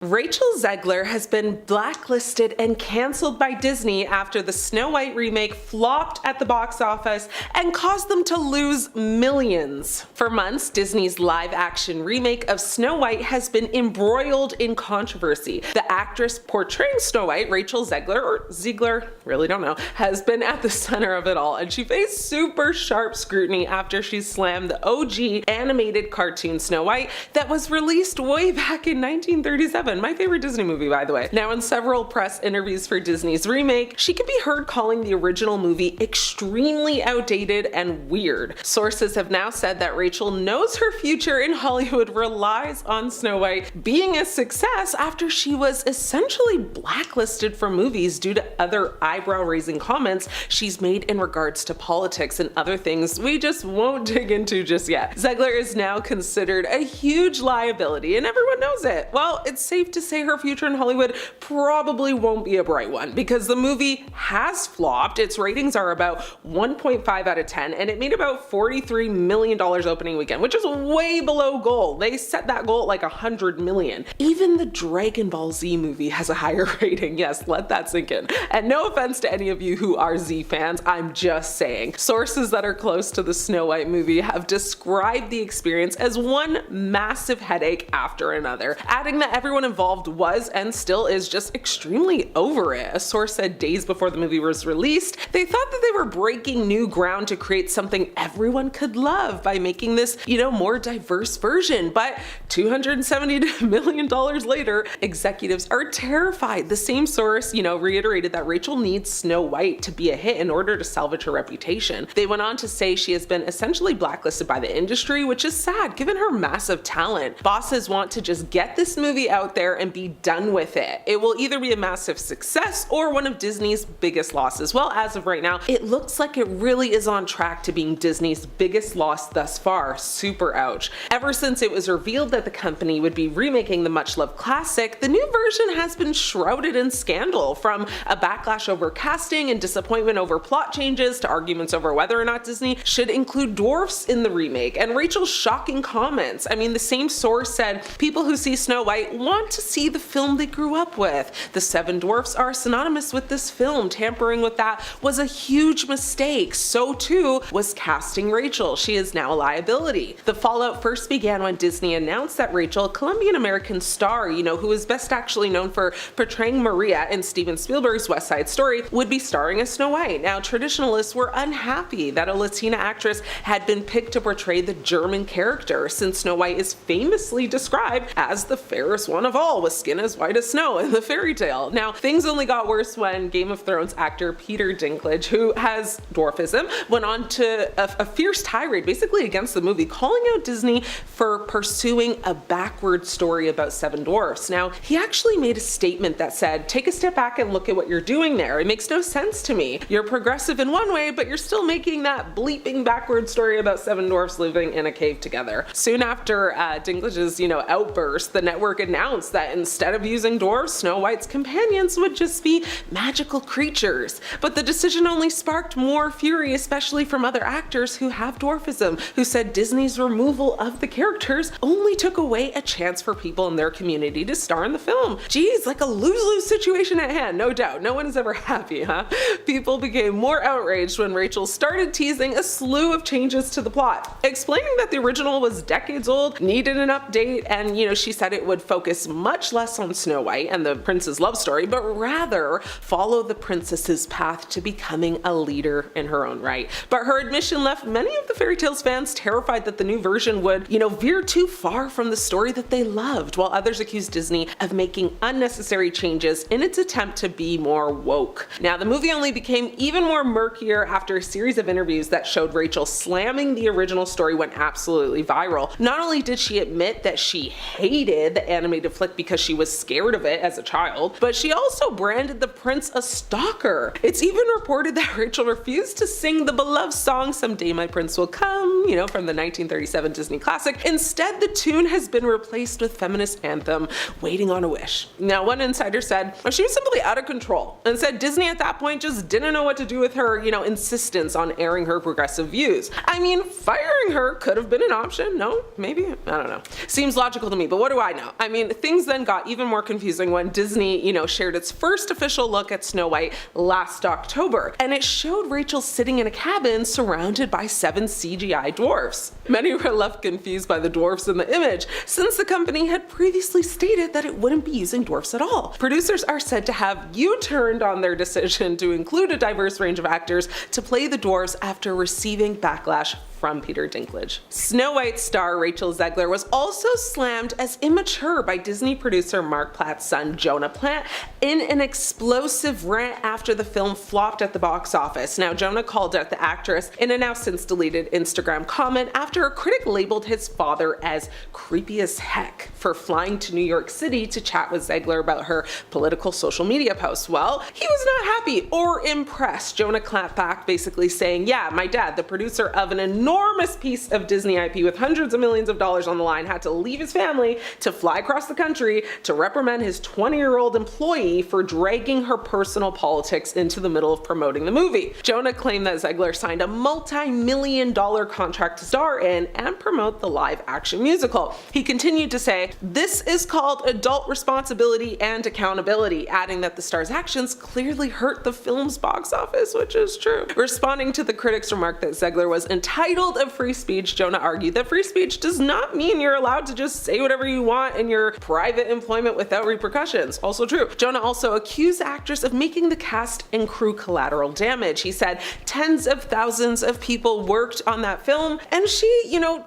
Rachel Zegler has been blacklisted and cancelled by Disney after the Snow White remake flopped at the box office and caused them to lose millions. For months, Disney's live-action remake of Snow White has been embroiled in controversy. The actress portraying Snow White, Rachel Zegler, or Ziegler, really don't know, has been at the center of it all, and she faced super sharp scrutiny after she slammed the OG animated cartoon Snow White that was released way back in 1937. My favorite Disney movie, by the way. Now, in several press interviews for Disney's remake, she could be heard calling the original movie extremely outdated and weird. Sources have now said that Rachel knows her future in Hollywood relies on Snow White being a success after she was essentially blacklisted from movies due to other eyebrow-raising comments she's made in regards to politics and other things we just won't dig into just yet. Zegler is now considered a huge liability, and everyone knows it. Well, it's safe to say her future in Hollywood probably won't be a bright one because the movie has flopped. Its ratings are about 1.5 out of 10, and it made about $43 million opening weekend, which is way below goal. They set that goal at like $100 million. Even the Dragon Ball Z movie has a higher rating. Yes, let that sink in. And no offense to any of you who are Z fans, I'm just saying. Sources that are close to the Snow White movie have described the experience as one massive headache after another, adding that everyone involved was and still is just extremely over it. A source said days before the movie was released, they thought that they were breaking new ground to create something everyone could love by making this, more diverse version. But $270 million later, executives are terrified. The same source, reiterated that Rachel needs Snow White to be a hit in order to salvage her reputation. They went on to say she has been essentially blacklisted by the industry, which is sad given her massive talent. Bosses want to just get this movie out there and be done with it. It will either be a massive success or one of Disney's biggest losses. Well, as of right now, it looks like it really is on track to being Disney's biggest loss thus far. Super ouch. Ever since it was revealed that the company would be remaking the much-loved classic, the new version has been shrouded in scandal, from a backlash over casting and disappointment over plot changes to arguments over whether or not Disney should include dwarfs in the remake, and Rachel's shocking comments. I mean, the same source said people who see Snow White want to see the film they grew up with. The Seven Dwarfs are synonymous with this film. Tampering with that was a huge mistake. So too was casting Rachel. She is now a liability. The fallout first began when Disney announced that Rachel, a Colombian-American star, who is best actually known for portraying Maria in Steven Spielberg's West Side Story, would be starring as Snow White. Now, traditionalists were unhappy that a Latina actress had been picked to portray the German character, since Snow White is famously described as the fairest one of all, with skin as white as snow in the fairy tale. Now, things only got worse when Game of Thrones actor Peter Dinklage, who has dwarfism, went on to a fierce tirade basically against the movie, calling out Disney for pursuing a backward story about seven dwarfs. Now, he actually made a statement that said, "Take a step back and look at what you're doing there. It makes no sense to me. You're progressive in one way, but you're still making that bleeping backward story about seven dwarfs living in a cave together." Soon after Dinklage's, outburst, the network announced that instead of using dwarfs, Snow White's companions would just be magical creatures. But the decision only sparked more fury, especially from other actors who have dwarfism, who said Disney's removal of the characters only took away a chance for people in their community to star in the film. Geez, like a lose-lose situation at hand, no doubt. No one is ever happy, huh? People became more outraged when Rachel started teasing a slew of changes to the plot, explaining that the original was decades old, needed an update, and she said it would focus much less on Snow White and the prince's love story, but rather follow the princess's path to becoming a leader in her own right. But her admission left many of the fairy tales fans terrified that the new version would, veer too far from the story that they loved, while others accused Disney of making unnecessary changes in its attempt to be more woke. Now, the movie only became even more murkier after a series of interviews that showed Rachel slamming the original story went absolutely viral. Not only did she admit that she hated the animated flick because she was scared of it as a child, but she also branded the prince a stalker. It's even reported that Rachel refused to sing the beloved song "Someday My Prince Will Come," from the 1937 Disney classic. Instead, the tune has been replaced with feminist anthem "Waiting on a Wish." Now, one insider said she was simply out of control, and said Disney at that point just didn't know what to do with her, insistence on airing her progressive views. I mean, firing her could have been an option. No? Maybe? I don't know. Seems logical to me, but what do I know? I mean, things then got even more confusing when Disney, shared its first official look at Snow White last October, and it showed Rachel sitting in a cabin surrounded by 7 CGI dwarfs. Many were left confused by the dwarfs in the image, since the company had previously stated that it wouldn't be using dwarfs at all. Producers are said to have U-turned on their decision to include a diverse range of actors to play the dwarfs after receiving backlash from Peter Dinklage. Snow White star Rachel Zegler was also slammed as immature by Disney producer Mark Platt's son Jonah Platt in an explosive rant after the film flopped at the box office. Now, Jonah called out the actress in a now since deleted Instagram comment after a critic labeled his father as creepy as heck for flying to New York City to chat with Zegler about her political social media posts. Well, he was not happy or impressed. Jonah clapped back, basically saying, "Yeah, my dad, the producer of an enormous piece of Disney IP with hundreds of millions of dollars on the line, had to leave his family to fly across the country to reprimand his 20-year-old employee for dragging her personal politics into the middle of promoting the movie." Jonah claimed that Zegler signed a multi-million-dollar contract to star in and promote the live-action musical. He continued to say, "This is called adult responsibility and accountability," adding that the star's actions clearly hurt the film's box office, which is true. Responding to the critics' remark that Zegler was entitled of free speech, Jonah argued that free speech does not mean you're allowed to just say whatever you want in your private employment without repercussions. Also true. Jonah also accused the actress of making the cast and crew collateral damage. He said tens of thousands of people worked on that film, and she,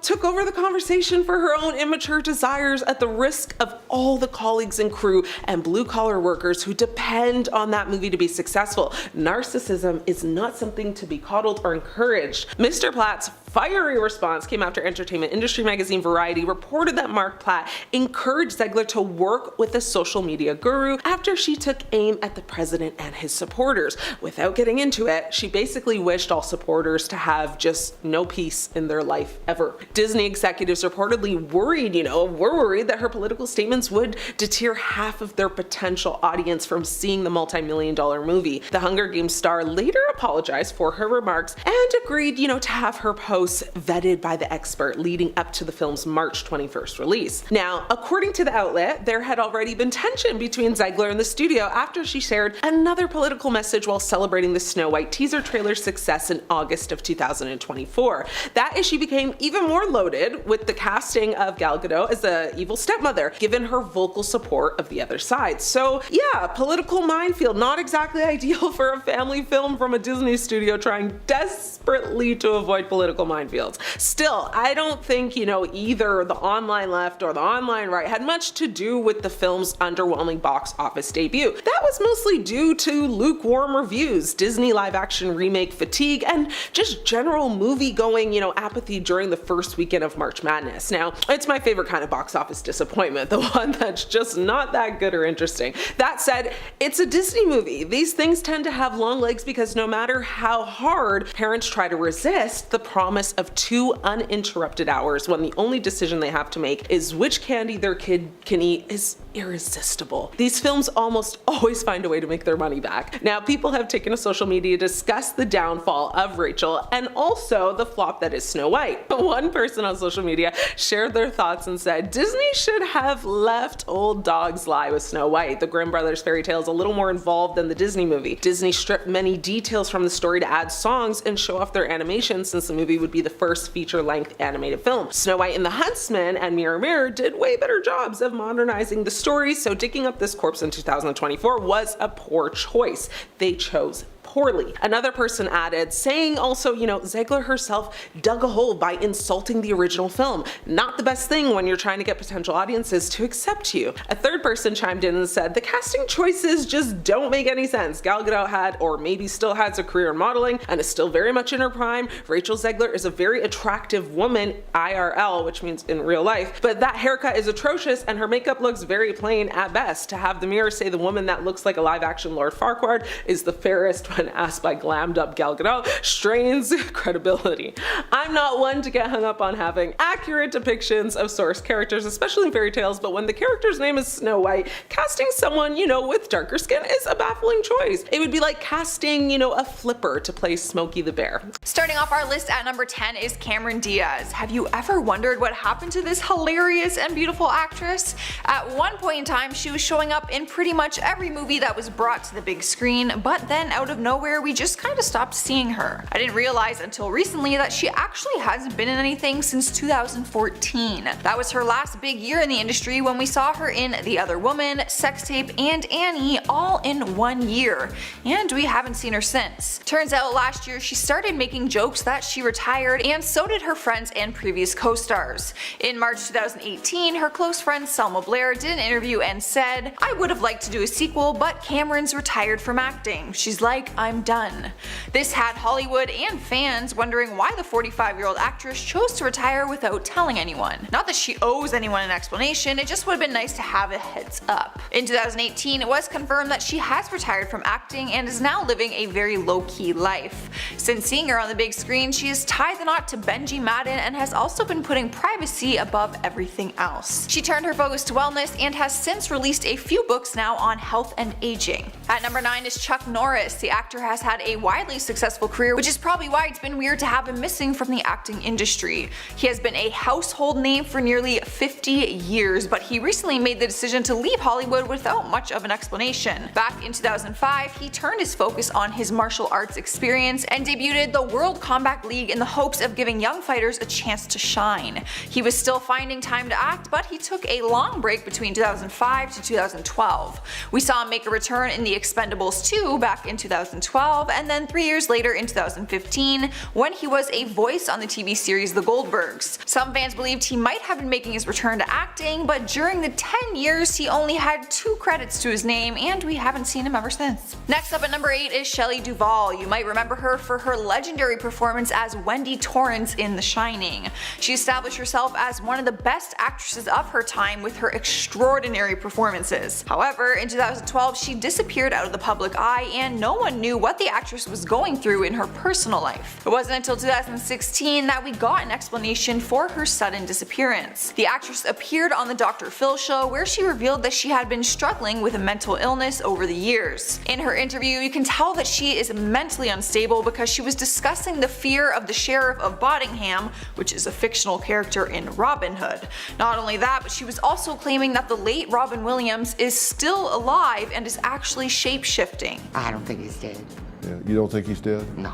took over the conversation for her own immature desires at the risk of all the colleagues and crew and blue-collar workers who depend on that movie to be successful. Narcissism is not something to be coddled or encouraged. Mr. Platt's fiery response came after entertainment industry magazine Variety reported that Mark Platt encouraged Zegler to work with a social media guru after she took aim at the president and his supporters. Without getting into it, she basically wished all supporters to have just no peace in their life ever. Disney executives reportedly were worried that her political statements would deter half of their potential audience from seeing the multi-million-dollar movie. The Hunger Games star later apologized for her remarks and agreed, to have her post vetted by the expert leading up to the film's March 21st release. Now, according to the outlet, there had already been tension between Zegler and the studio after she shared another political message while celebrating the Snow White teaser trailer's success in August of 2024. That issue became even more loaded with the casting of Gal Gadot as the evil stepmother, given her vocal support of the other side. So yeah, political minefield, not exactly ideal for a family film from a Disney studio trying desperately to avoid political minefields. Still, I don't think, either the online left or the online right had much to do with the film's underwhelming box office debut. That was mostly due to lukewarm reviews, Disney live-action remake fatigue, and just general movie-going, apathy during the first weekend of March Madness. Now, it's my favorite kind of box office disappointment, the one that's just not that good or interesting. That said, it's a Disney movie. These things tend to have long legs because no matter how hard parents try to resist the promise of 2 uninterrupted hours when the only decision they have to make is which candy their kid can eat is irresistible. These films almost always find a way to make their money back. Now, people have taken to social media to discuss the downfall of Rachel and also the flop that is Snow White. One person on social media shared their thoughts and said, "Disney should have left Old Dogs Lie with Snow White. The Grimm brothers fairy tale is a little more involved than the Disney movie. Disney stripped many details from the story to add songs and show off their animation since the movie would be the first feature-length animated film. Snow White and the Huntsman and Mirror Mirror did way better jobs of modernizing the story, so digging up this corpse in 2024 was a poor choice. They chose poorly." Another person added, saying also, Zegler herself dug a hole by insulting the original film. Not the best thing when you're trying to get potential audiences to accept you. A third person chimed in and said, "The casting choices just don't make any sense. Gal Gadot had, or maybe still has, a career in modeling and is still very much in her prime. Rachel Zegler is a very attractive woman, IRL, which means in real life, but that haircut is atrocious and her makeup looks very plain at best. To have the mirror say the woman that looks like a live-action Lord Farquaad is the fairest when when asked by glammed up Gal Gadot strains credibility. I'm not one to get hung up on having accurate depictions of source characters, especially in fairy tales, but when the character's name is Snow White, casting someone, with darker skin is a baffling choice. It would be like casting, a flipper to play Smokey the Bear. Starting off our list at number 10 is Cameron Diaz. Have you ever wondered what happened to this hilarious and beautiful actress? At one point in time, she was showing up in pretty much every movie that was brought to the big screen, but then out of nowhere we just kinda stopped seeing her. I didn't realize until recently that she actually hasn't been in anything since 2014. That was her last big year in the industry when we saw her in The Other Woman, Sex Tape, and Annie all in 1 year, and we haven't seen her since. Turns out last year she started making jokes that she retired, and so did her friends and previous co-stars. In March 2018, her close friend Selma Blair did an interview and said, "I would have liked to do a sequel, but Cameron's retired from acting. She's like, I'm done." This had Hollywood and fans wondering why the 45-year-old actress chose to retire without telling anyone. Not that she owes anyone an explanation, it just would have been nice to have a heads up. In 2018, it was confirmed that she has retired from acting and is now living a very low-key life. Since seeing her on the big screen, she has tied the knot to Benji Madden and has also been putting privacy above everything else. She turned her focus to wellness and has since released a few books now on health and aging. At number 9 is Chuck Norris. The actor has had a widely successful career, which is probably why it's been weird to have him missing from the acting industry. He has been a household name for nearly 50 years, but he recently made the decision to leave Hollywood without much of an explanation. Back in 2005, he turned his focus on his martial arts experience and debuted the World Combat League in the hopes of giving young fighters a chance to shine. He was still finding time to act, but he took a long break between 2005 to 2012. We saw him make a return in The Expendables 2 back in 2012, and then 3 years later in 2015 when he was a voice on the TV series The Goldbergs. Some fans believed he might have been making his return to acting, but during the 10 years he only had 2 credits to his name, and we haven't seen him ever since. Next up at number 8 is Shelley Duvall. You might remember her for her legendary performance as Wendy Torrance in The Shining. She established herself as one of the best actresses of her time with her extraordinary performances. However, in 2012 she disappeared out of the public eye and no one knew what the actress was going through in her personal life. It wasn't until 2016 that we got an explanation for her sudden disappearance. The actress appeared on the Dr. Phil show where she revealed that she had been struggling with a mental illness over the years. In her interview, you can tell that she is mentally unstable because she was discussing the fear of the Sheriff of Bottingham, which is a fictional character in Robin Hood. Not only that, but she was also claiming that the late Robin Williams is still alive and is actually shape-shifting. I don't think he's dead. Yeah, you don't think he's dead? No.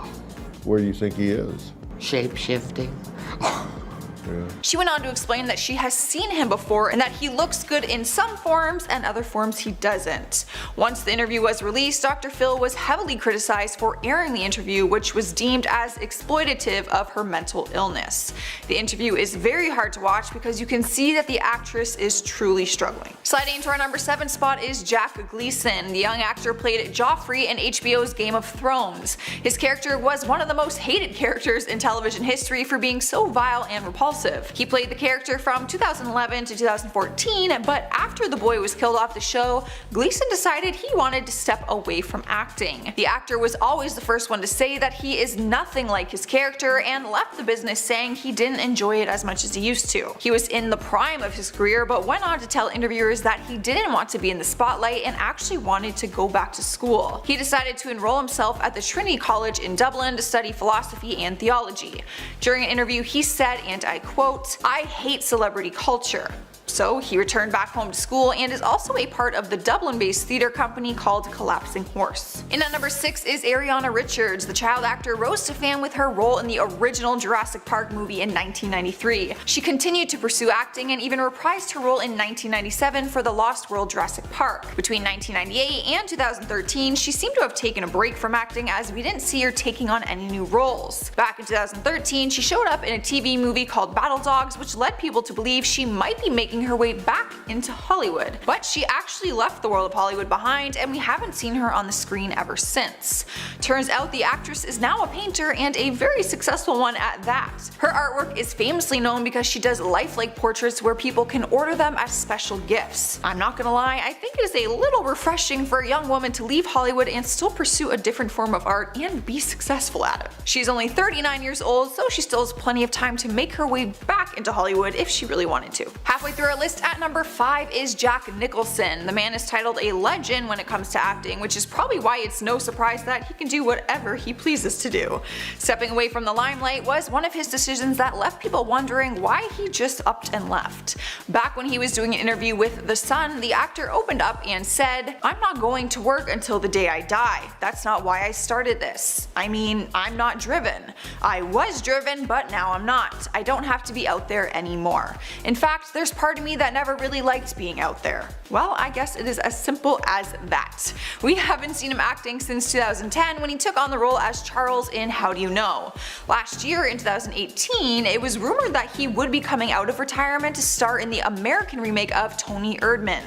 Where do you think he is? Shape-shifting? Yeah. She went on to explain that she has seen him before and that he looks good in some forms and other forms he doesn't. Once the interview was released, Dr. Phil was heavily criticized for airing the interview, which was deemed as exploitative of her mental illness. The interview is very hard to watch because you can see that the actress is truly struggling. Sliding into our number 7 spot is Jack Gleeson. The young actor played Joffrey in HBO's Game of Thrones. His character was one of the most hated characters in television history for being so vile and repulsive. He played the character from 2011 to 2014, but after the boy was killed off the show, Gleeson decided he wanted to step away from acting. The actor was always the first one to say that he is nothing like his character and left the business saying he didn't enjoy it as much as he used to. He was in the prime of his career but went on to tell interviewers that he didn't want to be in the spotlight and actually wanted to go back to school. He decided to enroll himself at the Trinity College in Dublin to study philosophy and theology. During an interview he said, and I quote, "I hate celebrity culture." So he returned back home to school and is also a part of the Dublin-based theatre company called Collapsing Horse. In at number 6 is Ariana Richards. The child actor rose to fame with her role in the original Jurassic Park movie in 1993. She continued to pursue acting and even reprised her role in 1997 for The Lost World Jurassic Park. Between 1998 and 2013, she seemed to have taken a break from acting as we didn't see her taking on any new roles. Back in 2013, she showed up in a TV movie called Battle Dogs, which led people to believe she might be making making her way back into Hollywood. But she actually left the world of Hollywood behind, and we haven't seen her on the screen ever since. Turns out the actress is now a painter, and a very successful one at that. Her artwork is famously known because she does lifelike portraits where people can order them as special gifts. I'm not gonna lie, I think it is a little refreshing for a young woman to leave Hollywood and still pursue a different form of art and be successful at it. She's only 39 years old, so she still has plenty of time to make her way back into Hollywood if she really wanted to. Halfway through our list at number 5 is Jack Nicholson. The man is titled a legend when it comes to acting, which is probably why it's no surprise that he can do whatever he pleases to do. Stepping away from the limelight was one of his decisions that left people wondering why he just upped and left. Back when he was doing an interview with The Sun, the actor opened up and said, "I'm not going to work until the day I die. That's not why I started this. I mean, I'm not driven. I was driven, but now I'm not. I don't have to be out there anymore. In fact, there's part of me that never really liked being out there." Well, I guess it is as simple as that. We haven't seen him acting since 2010 when he took on the role as Charles in How Do You Know? Last year in 2018, it was rumored that he would be coming out of retirement to star in the American remake of Tony Erdmann.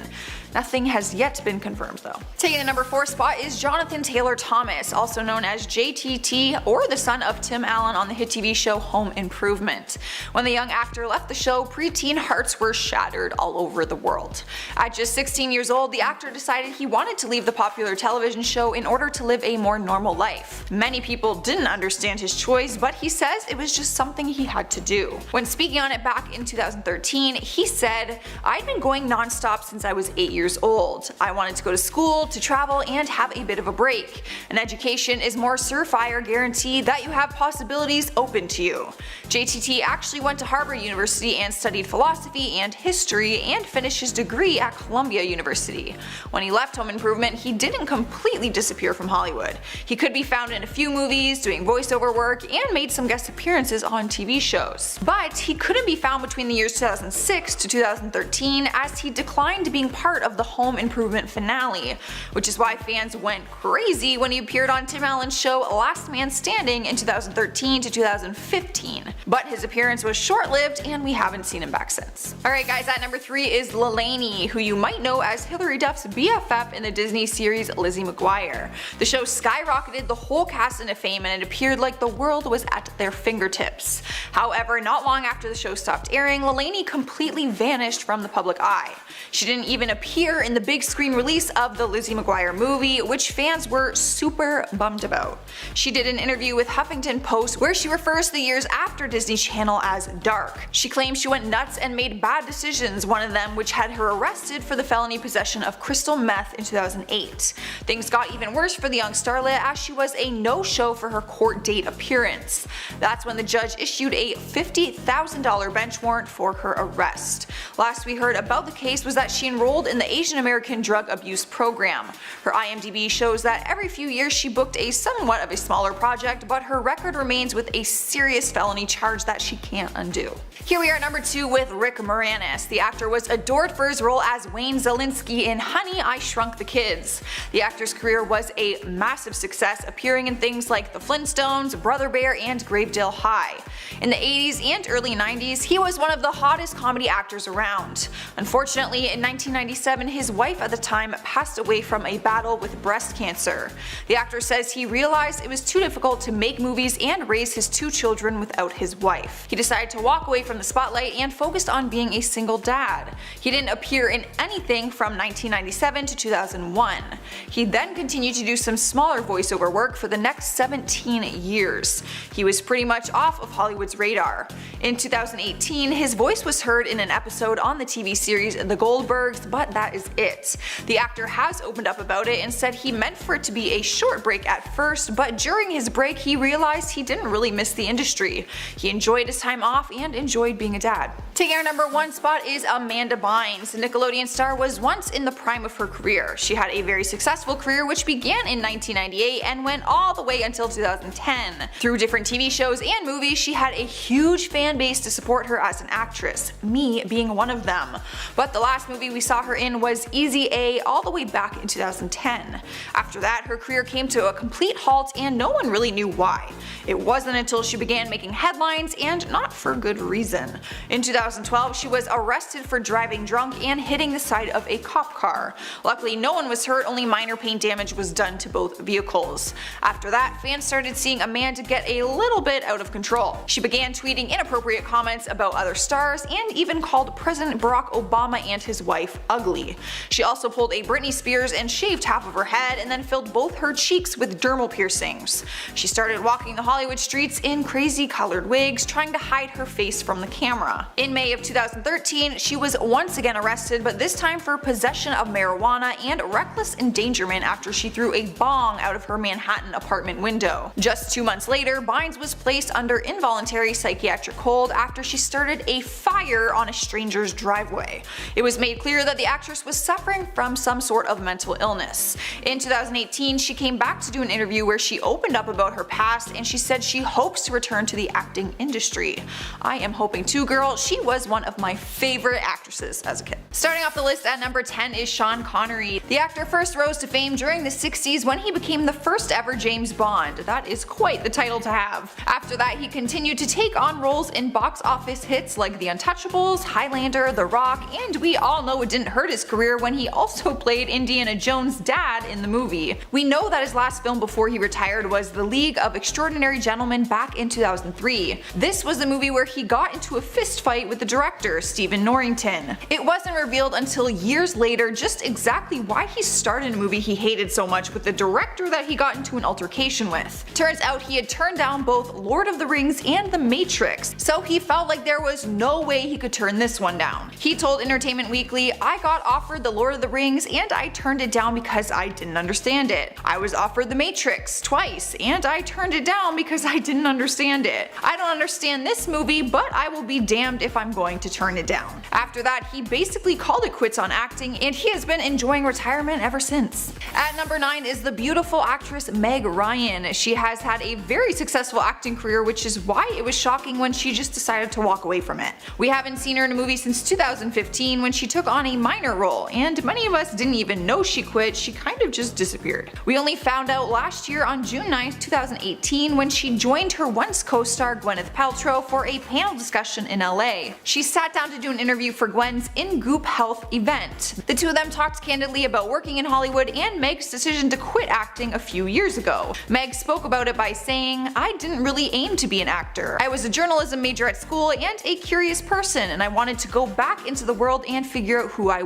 Nothing has yet been confirmed though. Taking the number 4 spot is Jonathan Taylor Thomas, also known as JTT, or the son of Tim Allen on the hit TV show Home Improvement. When the young actor left the show, preteen hearts were shattered all over the world. At just 16 years old, the actor decided he wanted to leave the popular television show in order to live a more normal life. Many people didn't understand his choice, but he says it was just something he had to do. When speaking on it back in 2013, he said, "I'd been going non-stop since I was 8 years old. I wanted to go to school, to travel, and have a bit of a break. An education is more surefire guarantee that you have possibilities open to you." JTT actually went to Harvard University and studied philosophy and history and finished his degree at Columbia University. When he left Home Improvement, he didn't completely disappear from Hollywood. He could be found in a few movies, doing voiceover work, and made some guest appearances on TV shows. But he couldn't be found between the years 2006 to 2013 as he declined being part of the Home Improvement finale, which is why fans went crazy when he appeared on Tim Allen's show Last Man Standing in 2013 to 2015. But his appearance was short-lived and we haven't seen him back since. Alright guys, at number 3 is Lelaine, who you might know as Hilary Duff's BFF in the Disney series Lizzie McGuire. The show skyrocketed the whole cast into fame and it appeared like the world was at their fingertips. However, not long after the show stopped airing, Lelaine completely vanished from the public eye. She didn't even appear in the big screen release of the Lizzie McGuire movie, which fans were super bummed about. She did an interview with Huffington Post where she refers to the years after Disney Channel as dark. She claims she went nuts and made bad decisions, one of them which had her arrested for the felony possession of crystal meth in 2008. Things got even worse for the young starlet as she was a no-show for her court date appearance. That's when the judge issued a $50,000 bench warrant for her arrest. Last we heard about the case was that she enrolled in the Asian American Drug Abuse Program. Her IMDb shows that every few years she booked a somewhat of a smaller project, but her record remains with a serious felony charge that she can't undo. Here we are at number 2 with Rick Moranis. The actor was adored for his role as Wayne Zelinsky in Honey, I Shrunk the Kids. The actor's career was a massive success, appearing in things like The Flintstones, Brother Bear, and Gravedale High. In the 80s and early 90s, he was one of the hottest comedy actors around. Unfortunately, in 1997, his wife at the time passed away from a battle with breast cancer. The actor says he realized it was too difficult to make movies and raise his 2 children without his wife. He decided to walk away from the spotlight and focused on being a single dad. He didn't appear in anything from 1997 to 2001. He then continued to do some smaller voiceover work for the next 17 years. He was pretty much off of Hollywood's radar. In 2018, his voice was heard in an episode on the TV series The Goldbergs, but that is it. The actor has opened up about it and said he meant for it to be a short break at first, but during his break he realized he didn't really miss the industry. He enjoyed his time off and enjoyed being a dad. Taking our number 1 spot is Amanda Bynes. The Nickelodeon star was once in the prime of her career. She had a very successful career which began in 1998 and went all the way until 2010. Through different TV shows and movies, she had a huge fan base to support her as an actress, me being one of them. But the last movie we saw her in in was Easy A all the way back in 2010. After that, her career came to a complete halt and no one really knew why. It wasn't until she began making headlines, and not for good reason. In 2012, she was arrested for driving drunk and hitting the side of a cop car. Luckily, no one was hurt, only minor paint damage was done to both vehicles. After that, fans started seeing Amanda get a little bit out of control. She began tweeting inappropriate comments about other stars and even called President Barack Obama and his wife ugly. She also pulled a Britney Spears and shaved half of her head and then filled both her cheeks with dermal piercings. She started walking the Hollywood streets in crazy colored wigs, trying to hide her face from the camera. In May of 2013, she was once again arrested, but this time for possession of marijuana and reckless endangerment after she threw a bong out of her Manhattan apartment window. Just 2 months later, Bynes was placed under involuntary psychiatric hold after she started a fire on a stranger's driveway. It was made clear that the actress was suffering from some sort of mental illness. In 2018, she came back to do an interview where she opened up about her past, and she said she hopes to return to the acting industry. I am hoping too, girl. She was one of my favorite actresses as a kid. Starting off the list at number 10 is Sean Connery. The actor first rose to fame during the 60s when he became the first ever James Bond. That is quite the title to have. After that, he continued to take on roles in box office hits like The Untouchables, Highlander, The Rock, and we all know it didn't hurt his career when he also played Indiana Jones' dad in the movie. We know that his last film before he retired was The League of Extraordinary Gentlemen back in 2003. This was the movie where he got into a fist fight with the director, Stephen Norrington. It wasn't revealed until years later just exactly why he started a movie he hated so much with the director that he got into an altercation with. Turns out he had turned down both Lord of the Rings and The Matrix, so he felt like there was no way he could turn this one down. He told Entertainment Weekly, "I got offered The Lord of the Rings and I turned it down because I didn't understand it. I was offered The Matrix twice and I turned it down because I didn't understand it. I don't understand this movie, but I will be damned if I'm going to turn it down." After that, he basically called it quits on acting, and he has been enjoying retirement ever since. At number 9 is the beautiful actress Meg Ryan. She has had a very successful acting career, which is why it was shocking when she just decided to walk away from it. We haven't seen her in a movie since 2015 when she took on a minor role, and many of us didn't even know she quit. She kind of just disappeared. We only found out last year on June 9th, 2018 when she joined her once co-star Gwyneth Paltrow for a panel discussion in LA. She sat down to do an interview for Gwen's In Goop Health event. The two of them talked candidly about working in Hollywood and Meg's decision to quit acting a few years ago. Meg spoke about it by saying, "I didn't really aim to be an actor. I was a journalism major at school and a curious person, and I wanted to go back into the world and figure out who I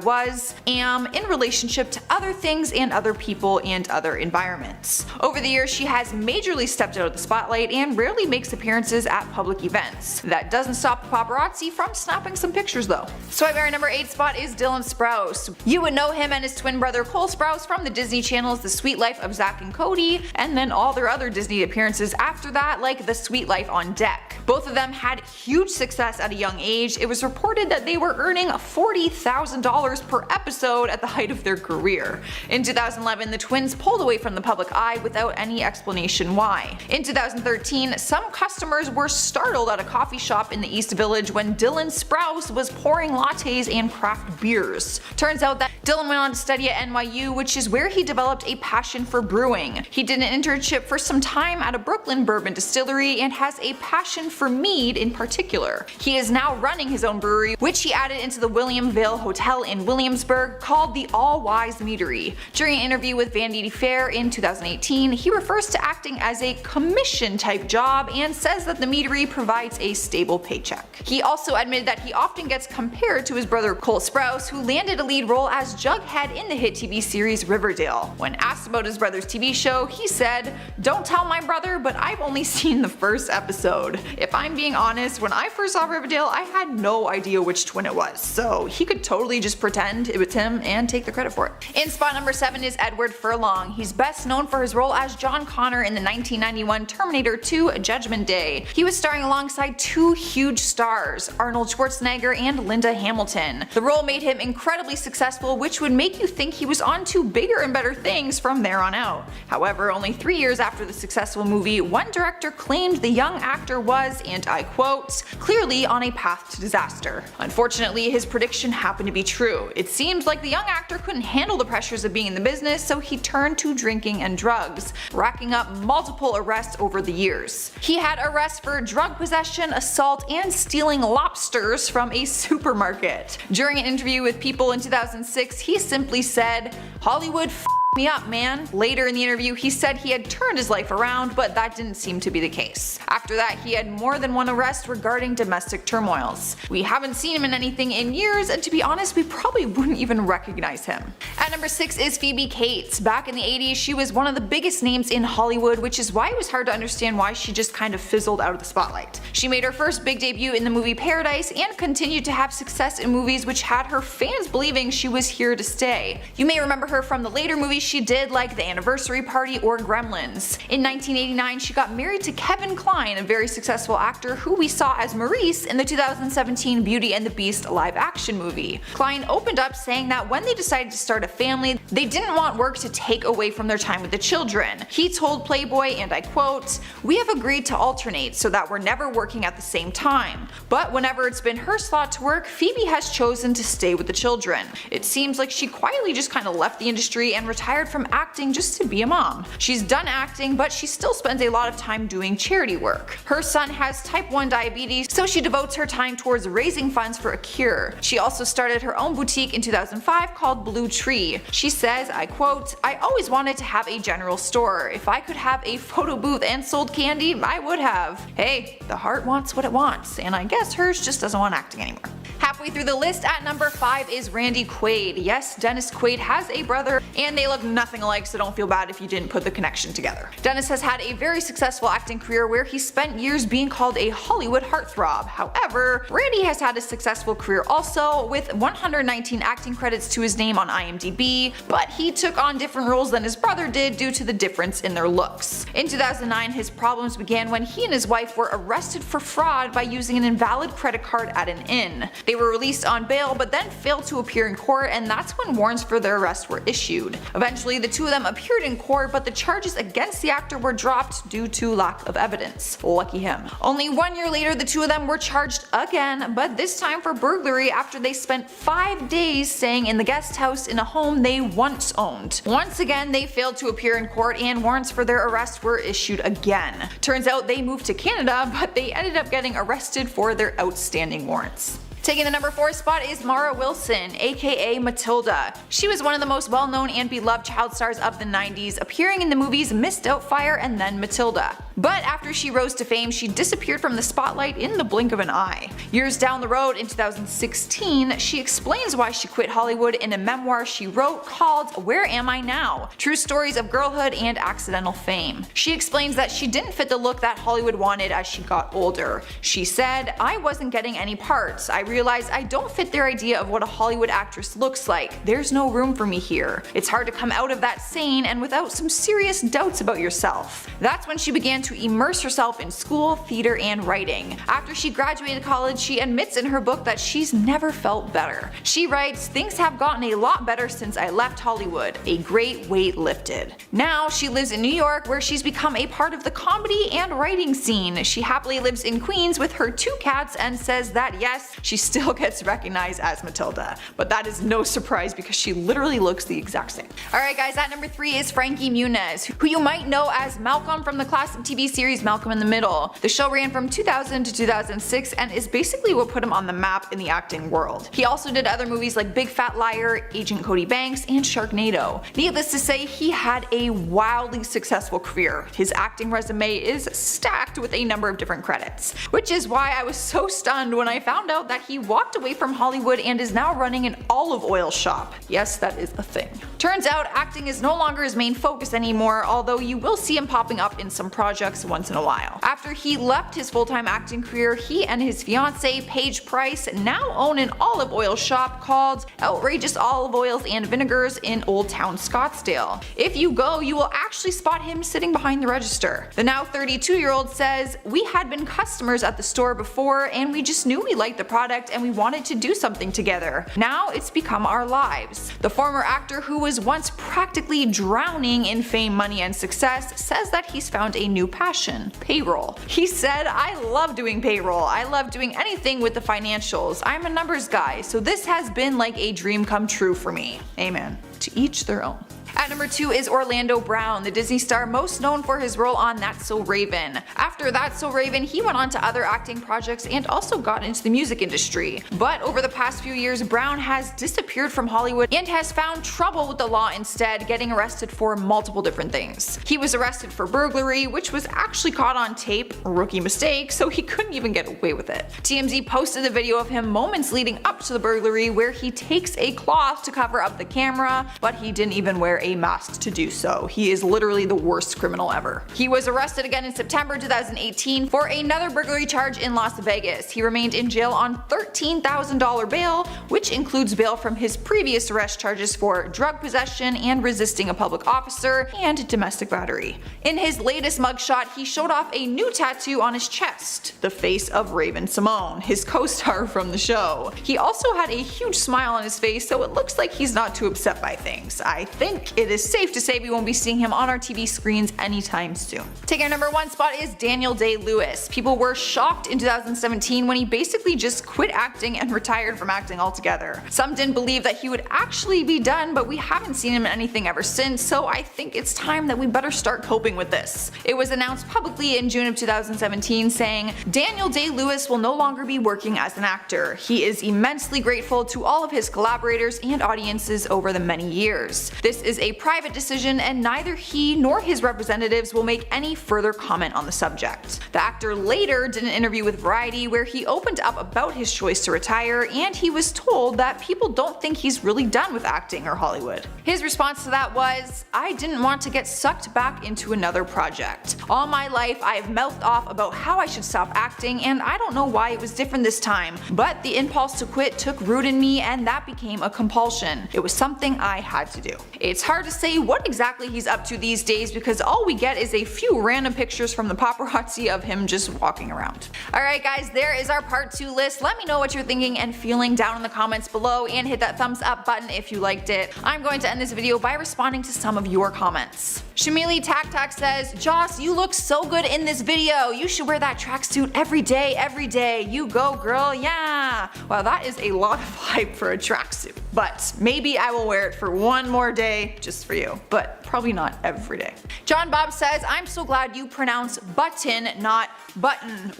am in relationship to other things and other people and other environments." Over the years, she has majorly stepped out of the spotlight and rarely makes appearances at public events. That doesn't stop the paparazzi from snapping some pictures though. So at our number 8 spot is Dylan Sprouse. You would know him and his twin brother Cole Sprouse from the Disney Channel's The Sweet Life of Zack and Cody, and then all their other Disney appearances after that, like The Sweet Life on Deck. Both of them had huge success at a young age. It was reported that they were earning $40,000 per episode at the height of their career. In 2011, the twins pulled away from the public eye without any explanation why. In 2013, some customers were startled at a coffee shop in the East Village when Dylan Sprouse was pouring lattes and craft beers. Turns out that Dylan went on to study at NYU, which is where he developed a passion for brewing. He did an internship for some time at a Brooklyn bourbon distillery and has a passion for mead in particular. He is now running his own brewery, which he added into the William Vale Hotel in Williamsburg, called the All Wise Meadery. During an interview with Vanity Fair in 2018, he refers to acting as a commission type job and says that the meadery provides a stable paycheck. He also admitted that he often gets compared to his brother Cole Sprouse, who landed a lead role as Jughead in the hit TV series Riverdale. When asked about his brother's TV show, he said, "Don't tell my brother, but I've only seen the first episode. If I'm being honest, when I first saw Riverdale, I had no idea which twin it was, so he could totally just pretend it was him and take the credit for it." In spot number 7 is Edward Furlong. He's best known for his role as John Connor in the 1991 Terminator 2 Judgment Day. He was starring alongside two huge stars, Arnold Schwarzenegger and Linda Hamilton. The role made him incredibly successful, which would make you think he was on to bigger and better things from there on out. However, only 3 years after the successful movie, one director claimed the young actor was was, and I quote, clearly on a path to disaster. Unfortunately, his prediction happened to be true. It seems like the young actor couldn't handle the pressures of being in the business, so he turned to drinking and drugs, racking up multiple arrests over the years. He had arrests for drug possession, assault, and stealing lobsters from a supermarket. During an interview with People in 2006, he simply said, "Hollywood me up, man." Later in the interview, he said he had turned his life around, but that didn't seem to be the case. After that, he had more than one arrest regarding domestic turmoils. We haven't seen him in anything in years, and to be honest, we probably wouldn't even recognize him. At number 6 is Phoebe Cates. Back in the 80s, she was one of the biggest names in Hollywood, which is why it was hard to understand why she just kind of fizzled out of the spotlight. She made her first big debut in the movie Paradise and continued to have success in movies which had her fans believing she was here to stay. You may remember her from the later movies she did, like The Anniversary Party or Gremlins. In 1989, she got married to Kevin Kline, a very successful actor who we saw as Maurice in the 2017 Beauty and the Beast live action movie. Kline opened up saying that when they decided to start a family, they didn't want work to take away from their time with the children. He told Playboy, and I quote, "We have agreed to alternate so that we're never working at the same time. But whenever it's been her slot to work, Phoebe has chosen to stay with the children. It seems like she quietly just kind of left the industry and retired from acting just to be a mom. She's done acting, but she still spends a lot of time doing charity work. Her son has type 1 diabetes, so she devotes her time towards raising funds for a cure. She also started her own boutique in 2005 called Blue Tree. She says, I quote, "I always wanted to have a general store. If I could have a photo booth and sold candy, I would have. Hey, the heart wants what it wants, and I guess hers just doesn't want acting anymore." Halfway through the list at number 5 is Randy Quaid. Yes, Dennis Quaid has a brother, and they look nothing alike, so don't feel bad if you didn't put the connection together. Dennis has had a very successful acting career where he spent years being called a Hollywood heartthrob. However, Randy has had a successful career also, with 119 acting credits to his name on IMDb, but he took on different roles than his brother did due to the difference in their looks. In 2009, his problems began when he and his wife were arrested for fraud by using an invalid credit card at an inn. They were released on bail but then failed to appear in court, and that's when warrants for their arrest were issued. Eventually, the two of them appeared in court, but the charges against the actor were dropped due to lack of evidence. Lucky him. Only 1 year later, the two of them were charged again, but this time for burglary after they spent 5 days staying in the guest house in a home they once owned. Once again, they failed to appear in court and warrants for their arrest were issued again. Turns out they moved to Canada, but they ended up getting arrested for their outstanding warrants. Taking the number 4 spot is Mara Wilson, aka Matilda. She was one of the most well-known and beloved child stars of the 90s, appearing in the movies Miss Doubtfire and then Matilda. But after she rose to fame, she disappeared from the spotlight in the blink of an eye. Years down the road, in 2016, she explains why she quit Hollywood in a memoir she wrote called Where Am I Now? True Stories of Girlhood and Accidental Fame. She explains that she didn't fit the look that Hollywood wanted as she got older. She said, "I wasn't getting any parts. I realized I don't fit their idea of what a Hollywood actress looks like. There's no room for me here. It's hard to come out of that sane and without some serious doubts about yourself." That's when she began to immerse herself in school, theater, and writing. After she graduated college, she admits in her book that she's never felt better. She writes, "Things have gotten a lot better since I left Hollywood. A great weight lifted." Now she lives in New York, where she's become a part of the comedy and writing scene. She happily lives in Queens with her 2 cats and says that yes, she still gets recognized as Matilda. But that is no surprise because she literally looks the exact same. Alright guys, at number 3 is Frankie Muniz, who you might know as Malcolm from the classic TV series Malcolm in the Middle. The show ran from 2000 to 2006 and is basically what put him on the map in the acting world. He also did other movies like Big Fat Liar, Agent Cody Banks, and Sharknado. Needless to say, he had a wildly successful career. His acting resume is stacked with a number of different credits, which is why I was so stunned when I found out that he walked away from Hollywood and is now running an olive oil shop. Yes, that is a thing. Turns out acting is no longer his main focus anymore, although you will see him popping up in some projects once in a while. After he left his full-time acting career, he and his fiancée Paige Price now own an olive oil shop called Outrageous Olive Oils and Vinegars in Old Town Scottsdale. If you go, you will actually spot him sitting behind the register. The now 32-year-old says, "We had been customers at the store before and we just knew we liked the product project and we wanted to do something together. Now it's become our lives. The former actor, who was once practically drowning in fame, money, and success, says that he's found a new passion: payroll. He said, "I love doing payroll. I love doing anything with the financials. I'm a numbers guy, so this has been like a dream come true for me." Amen. To each their own. At number 2 is Orlando Brown, the Disney star most known for his role on That's So Raven. After That's So Raven, he went on to other acting projects and also got into the music industry. But over the past few years, Brown has disappeared from Hollywood and has found trouble with the law instead, getting arrested for multiple different things. He was arrested for burglary, which was actually caught on tape, a rookie mistake, so he couldn't even get away with it. TMZ posted a video of him moments leading up to the burglary where he takes a cloth to cover up the camera, but he didn't even wear a mask to do so. He is literally the worst criminal ever. He was arrested again in September 2018 for another burglary charge in Las Vegas. He remained in jail on $13,000 bail, which includes bail from his previous arrest charges for drug possession and resisting a public officer and domestic battery. In his latest mugshot, he showed off a new tattoo on his chest, the face of Raven-Symoné, his co-star from the show. He also had a huge smile on his face, so it looks like he's not too upset by things. I think it is safe to say we won't be seeing him on our TV screens anytime soon. Taking our number 1 spot is Daniel Day-Lewis. People were shocked in 2017 when he basically just quit acting and retired from acting altogether. Some didn't believe that he would actually be done, but we haven't seen him in anything ever since, so I think it's time that we better start coping with this. It was announced publicly in June of 2017 saying, "Daniel Day-Lewis will no longer be working as an actor. He is immensely grateful to all of his collaborators and audiences over the many years. This is a private decision and neither he nor his representatives will make any further comment on the subject." The actor later did an interview with Variety where he opened up about his choice to retire, and he was told that people don't think he's really done with acting or Hollywood. His response to that was, "I didn't want to get sucked back into another project. All my life I have mouthed off about how I should stop acting, and I don't know why it was different this time, but the impulse to quit took root in me and that became a compulsion. It was something I had to do." It's hard to say what exactly he's up to these days because all we get is a few random pictures from the paparazzi of him just walking around. Alright guys, there is our part 2 list. Let me know what you're thinking and feeling down in the comments below, and hit that thumbs up button if you liked it. I'm going to end this video by responding to some of your comments. Shamili Tak Tak says, "Joss, you look so good in this video. You should wear that tracksuit every day, every day. You go girl, yeah." Well, that is a lot of hype for a tracksuit, but maybe I will wear it for one more day just for you, but probably not every day. John Bob says, "I'm so glad you pronounce button, not button.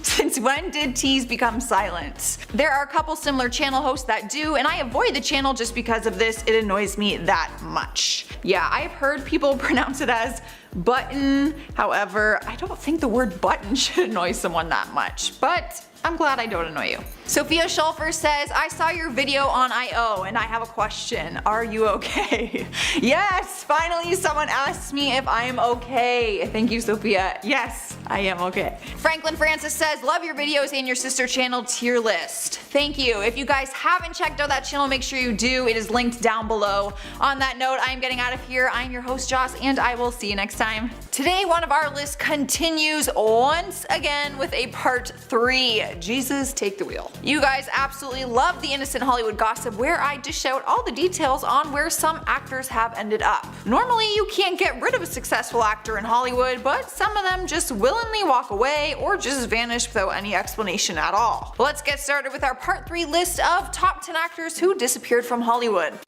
Since when did T's become silent?" There are a couple similar channel hosts that do, and I avoid the channel just because of this. It annoys me that much. Yeah, I've heard people pronounce it as button, however, I don't think the word button should annoy someone that much, but I'm glad I don't annoy you. Sophia Schulfer says, "I saw your video on I.O. and I have a question. Are you okay?" Yes, finally someone asked me if I am okay. Thank you, Sophia. Yes, I am okay. Franklin Francis says, "Love your videos and your sister channel tier list." Thank you. If you guys haven't checked out that channel, make sure you do. It is linked down below. On that note, I am getting out of here. I am your host, Joss, and I will see you next time. Today, one of our lists continues once again with a part 3. Jesus, take the wheel. You guys absolutely love the Innocent Hollywood Gossip, where I dish out all the details on where some actors have ended up. Normally, you can't get rid of a successful actor in Hollywood, but some of them just willingly walk away or just vanish without any explanation at all. Let's get started with our part 3 list of top 10 actors who disappeared from Hollywood.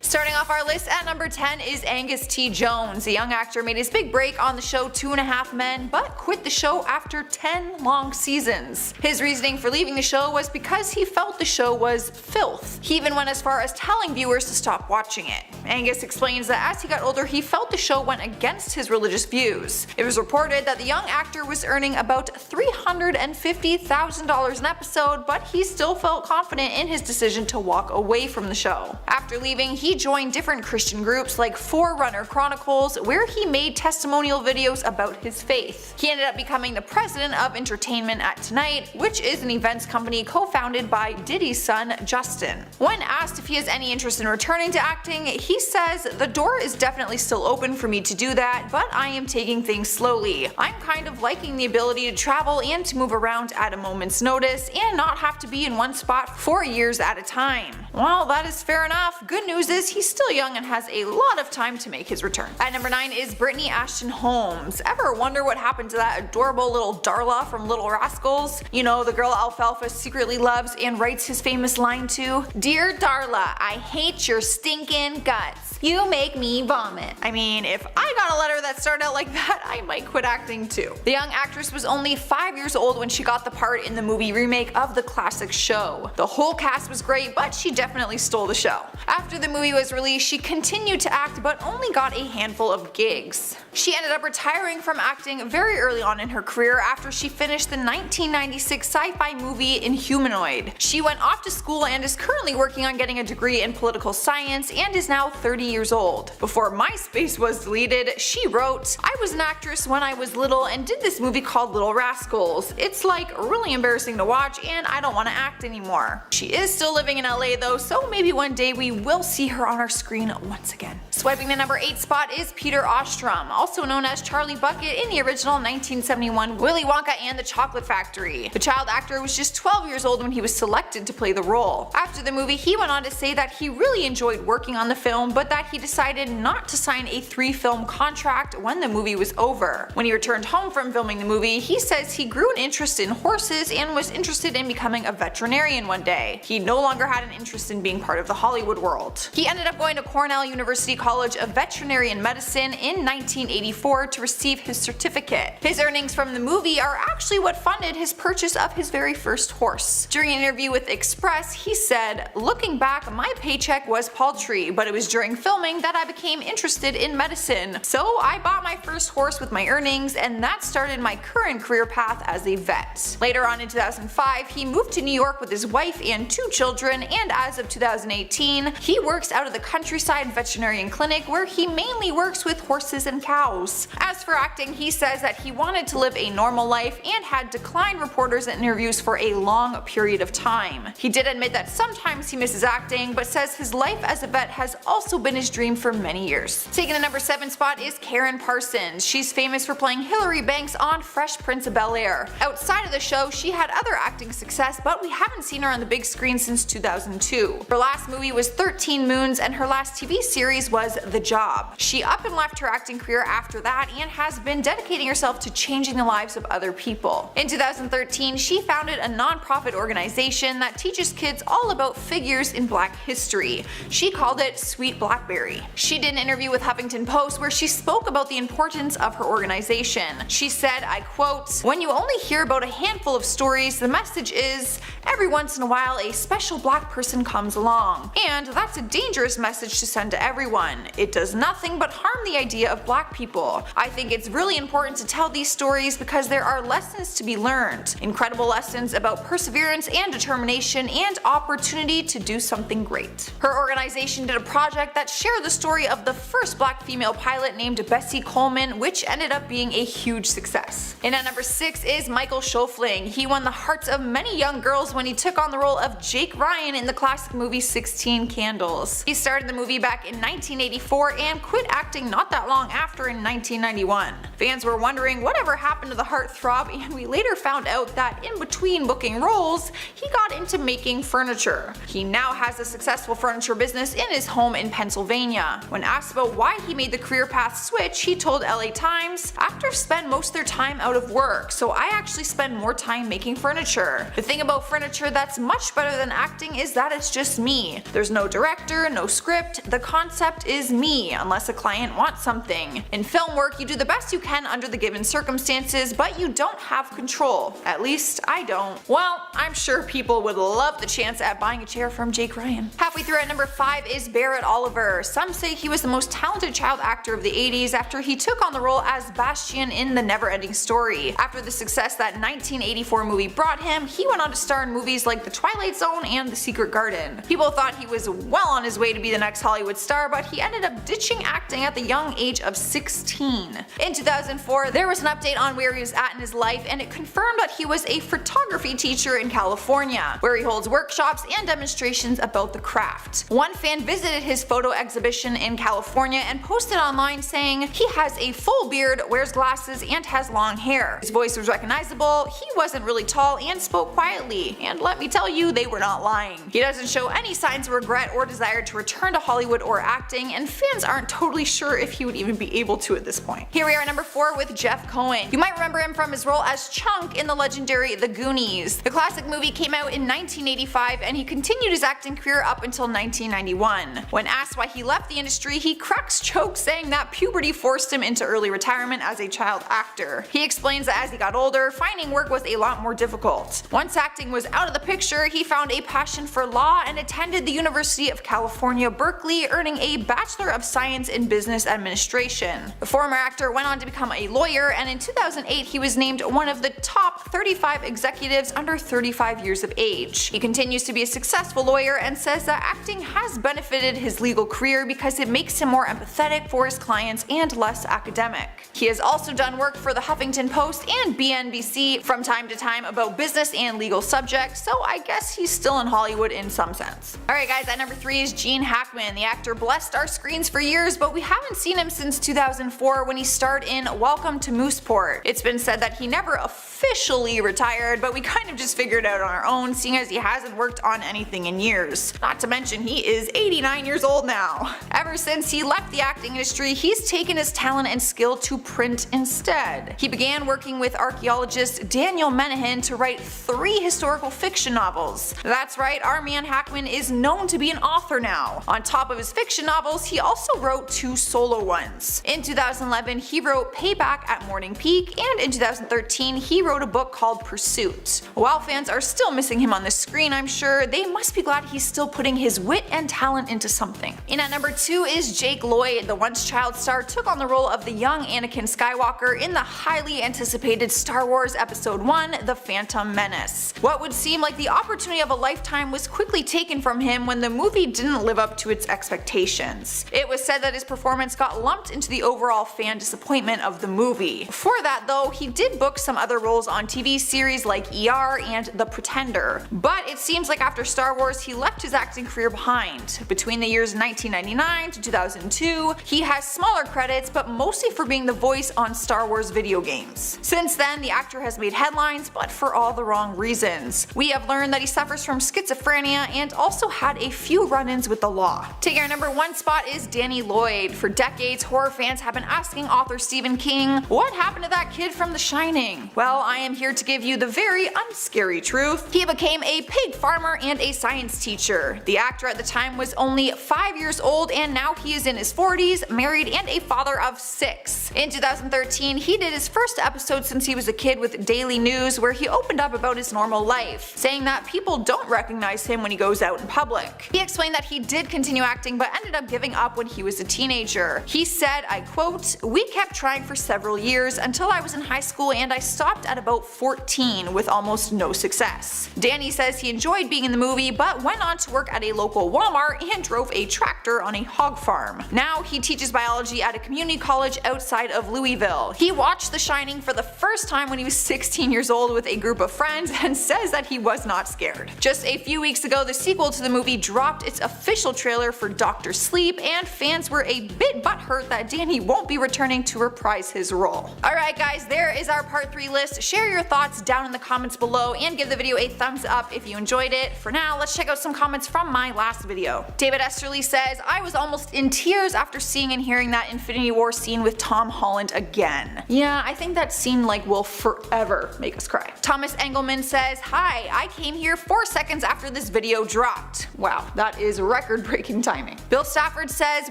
Starting off our list at number 10 is Angus T. Jones. The young actor made his big break on the show 2.5 Men, but quit the show after 10 long seasons. His reasoning for leaving the show was because he felt the show was filth. He even went as far as telling viewers to stop watching it. Angus explains that as he got older, he felt the show went against his religious views. It was reported that the young actor was earning about $350,000 an episode, but he still felt confident in his decision to walk away from the show. After leaving, he joined different Christian groups like Forerunner Chronicles, where he made testimonial videos about his faith. He ended up becoming the president of Entertainment at Tonight, which is an events company co-founded by Diddy's son, Justin. When asked if he has any interest in returning to acting, he says, "The door is definitely still open for me to do that, but I am taking things slowly. I'm kind of liking the ability to travel and to move around at a moment's notice and not have to be in one spot for years at a time." Well, that is fair enough. Good news is he's still young and has a lot of time to make his return. At number 9 is Brittany Ashton Holmes. Ever wonder what happened to that adorable little Darla from Little Rascals? You know, the girl Alfalfa secretly loves and writes his famous line to? "Dear Darla, I hate your stinking guts. You make me vomit." I mean, if I got a letter that started out like that, I might quit acting too. The young actress was only 5 years old when she got the part in the movie remake of the classic show. The whole cast was great, but she definitely stole the show. After the movie was released, she continued to act but only got a handful of gigs. She ended up retiring from acting very early on in her career after she finished the 1996 sci-fi movie Inhumanoid. She went off to school and is currently working on getting a degree in political science and is now 30 years old. Before MySpace was deleted, she wrote, "I was an actress when I was little and did this movie called Little Rascals. It's like really embarrassing to watch and I don't want to act anymore." She is still living in LA though, so maybe one day we will see her on our screen once again. Swiping the number 8 spot is Peter Ostrom, also known as Charlie Bucket in the original 1971 Willy Wonka and the Chocolate Factory. The child actor was just 12 years old when he was selected to play the role. After the movie, he went on to say that he really enjoyed working on the film, but that he decided not to sign a 3-film contract when the movie was over. When he returned home from filming the movie, he says he grew an interest in horses and was interested in becoming a veterinarian one day. He no longer had an interest in being part of the Hollywood world. He ended up going to Cornell University College of Veterinary Medicine in 1984 to receive his certificate. His earnings from the movie are actually what funded his purchase of his very first horse. During an interview with Express, he said, "Looking back, my paycheck was paltry, but it was during filming that I became interested in medicine. So I bought my first horse with my earnings, and that started my current career path as a vet." Later on in 2005, he moved to New York with his wife and 2 children, and as of 2018, he works out of the Countryside Veterinarian Clinic, where he mainly works with horses and cows. As for acting, he says that he wanted to live a normal life and had declined reporters and interviews for a long period of time. He did admit that sometimes he misses acting, but says his life as a vet has also been his dream for many years. Taking the number 7 spot is Karen Parsons. She's famous for playing Hilary Banks on Fresh Prince of Bel-Air. Outside of the show, she had other acting success, but we haven't seen her on the big screen since 2002. Her last movie was 13 Moons, and her last TV series was The Job. She up and left her acting career after that and has been dedicating herself to changing the lives of other people. In 2013, she founded a non-profit organization that teaches kids all about figures in Black history. She called it Sweet Blackberry. She did an interview with Huffington Post where she spoke about the importance of her organization. She said, I quote, "When you only hear about a handful of stories, the message is, every once in a while a special Black person comes along. And that's a dangerous message to send to everyone. It does nothing but harm the idea of Black people. I think it's really important to tell these stories because there are lessons to be learned. Incredible lessons about perseverance and determination and opportunity to do something great." Her organization did a project that shared the story of the first Black female pilot named Bessie Coleman, which ended up being a huge success. And at number 6 is Michael Schofling. He won the hearts of many young girls when he took on the role of Jake Ryan in the classic movie 16 Candles. He started the movie back in 1984 and quit acting not that long after in 1991. Fans were wondering whatever happened to the heartthrob, and we later found out that in between booking roles, he got into making furniture. He now has a successful furniture business in his home in Pennsylvania. When asked about why he made the career path switch, he told LA Times, "Actors spend most of their time out of work, so I actually spend more time making furniture. The thing about furniture that's much better than acting is that it's just me. There's no director, no script, the concept is me, unless a client wants something. In film work, you do the best you can under the given circumstances, but you don't have control. At least I don't." Well, I'm sure people would love the chance at buying a chair from Jake Ryan. Halfway through at number 5 is Barrett Oliver. Some say he was the most talented child actor of the 80s after he took on the role as Bastian in The Neverending Story. After the success that 1984 movie brought him, he went on to star in movies like The Twilight Zone and The Secret Garden. People thought he was well on his way to be the next Hollywood star, but he ended up ditching acting at the young age of 16. In 2004, there was an update on where he was at in his life, and it confirmed that he was a photography teacher in California, where he holds workshops and demonstrations about the craft. One fan visited his photo exhibition in California and posted online saying he has a full beard, wears glasses, and has long hair. His voice was recognizable, he wasn't really tall, and spoke quietly. And let me tell you, they were not lying. He doesn't show any signs of regret or desire to return to Hollywood or acting, and fans aren't totally sure if he would even be able to at this point. Here we are at number 4 with Jeff Cohen. You might remember him from his role as Chunk in the legendary The Goonies. The classic movie came out in 1985, and he continued his acting career up until 1991. When asked why he left the industry, he cracks jokes saying that puberty forced him into early retirement as a child actor. He explains that as he got older, finding work was a lot more difficult. Once acting was out of the picture, he found a passion for law and attended the University of California, Berkeley, earning a Bachelor of Science in Business Administration. The former actor went on to become a lawyer, and in 2008 he was named one of the top 35 executives under 35 years of age. He continues to be a successful lawyer and says that acting has benefited his legal career because it makes him more empathetic for his clients and less academic. He has also done work for the Huffington Post and BNBC from time to time about business and legal subjects, so I guess he's still in Hollywood in some sense. Alright guys, at number 3 is Gene Hackman. The actor blessed our screens for years, but we haven't seen him since 2004 when he starred in Welcome to Mooseport. It's been said that he never officially retired, but we kind of just figured it out on our own, seeing as he hasn't worked on anything in years. Not to mention he is 89 years old now. Ever since he left the acting industry, he's taken his talent and skill to print instead. He began working with archaeologist Daniel Menahan to write 3 historical fiction novels. That's right, our man Hackman is known to be an author now. On top of his fiction novels, he also wrote 2 solo ones. In 2011, he wrote Payback at Morning Peak, and in 2013, he wrote a book called Pursuit. While fans are still missing him on the screen, I'm sure, they must be glad he's still putting his wit and talent into something. In at number 2 is Jake Lloyd. The once child star took on the role of the young Anakin Skywalker in the highly anticipated Star Wars Episode 1, The Phantom Menace. What would seem like the opportunity of a lifetime was quickly taken from him when the movie didn't live up to its expectations. It was said that his performance got lumped into the overall fan disappointment of the movie. Before that though, he did book some other roles on TV series like ER and The Pretender. But it seems like after Star Wars he left his acting career behind. Between the years 1999 to 2002, he has smaller credits, but mostly for being the voice on Star Wars video games. Since then, the actor has made headlines, but for all the wrong reasons. We have learned that he suffers from schizophrenia and also had a few run-ins with the law. Taking our number 1 spot is Danny Lloyd. For decades, horror fans have been asking author Stephen King, what happened to that kid from The Shining? Well, I am here to give you the very unscary truth. He became a pig farmer and a science teacher. The actor at the time was only 5 years old, and now he is in his 40s, married, and a father of 6. In 2013, he did his first episode since he was a kid with Daily News, where he opened up about his normal life, saying that people don't recognize him when he goes out in public. He explained that he did continue acting but ended up giving up when he was a teenager. He said, I quote, "We kept trying for several years until I was in high school, and I stopped at about 14 with almost no success." Danny says he enjoyed being in the movie but went on to work at a local Walmart and drove a tractor on a hog farm. Now he teaches biology at a community college outside of Louisville. He watched The Shining for the first time when he was 16 years old with a group of friends and says that he was not scared. Just a few weeks ago, the sequel to the movie dropped its official trailer for Dr. Sleep, and fans were a bit butthurt that Danny won't be returning to reprise his role. Alright guys, there is our part 3 list. Share your thoughts down in the comments below and give the video a thumbs up if you enjoyed it. For now, let's check out some comments from my last video. David Esterly says, I was almost in tears after seeing and hearing that Infinity War scene with Tom Holland again. Yeah, I think that scene will forever make us cry. Thomas Engelman says, hi, I came here 4 seconds after this video dropped. Wow, that is record-breaking timing. Bill Stafford says,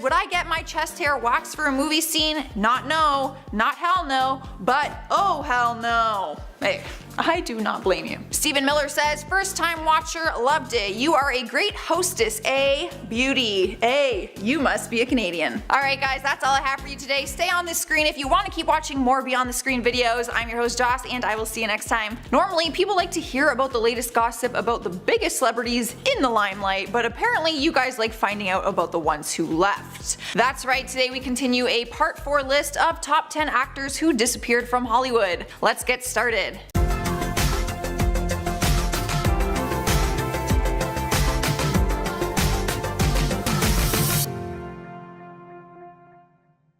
would I get my chest hair waxed for a movie scene? Not no, not hell no, but oh hell no. Hey, I do not blame you. Stephen Miller says, first time watcher, loved it. You are a great hostess, A. Beauty. A. You must be a Canadian. Alright guys, that's all I have for you today. Stay on this screen if you want to keep watching more Beyond the Screen videos. I'm your host Joss, and I will see you next time. Normally, people like to hear about the latest gossip about the biggest celebrities in the limelight, but apparently you guys like finding out about the ones who left. That's right, today we continue a part 4 list of top 10 actors who disappeared from Hollywood. Let's get started.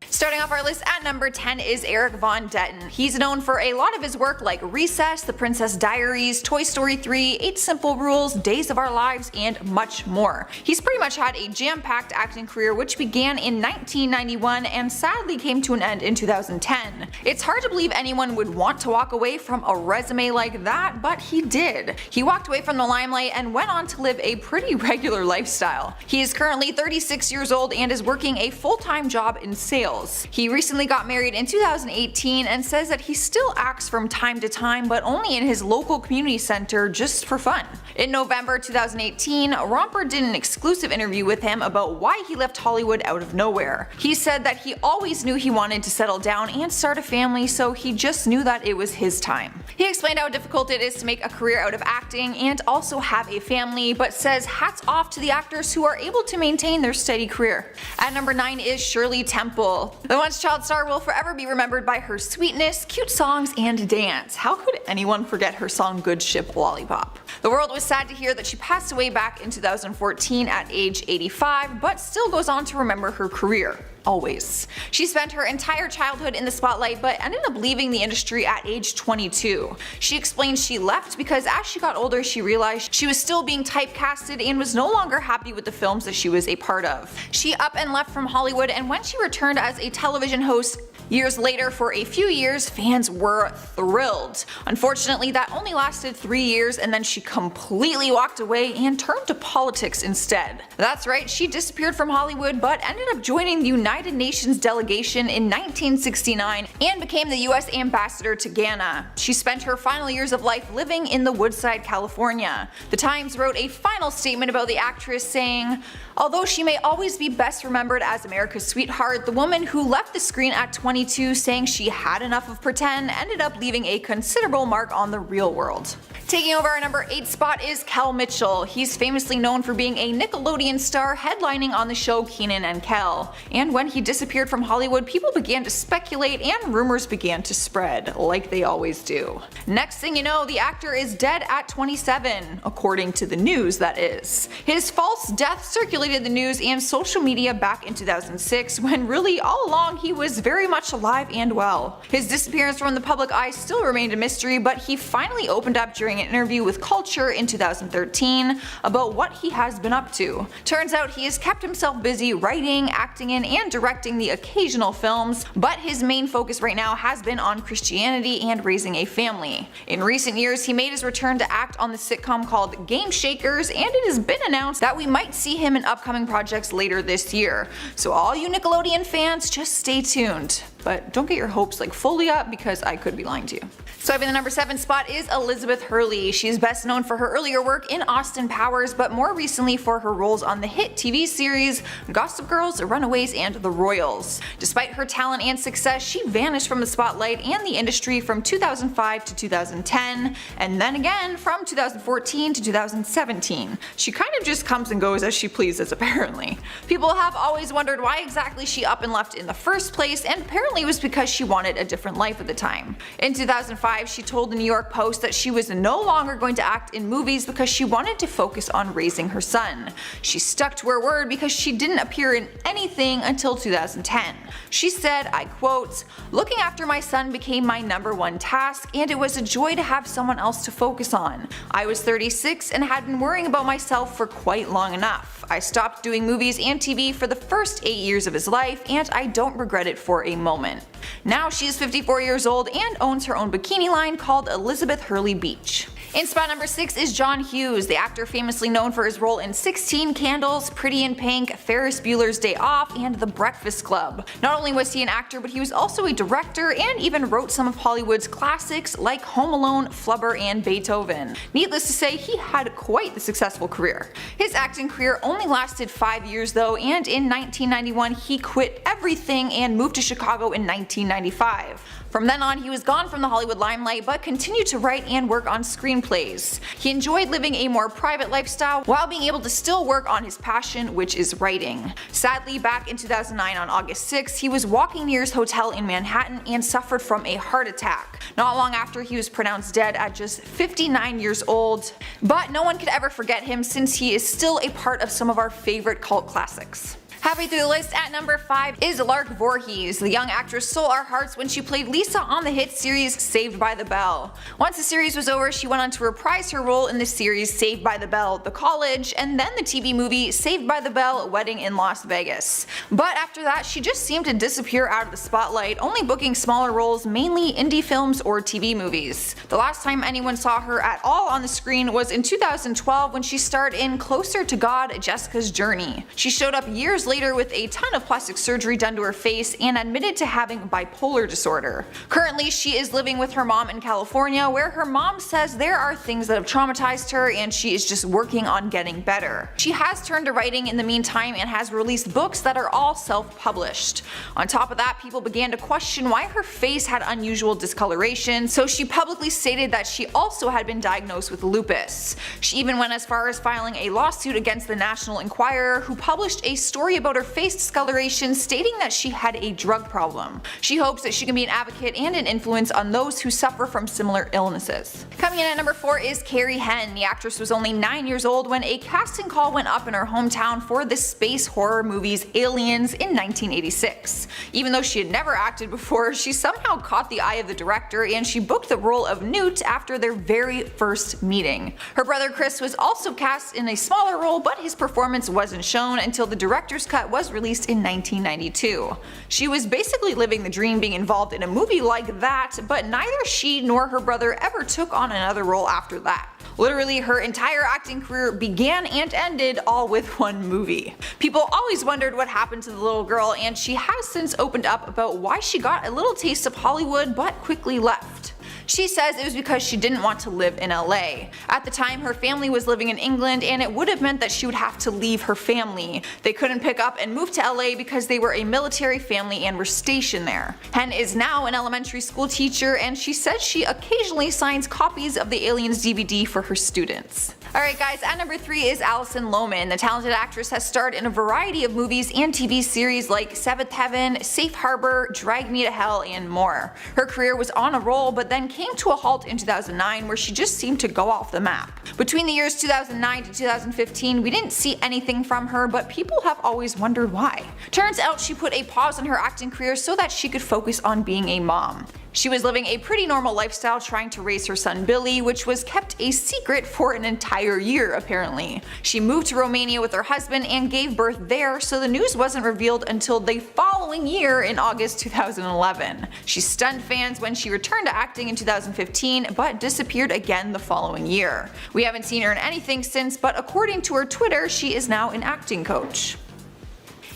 Starting off our list at number 10 is Eric Von Detten. He's known for a lot of his work like Recess, The Princess Diaries, Toy Story 3, 8 Simple Rules, Days of Our Lives, and much more. He's pretty much had a jam-packed acting career which began in 1991 and sadly came to an end in 2010. It's hard to believe anyone would want to walk away from a resume like that, but he did. He walked away from the limelight and went on to live a pretty regular lifestyle. He is currently 36 years old and is working a full-time job in sales. He recently got married in 2018 and says that he still acts from time to time, but only in his local community center just for fun. In November 2018, Romper did an exclusive interview with him about why he left Hollywood out of nowhere. He said that he always knew he wanted to settle down and start a family, so he just knew that it was his time. He explained how difficult it is to make a career out of acting and also have a family, but says hats off to the actors who are able to maintain their steady career. At number 9 is Shirley Temple. The once child star will forever be remembered by her sweetness, cute songs, and dance. How could anyone forget her song Good Ship Lollipop? The world was sad to hear that she passed away back in 2014 at age 85, but still goes on to remember her career. Always. She spent her entire childhood in the spotlight but ended up leaving the industry at age 22. She explained she left because as she got older she realized she was still being typecasted and was no longer happy with the films that she was a part of. She up and left from Hollywood, and when she returned as a television host years later for a few years, fans were thrilled. Unfortunately, that only lasted 3 years and then she completely walked away and turned to politics instead. That's right, she disappeared from Hollywood but ended up joining the United Nations delegation in 1969 and became the US ambassador to Ghana. She spent her final years of life living in the Woodside, California. The Times wrote a final statement about the actress saying, "Although she may always be best remembered as America's sweetheart, the woman who left the screen at 22 saying she had enough of pretend ended up leaving a considerable mark on the real world." Taking over our number 8 spot is Kel Mitchell. He's famously known for being a Nickelodeon star headlining on the show Kenan and Kel. And when he disappeared from Hollywood, people began to speculate and rumors began to spread, like they always do. Next thing you know, the actor is dead at 27, according to the news that is. His false death circulated the news and social media back in 2006, when really all along he was very much alive and well. His disappearance from the public eye still remained a mystery, but he finally opened up during an interview with Culture in 2013 about what he has been up to. Turns out he has kept himself busy writing, acting in, and directing the occasional films, but his main focus right now has been on Christianity and raising a family. In recent years, he made his return to act on the sitcom called Game Shakers, and it has been announced that we might see him in upcoming projects later this year. So all you Nickelodeon fans, just stay tuned. But don't get your hopes fully up, because I could be lying to you. Swiping the number 7 spot is Elizabeth Hurley. She's best known for her earlier work in Austin Powers, but more recently for her roles on the hit TV series Gossip Girls, Runaways, and The Royals. Despite her talent and success, she vanished from the spotlight and the industry from 2005 to 2010, and then again from 2014 to 2017. She kind of just comes and goes as she pleases, apparently. People have always wondered why exactly she up and left in the first place, and apparently it was because she wanted a different life at the time. In 2005, she told the New York Post that she was no longer going to act in movies because she wanted to focus on raising her son. She stuck to her word because she didn't appear in anything until 2010. She said, I quote, "Looking after my son became my #1 task, and it was a joy to have someone else to focus on. I was 36 and had been worrying about myself for quite long enough. I stopped doing movies and TV for the first 8 years of his life, and I don't regret it for a moment." Now she is 54 years old and owns her own bikini line called Elizabeth Hurley Beach. In spot number 6 is John Hughes, the actor famously known for his role in 16 Candles, Pretty in Pink, Ferris Bueller's Day Off, and The Breakfast Club. Not only was he an actor, but he was also a director and even wrote some of Hollywood's classics like Home Alone, Flubber, and Beethoven. Needless to say, he had quite the successful career. His acting career only lasted 5 years though, and in 1991 he quit everything and moved to Chicago in 1995. From then on, he was gone from the Hollywood limelight but continued to write and work on screenplays. He enjoyed living a more private lifestyle while being able to still work on his passion, which is writing. Sadly, back in 2009 on August 6th, he was walking near his hotel in Manhattan and suffered from a heart attack. Not long after, he was pronounced dead at just 59 years old. But no one could ever forget him since he is still a part of some of our favorite cult classics. Halfway through the list at number 5 is Lark Voorhees. The young actress stole our hearts when she played Lisa on the hit series Saved by the Bell. Once the series was over, she went on to reprise her role in the series Saved by the Bell: The College, and then the TV movie Saved by the Bell: Wedding in Las Vegas. But after that, she just seemed to disappear out of the spotlight, only booking smaller roles, mainly indie films or TV movies. The last time anyone saw her at all on the screen was in 2012 when she starred in Closer to God: Jessica's Journey. She showed up years later with a ton of plastic surgery done to her face and admitted to having bipolar disorder. Currently, she is living with her mom in California, where her mom says there are things that have traumatized her and she is just working on getting better. She has turned to writing in the meantime and has released books that are all self-published. On top of that, people began to question why her face had unusual discoloration, so she publicly stated that she also had been diagnosed with lupus. She even went as far as filing a lawsuit against the National Enquirer, who published a story about her face discoloration, stating that she had a drug problem. She hopes that she can be an advocate and an influence on those who suffer from similar illnesses. Coming in at number 4 is Carrie Henn. The actress was only 9 years old when a casting call went up in her hometown for the space horror movies Aliens in 1986. Even though she had never acted before, she somehow caught the eye of the director and she booked the role of Newt after their very first meeting. Her brother Chris was also cast in a smaller role, but his performance wasn't shown until the director's cut was released in 1992. She was basically living the dream being involved in a movie like that, but neither she nor her brother ever took on another role after that. Literally, her entire acting career began and ended all with one movie. People always wondered what happened to the little girl, and she has since opened up about why she got a little taste of Hollywood but quickly left. She says it was because she didn't want to live in LA. At the time, her family was living in England and it would have meant that she would have to leave her family. They couldn't pick up and move to LA because they were a military family and were stationed there. Henn is now an elementary school teacher and she says she occasionally signs copies of the Aliens DVD for her students. Alright guys, at number 3 is Alison Lohman. The talented actress has starred in a variety of movies and TV series like Seventh Heaven, Safe Harbor, Drag Me to Hell, and more. Her career was on a roll, but then came to a halt in 2009 where she just seemed to go off the map. Between the years 2009 to 2015, we didn't see anything from her, but people have always wondered why. Turns out she put a pause on her acting career so that she could focus on being a mom. She was living a pretty normal lifestyle trying to raise her son Billy, which was kept a secret for an entire year apparently. She moved to Romania with her husband and gave birth there, so the news wasn't revealed until the following year in August 2011. She stunned fans when she returned to acting in 2015, but disappeared again the following year. We haven't seen her in anything since, but according to her Twitter, she is now an acting coach.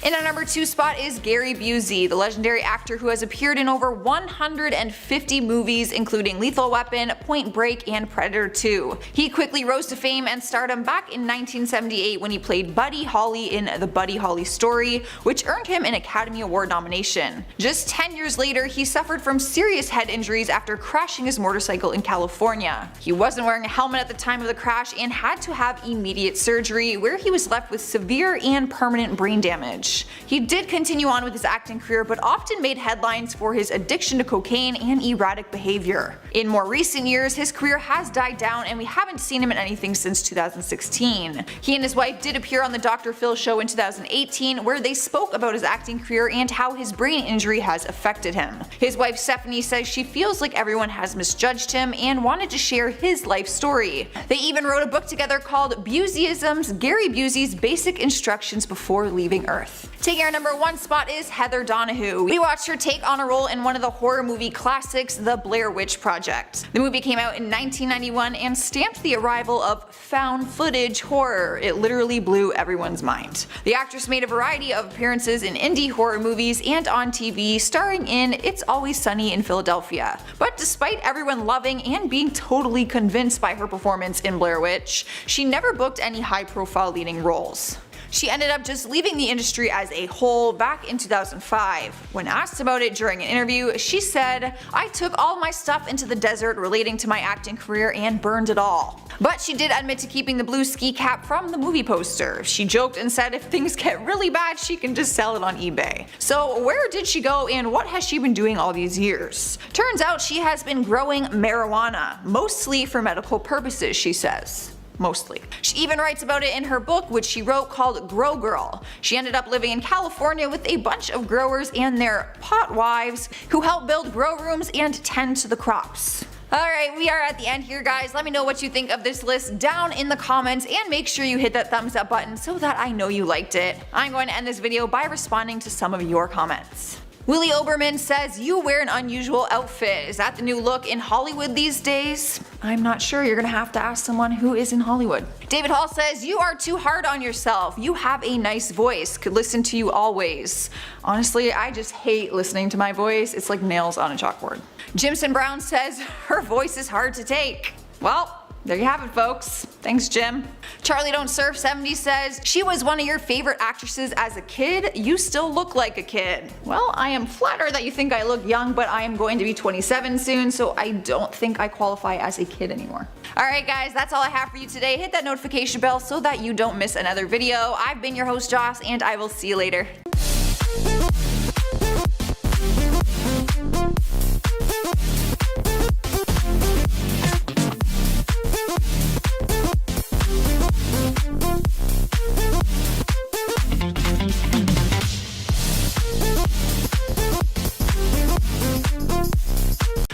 In our number 2 spot is Gary Busey, the legendary actor who has appeared in over 150 movies including Lethal Weapon, Point Break, and Predator 2. He quickly rose to fame and stardom back in 1978 when he played Buddy Holly in The Buddy Holly Story, which earned him an Academy Award nomination. Just 10 years later, he suffered from serious head injuries after crashing his motorcycle in California. He wasn't wearing a helmet at the time of the crash and had to have immediate surgery, where he was left with severe and permanent brain damage. He did continue on with his acting career, but often made headlines for his addiction to cocaine and erratic behavior. In more recent years, his career has died down and we haven't seen him in anything since 2016. He and his wife did appear on the Dr. Phil show in 2018, where they spoke about his acting career and how his brain injury has affected him. His wife Stephanie says she feels like everyone has misjudged him and wanted to share his life story. They even wrote a book together called Buseyisms: Gary Busey's Basic Instructions Before Leaving Earth. earth. Taking our number 1 spot is Heather Donahue. We watched her take on a role in one of the horror movie classics, The Blair Witch Project. The movie came out in 1991 and stamped the arrival of found footage horror. It literally blew everyone's mind. The actress made a variety of appearances in indie horror movies and on TV, starring in It's Always Sunny in Philadelphia. But despite everyone loving and being totally convinced by her performance in Blair Witch, she never booked any high-profile leading roles. She ended up just leaving the industry as a whole back in 2005. When asked about it during an interview, she said, "I took all my stuff into the desert relating to my acting career and burned it all." But she did admit to keeping the blue ski cap from the movie poster. She joked and said if things get really bad, she can just sell it on eBay. So where did she go and what has she been doing all these years? Turns out she has been growing marijuana, mostly for medical purposes, she says. Mostly. She even writes about it in her book, which she wrote called Grow Girl. She ended up living in California with a bunch of growers and their pot wives who help build grow rooms and tend to the crops. Alright, we are at the end here, guys. Let me know what you think of this list down in the comments and make sure you hit that thumbs up button so that I know you liked it. I'm going to end this video by responding to some of your comments. Willie Oberman says, "You wear an unusual outfit. Is that the new look in Hollywood these days?" I'm not sure. You're gonna have to ask someone who is in Hollywood. David Hall says, "You are too hard on yourself. You have a nice voice. Could listen to you always." Honestly, I just hate listening to my voice. It's like nails on a chalkboard. Jimson Brown says, "Her voice is hard to take." Well, there you have it, folks. Thanks, Jim. Charlie Don't Surf 70 says, "She was one of your favorite actresses as a kid. You still look like a kid." Well, I am flattered that you think I look young, but I am going to be 27 soon, so I don't think I qualify as a kid anymore. Alright guys, that's all I have for you today. Hit that notification bell so that you don't miss another video. I've been your host, Joss, and I will see you later.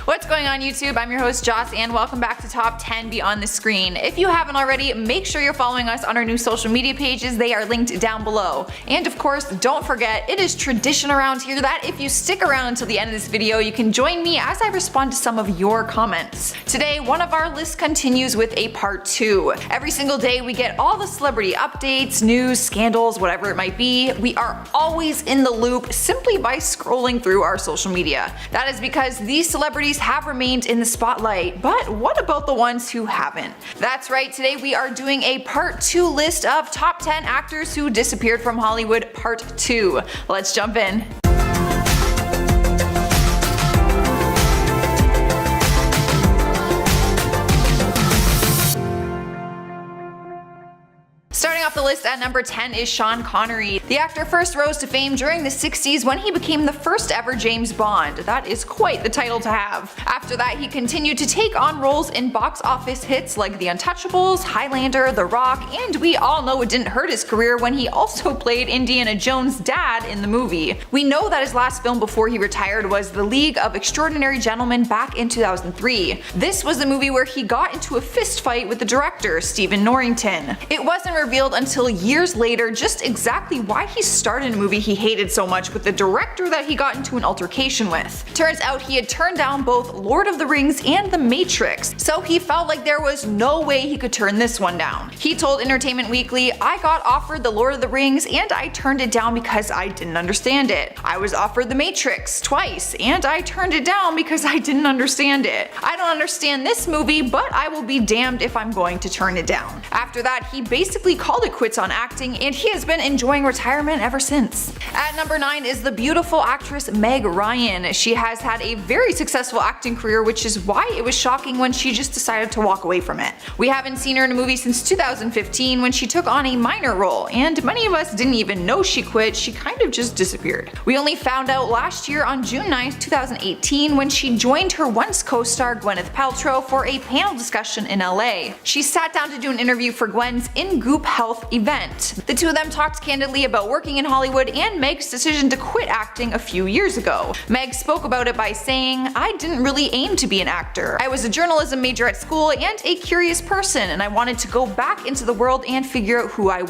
What's going on YouTube? I'm your host Joss and welcome back to Top 10 Beyond the Screen. If you haven't already, make sure you're following us on our new social media pages. They are linked down below. And of course, don't forget, it is tradition around here that if you stick around until the end of this video, you can join me as I respond to some of your comments. Today, one of our lists continues with a part 2. Every single day we get all the celebrity updates, news, scandals, whatever it might be. We are always in the loop simply by scrolling through our social media. That is because these celebrities have remained in the spotlight, but what about the ones who haven't? That's right, today we are doing a part 2 list of top 10 actors who disappeared from Hollywood part 2. Let's jump in. Starting off the list at number 10 is Sean Connery. The actor first rose to fame during the 60s when he became the first ever James Bond. That is quite the title to have. After that, he continued to take on roles in box office hits like The Untouchables, Highlander, The Rock, and we all know it didn't hurt his career when he also played Indiana Jones' dad in the movie. We know that his last film before he retired was The League of Extraordinary Gentlemen back in 2003. This was the movie where he got into a fist fight with the director, Stephen Norrington. It wasn't revealed until years later just exactly why he started a movie he hated so much with the director that he got into an altercation with. Turns out he had turned down both Lord of the Rings and The Matrix, so he felt like there was no way he could turn this one down. He told Entertainment Weekly, "I got offered The Lord of the Rings and I turned it down because I didn't understand it. I was offered The Matrix twice and I turned it down because I didn't understand it. I don't understand this movie, but I will be damned if I'm going to turn it down." After that, he basically called it quits on acting and he has been enjoying retirement ever since. At number 9 is the beautiful actress Meg Ryan. She has had a very successful acting career, which is why it was shocking when she just decided to walk away from it. We haven't seen her in a movie since 2015 when she took on a minor role, and many of us didn't even know she quit. She kind of just disappeared. We only found out last year on June 9th, 2018 when she joined her once co-star Gwyneth Paltrow for a panel discussion in LA. She sat down to do an interview for Gwen's In Goop Health health event. The two of them talked candidly about working in Hollywood and Meg's decision to quit acting a few years ago. Meg spoke about it by saying, "I didn't really aim to be an actor. I was a journalism major at school and a curious person, and I wanted to go back into the world and figure out who I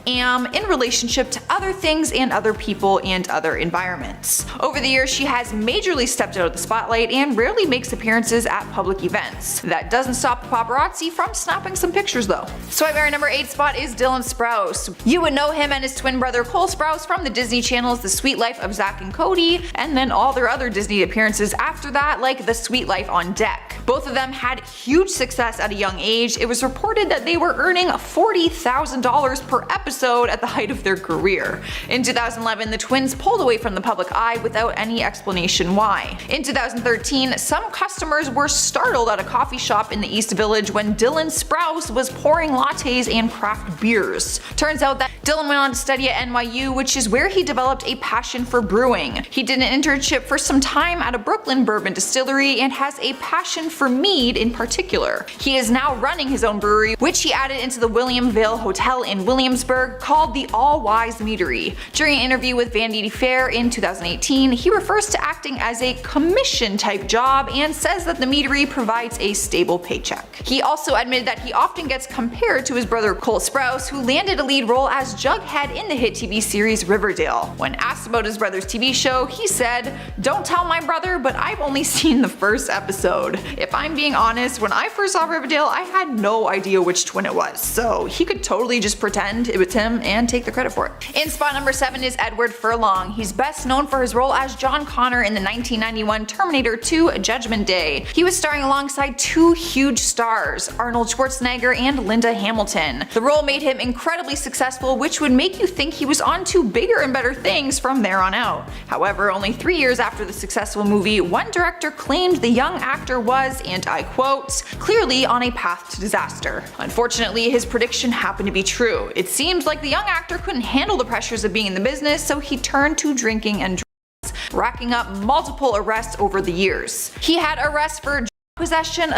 am in relationship to other things and other people and other environments." Over the years, she has majorly stepped out of the spotlight and rarely makes appearances at public events. That doesn't stop the paparazzi from snapping some pictures though. Swipe our number 8 spot is Dylan Sprouse. You would know him and his twin brother Cole Sprouse from the Disney Channel's The Suite Life of Zack and Cody, and then all their other Disney appearances after that, like The Suite Life on Deck. Both of them had huge success at a young age. It was reported that they were earning $40,000 per episode at the height of their career. In 2011, the twins pulled away from the public eye without any explanation why. In 2013, some customers were startled at a coffee shop in the East Village when Dylan Sprouse was pouring lattes and craft beers. Turns out that Dylan went on to study at NYU, which is where he developed a passion for brewing. He did an internship for some time at a Brooklyn bourbon distillery and has a passion for mead in particular. He is now running his own brewery, which he added into the William Vale Hotel in Williamsburg, called the All Wise Meadery. During an interview with Vanity Fair in 2018, he refers to acting as a commission type job and says that the meadery provides a stable paycheck. He also admitted that he often gets compared to his brother Cole Sprouse, who landed a lead role as Jughead in the hit TV series Riverdale. When asked about his brother's TV show, he said, "Don't tell my brother, but I've only seen the first episode. If I'm being honest, when I first saw Riverdale, I had no idea which twin it was, so he could totally just pretend it was him and take the credit for it." In spot number 7 is Edward Furlong. He's best known for his role as John Connor in the 1991 Terminator 2 Judgment Day. He was starring alongside two huge stars, Arnold Schwarzenegger and Linda Hamilton. The role made him incredibly successful, which would make you think he was on to bigger and better things from there on out. However, only 3 years after the successful movie, one director claimed the young actor was, and I quote, "clearly on a path to disaster." Unfortunately, his prediction happened to be true. It seems like the young actor couldn't handle the pressures of being in the business, so he turned to drinking and drugs, racking up multiple arrests over the years. He had arrests for possession,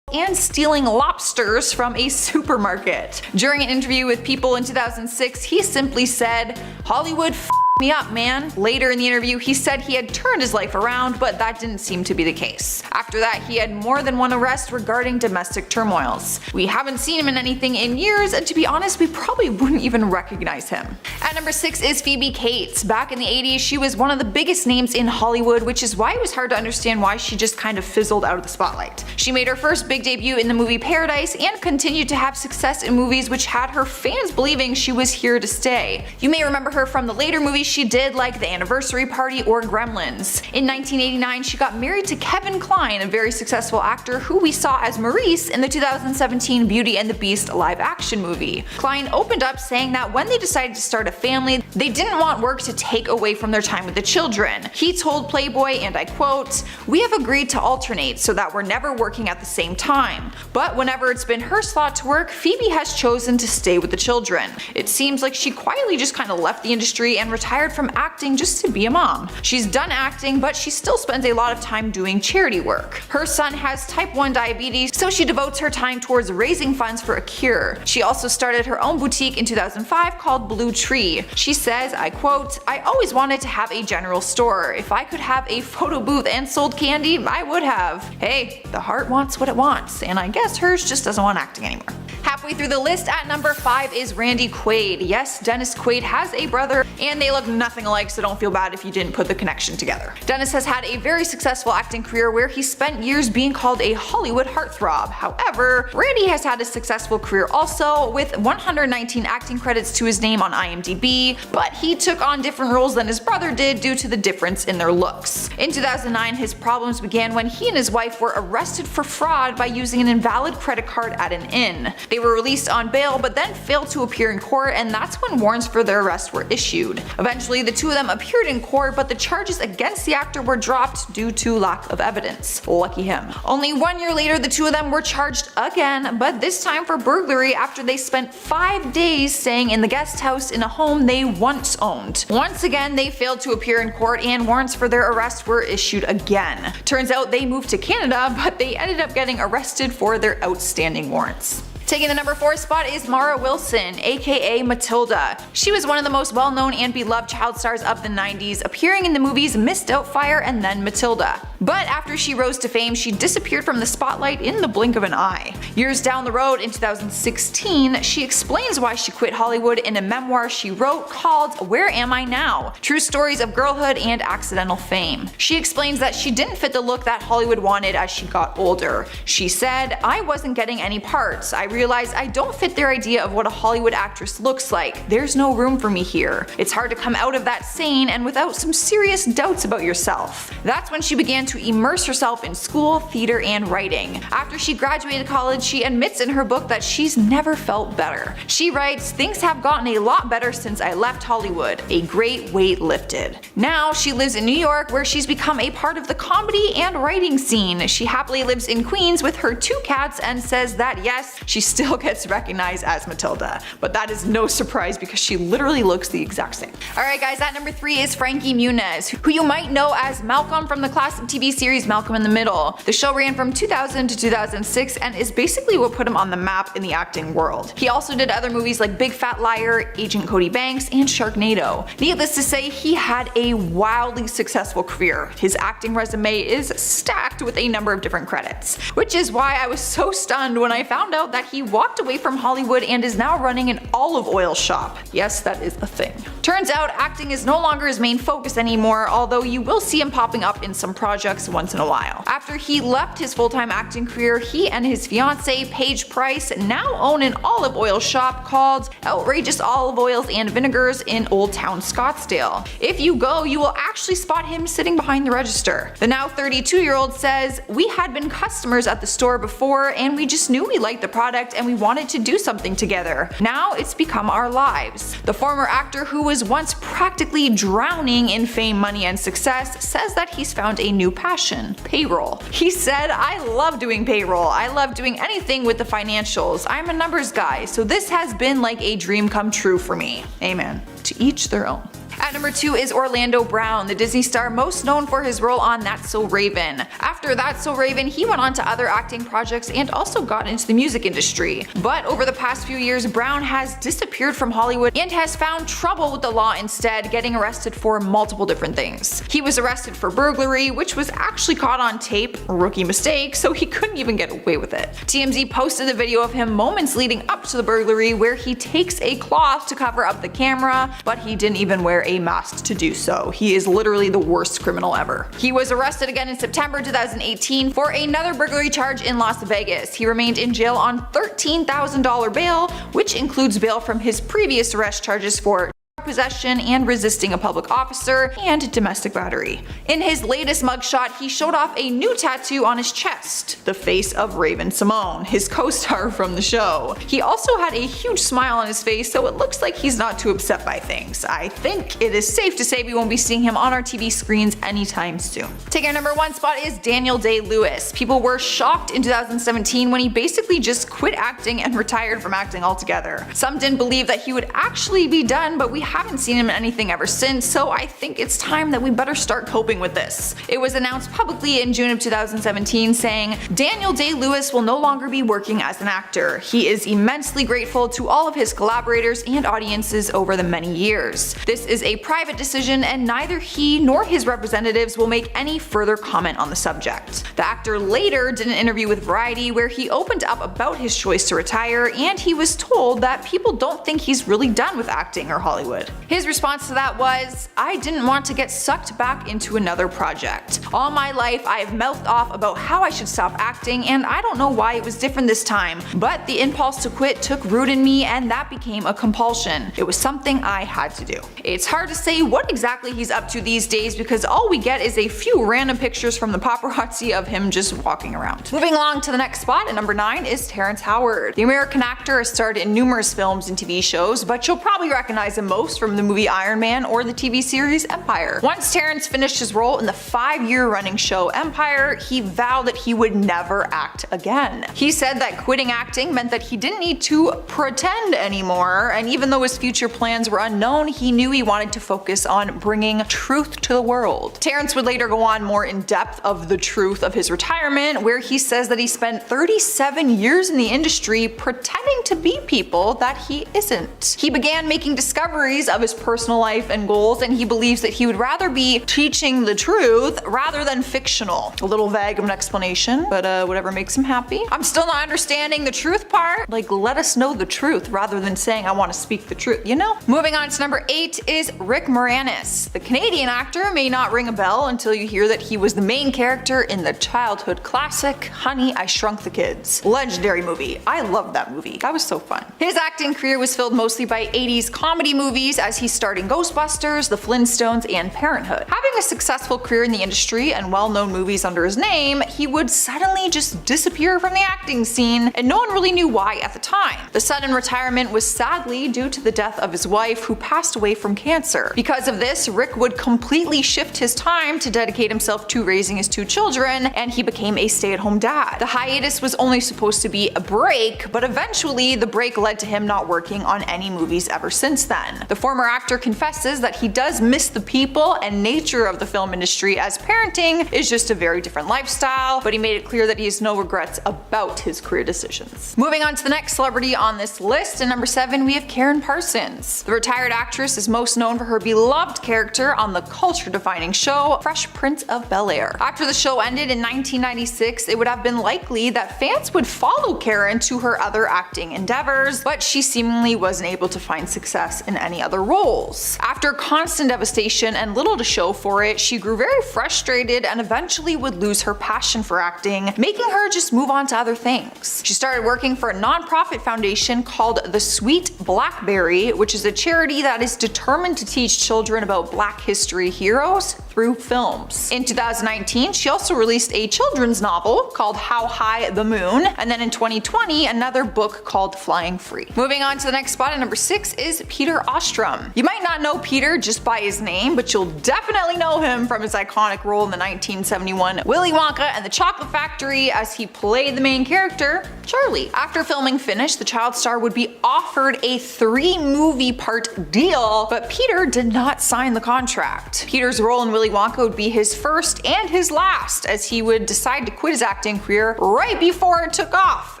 and stealing lobsters from a supermarket. During an interview with People in 2006, he simply said, "Hollywood me up, man." Later in the interview, he said he had turned his life around, but that didn't seem to be the case. After that, he had more than one arrest regarding domestic turmoils. We haven't seen him in anything in years, and to be honest, we probably wouldn't even recognize him. At number 6 is Phoebe Cates. Back in the 80s, she was one of the biggest names in Hollywood, which is why it was hard to understand why she just kind of fizzled out of the spotlight. She made her first big debut in the movie Paradise and continued to have success in movies which had her fans believing she was here to stay. You may remember her from the later movies she did, like The Anniversary Party or Gremlins. In 1989, she got married to Kevin Kline, a very successful actor who we saw as Maurice in the 2017 Beauty and the Beast live action movie. Kline opened up saying that when they decided to start a family, they didn't want work to take away from their time with the children. He told Playboy, and I quote, "We have agreed to alternate so that we're never working at the same time. But whenever it's been her slot to work, Phoebe has chosen to stay with the children. It seems like she quietly just kind of left the industry and retired from acting just to be a mom. She's done acting, but she still spends a lot of time doing charity work. Her son has type 1 diabetes, so she devotes her time towards raising funds for a cure. She also started her own boutique in 2005 called Blue Tree. She says, I quote, "I always wanted to have a general store. If I could have a photo booth and sold candy, I would have. Hey, the heart wants what it wants, and I guess hers just doesn't want acting anymore." Halfway through the list at number 5 is Randy Quaid. Yes, Dennis Quaid has a brother, and they look nothing alike, so don't feel bad if you didn't put the connection together. Dennis has had a very successful acting career where he spent years being called a Hollywood heartthrob. However, Randy has had a successful career also, with 119 acting credits to his name on IMDb, but he took on different roles than his brother did due to the difference in their looks. In 2009, his problems began when he and his wife were arrested for fraud by using an invalid credit card at an inn. They were released on bail but then failed to appear in court, and that's when warrants for their arrest were issued. Eventually, the two of them appeared in court, but the charges against the actor were dropped due to lack of evidence. Lucky him. Only 1 year later, the two of them were charged again, but this time for burglary after they spent 5 days staying in the guest house in a home they once owned. Once again, they failed to appear in court and warrants for their arrest were issued again. Turns out they moved to Canada, but they ended up getting arrested for their outstanding warrants. Taking the number 4 spot is Mara Wilson, aka Matilda. She was one of the most well-known and beloved child stars of the 90s, appearing in the movies Miss Doubtfire and then Matilda. But after she rose to fame, she disappeared from the spotlight in the blink of an eye. Years down the road, in 2016, she explains why she quit Hollywood in a memoir she wrote called Where Am I Now? True Stories of Girlhood and Accidental Fame. She explains that she didn't fit the look that Hollywood wanted as she got older. She said, "I wasn't getting any parts. I realized I don't fit their idea of what a Hollywood actress looks like. There's no room for me here. It's hard to come out of that sane and without some serious doubts about yourself." That's when she began to immerse herself in school, theater, and writing. After she graduated college, she admits in her book that she's never felt better. She writes, "Things have gotten a lot better since I left Hollywood. A great weight lifted." Now she lives in New York, where she's become a part of the comedy and writing scene. She happily lives in Queens with her 2 cats and says that yes, she still gets recognized as Matilda. But that is no surprise because she literally looks the exact same. Alright guys, at number 3 is Frankie Muniz, who you might know as Malcolm from the classic TV series Malcolm in the Middle. The show ran from 2000 to 2006 and is basically what put him on the map in the acting world. He also did other movies like Big Fat Liar, Agent Cody Banks, and Sharknado. Needless to say, he had a wildly successful career. His acting resume is stacked with a number of different credits, which is why I was so stunned when I found out that he walked away from Hollywood and is now running an olive oil shop. Yes, that is a thing. Turns out acting is no longer his main focus anymore, although you will see him popping up in some projects once in a while. After he left his full-time acting career, he and his fiancée Paige Price now own an olive oil shop called Outrageous Olive Oils and Vinegars in Old Town Scottsdale. If you go, you will actually spot him sitting behind the register. The now 32-year-old says, "We had been customers at the store before and we just knew we liked the product and we wanted to do something together. Now it's become our lives." The former actor, who was once practically drowning in fame, money, and success, says that he's found a new passion: payroll. He said, "I love doing payroll. I love doing anything with the financials. I'm a numbers guy, so this has been like a dream come true for me." Amen. To each their own. At number 2 is Orlando Brown, the Disney star most known for his role on That's So Raven. After That's So Raven, he went on to other acting projects and also got into the music industry. But over the past few years, Brown has disappeared from Hollywood and has found trouble with the law instead, getting arrested for multiple different things. He was arrested for burglary, which was actually caught on tape, rookie mistake, so he couldn't even get away with it. TMZ posted a video of him moments leading up to the burglary where he takes a cloth to cover up the camera, but he didn't even wear a mask to do so. He is literally the worst criminal ever. He was arrested again in September 2018 for another burglary charge in Las Vegas. He remained in jail on $13,000 bail, which includes bail from his previous arrest charges for possession and resisting a public officer, and domestic battery. In his latest mugshot, he showed off a new tattoo on his chest, the face of Raven-Symoné, his co-star from the show. He also had a huge smile on his face, so it looks like he's not too upset by things. I think it is safe to say we won't be seeing him on our TV screens anytime soon. Taking our number 1 spot is Daniel Day-Lewis. People were shocked in 2017 when he basically just quit acting and retired from acting altogether. Some didn't believe that he would actually be done, but we haven't seen him in anything ever since, so I think it's time that we better start coping with this. It was announced publicly in June of 2017 saying, "Daniel Day-Lewis will no longer be working as an actor. He is immensely grateful to all of his collaborators and audiences over the many years. This is a private decision and neither he nor his representatives will make any further comment on the subject." The actor later did an interview with Variety where he opened up about his choice to retire, and he was told that people don't think he's really done with acting or Hollywood. His response to that was, "I didn't want to get sucked back into another project. All my life I have mouthed off about how I should stop acting, and I don't know why it was different this time, but the impulse to quit took root in me and that became a compulsion. It was something I had to do." It's hard to say what exactly he's up to these days because all we get is a few random pictures from the paparazzi of him just walking around. Moving along to the next spot, at number 9 is Terrence Howard. The American actor has starred in numerous films and TV shows, but you'll probably recognize him most ghost from the movie Iron Man or the TV series Empire. Once Terrence finished his role in the 5-year running show Empire, he vowed that he would never act again. He said that quitting acting meant that he didn't need to pretend anymore, and even though his future plans were unknown, he knew he wanted to focus on bringing truth to the world. Terrence would later go on more in depth of the truth of his retirement, where he says that he spent 37 years in the industry pretending to be people that he isn't. He began making discoveries of his personal life and goals, and he believes that he would rather be teaching the truth rather than fictional. A little vague of an explanation, but whatever makes him happy. I'm still not understanding the truth part. Like, let us know the truth rather than saying I want to speak the truth, you know? Moving on to number 8 is Rick Moranis. The Canadian actor may not ring a bell until you hear that he was the main character in the childhood classic Honey, I Shrunk the Kids. Legendary movie. I love that movie. That was so fun. His acting career was filled mostly by 80s comedy movies, as he starred in Ghostbusters, The Flintstones, and Parenthood. Having a successful career in the industry and well-known movies under his name, he would suddenly just disappear from the acting scene, and no one really knew why at the time. The sudden retirement was sadly due to the death of his wife, who passed away from cancer. Because of this, Rick would completely shift his time to dedicate himself to raising his 2 children, and he became a stay-at-home dad. The hiatus was only supposed to be a break, but eventually the break led to him not working on any movies ever since then. The former actor confesses that he does miss the people and nature of the film industry, as parenting is just a very different lifestyle, but he made it clear that he has no regrets about his career decisions. Moving on to the next celebrity on this list, at number 7 we have Karen Parsons. The retired actress is most known for her beloved character on the culture-defining show Fresh Prince of Bel-Air. After the show ended in 1996, it would have been likely that fans would follow Karen to her other acting endeavors, but she seemingly wasn't able to find success in any other roles. After constant devastation and little to show for it, she grew very frustrated and eventually would lose her passion for acting, making her just move on to other things. She started working for a non-profit foundation called The Sweet Blackberry, which is a charity that is determined to teach children about Black history heroes through films. In 2019, she also released a children's novel called How High the Moon, and then in 2020, another book called Flying Free. Moving on to the next spot at number 6 is Peter Ostrom. You might not know Peter just by his name, but you'll definitely know him from his iconic role in the 1971 Willy Wonka and the Chocolate Factory, as he played the main character, Charlie. After filming finished, the child star would be offered a 3-movie part deal, but Peter did not sign the contract. Peter's role in Willy Wonka would be his first and his last, as he would decide to quit his acting career right before it took off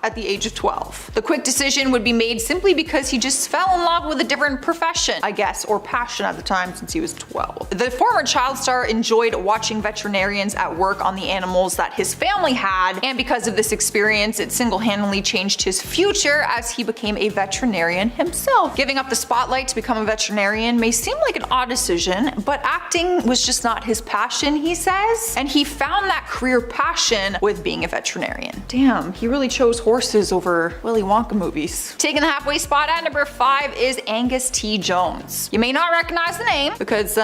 at the age of 12. The quick decision would be made simply because he just fell in love with a different profession, I guess, or passion at the time, since he was 12. The former child star enjoyed watching veterinarians at work on the animals that his family had, and because of this experience, it single-handedly changed his future as he became a veterinarian himself. Giving up the spotlight to become a veterinarian may seem like an odd decision, but acting was just not his passion, he says, and he found that career passion with being a veterinarian. Damn, he really chose horses over Willy Wonka movies. Taking the halfway spot at number 5 is Angus T. Jones. You may not recognize the name because,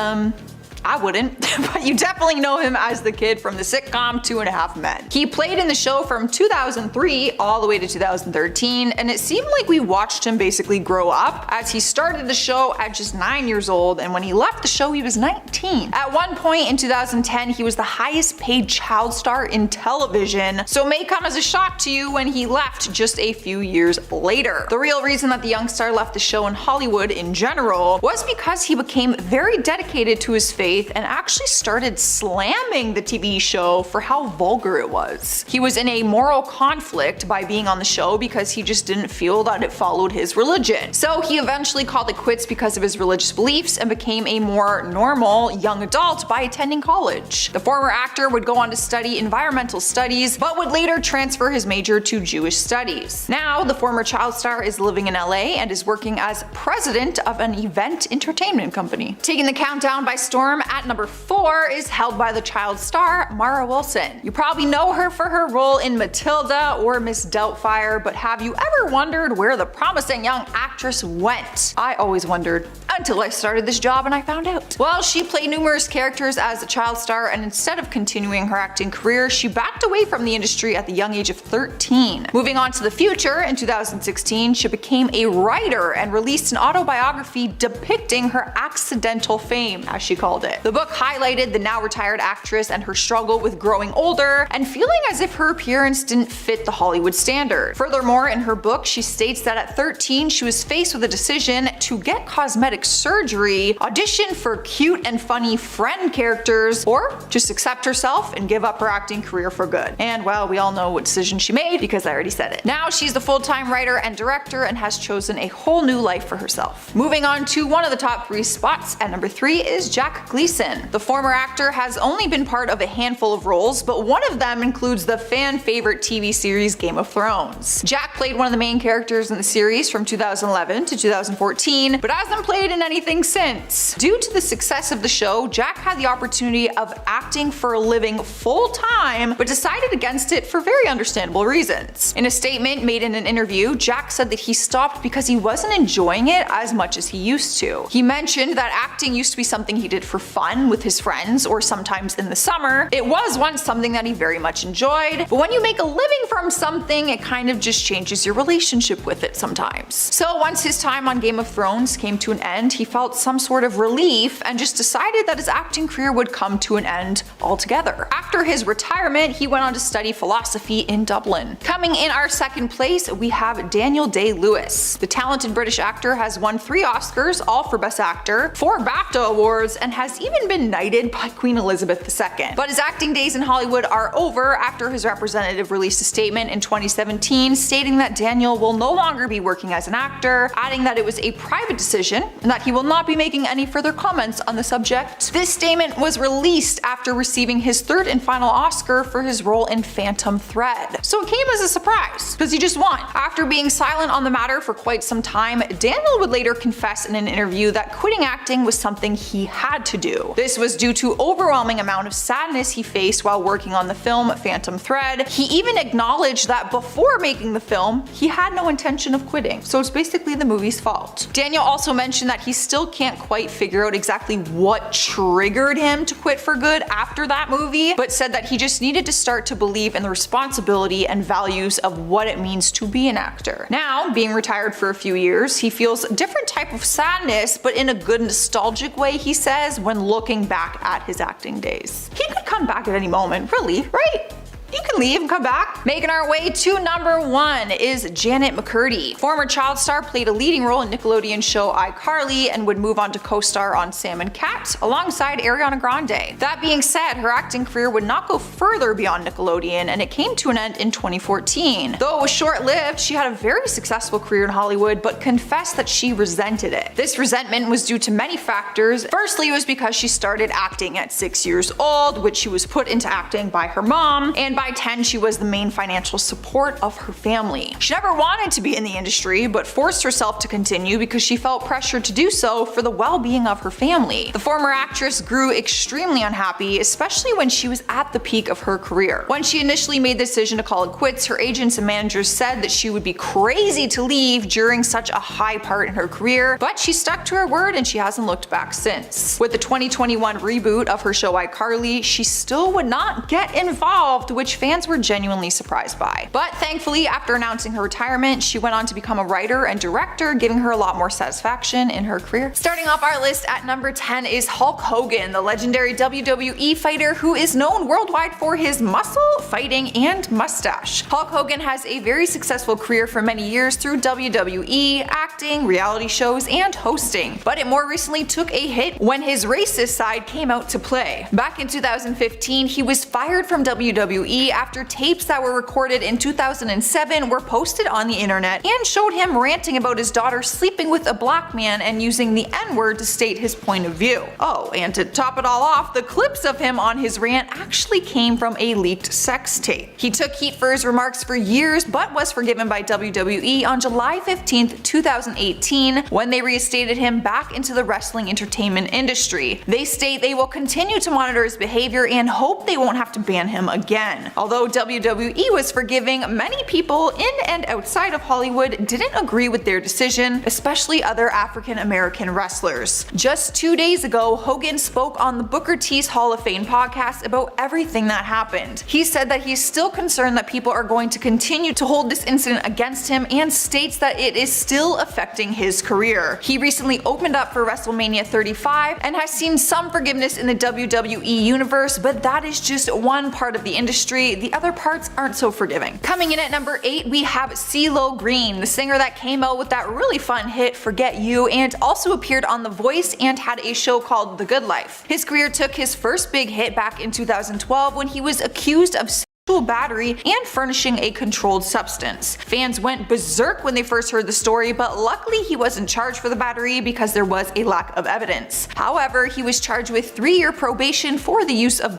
I wouldn't, but you definitely know him as the kid from the sitcom 2.5 Men. He played in the show from 2003 all the way to 2013, and it seemed like we watched him basically grow up, as he started the show at just 9 years old, and when he left the show he was 19. At one point in 2010, he was the highest paid child star in television, so it may come as a shock to you when he left just a few years later. The real reason that the young star left the show in Hollywood in general was because he became very dedicated to his faith and actually started slamming the TV show for how vulgar it was. He was in a moral conflict by being on the show because he just didn't feel that it followed his religion. So he eventually called it quits because of his religious beliefs and became a more normal young adult by attending college. The former actor would go on to study environmental studies, but would later transfer his major to Jewish studies. Now, the former child star is living in LA and is working as president of an event entertainment company. Taking the countdown by storm Storm at number 4 is held by the child star Mara Wilson. You probably know her for her role in Matilda or Miss Doubtfire, but have you ever wondered where the promising young actress went? I always wondered, until I started this job and I found out. Well, she played numerous characters as a child star, and instead of continuing her acting career, she backed away from the industry at the young age of 13. Moving on to the future, in 2016, she became a writer and released an autobiography depicting her accidental fame, as she called it. The book highlighted the now retired actress and her struggle with growing older and feeling as if her appearance didn't fit the Hollywood standard. Furthermore, in her book, she states that at 13, she was faced with a decision to get cosmetic surgery, audition for cute and funny friend characters, or just accept herself and give up her acting career for good. And well, we all know what decision she made because I already said it. Now she's a full-time writer and director and has chosen a whole new life for herself. Moving on to one of the top 3 spots, at number 3 is Jack Gleeson. The former actor has only been part of a handful of roles, but one of them includes the fan favorite TV series Game of Thrones. Jack played one of the main characters in the series from 2011 to 2014, but hasn't played in anything since. Due to the success of the show, Jack had the opportunity of acting for a living full-time, but decided against it for very understandable reasons. In a statement made in an interview, Jack said that he stopped because he wasn't enjoying it as much as he used to. He mentioned that acting used to be something he did for fun with his friends or sometimes in the summer. It was once something that he very much enjoyed, but when you make a living from something, it kind of just changes your relationship with it sometimes. So once his time on Game of Thrones came to an end, he felt some sort of relief and just decided that his acting career would come to an end altogether. After his retirement, he went on to study philosophy in Dublin. Coming in our second place, we have Daniel Day-Lewis. The talented British actor has won 3 Oscars, all for Best Actor, 4 BAFTA awards, and has even been knighted by Queen Elizabeth II. But his acting days in Hollywood are over after his representative released a statement in 2017 stating that Daniel will no longer be working as an actor, adding that it was a private decision and that he will not be making any further comments on the subject. This statement was released after receiving his 3rd and final Oscar for his role in Phantom Thread. So it came as a surprise, because he just won. After being silent on the matter for quite some time, Daniel would later confess in an interview that quitting acting was something he had to do. This was due to overwhelming amount of sadness he faced while working on the film Phantom Thread. He even acknowledged that before making the film, he had no intention of quitting, so it's basically the movie's fault. Daniel also mentioned that he still can't quite figure out exactly what triggered him to quit for good after that movie, but said that he just needed to start to believe in the responsibility and values of what it means to be an actor. Now, being retired for a few years, he feels a different type of sadness, but in a good nostalgic way, he says, when looking back at his acting days. He could come back at any moment, really, right? You can leave and come back. Making our way to number 1 is Janet McCurdy. Former child star, played a leading role in Nickelodeon show iCarly and would move on to co-star on Sam and Cat alongside Ariana Grande. That being said, her acting career would not go further beyond Nickelodeon, and it came to an end in 2014. Though it was short-lived, she had a very successful career in Hollywood, but confessed that she resented it. This resentment was due to many factors. Firstly, it was because she started acting at 6 years old, which she was put into acting by her mom, and by 10 she was the main financial support of her family. She never wanted to be in the industry, but forced herself to continue because she felt pressured to do so for the well-being of her family. The former actress grew extremely unhappy, especially when she was at the peak of her career. When she initially made the decision to call it quits, her agents and managers said that she would be crazy to leave during such a high part in her career, but she stuck to her word and she hasn't looked back since. With the 2021 reboot of her show iCarly, she still would not get involved, which fans were genuinely surprised by. But thankfully, after announcing her retirement, she went on to become a writer and director, giving her a lot more satisfaction in her career. Starting off our list at number 10 is Hulk Hogan, the legendary WWE fighter who is known worldwide for his muscle, fighting, and mustache. Hulk Hogan has a very successful career for many years through WWE, acting, reality shows, and hosting, but it more recently took a hit when his racist side came out to play. Back in 2015, he was fired from WWE WWE after tapes that were recorded in 2007 were posted on the internet and showed him ranting about his daughter sleeping with a black man and using the N-word to state his point of view. Oh, and to top it all off, the clips of him on his rant actually came from a leaked sex tape. He took heat for his remarks for years, but was forgiven by WWE on July 15, 2018, when they reinstated him back into the wrestling entertainment industry. They state they will continue to monitor his behavior and hope they won't have to ban him again. Although WWE was forgiving, many people in and outside of Hollywood didn't agree with their decision, especially other African American wrestlers. Just 2 days ago, Hogan spoke on the Booker T's Hall of Fame podcast about everything that happened. He said that he's still concerned that people are going to continue to hold this incident against him and states that it is still affecting his career. He recently opened up for WrestleMania 35 and has seen some forgiveness in the WWE universe, but that is just one part of the industry. The other parts aren't so forgiving. Coming in at number 8, we have CeeLo Green, the singer that came out with that really fun hit Forget You and also appeared on The Voice and had a show called The Good Life. His career took his first big hit back in 2012 when he was accused of sexual battery and furnishing a controlled substance. Fans went berserk when they first heard the story, but luckily he wasn't charged for the battery because there was a lack of evidence. However, he was charged with 3-year probation for the use of.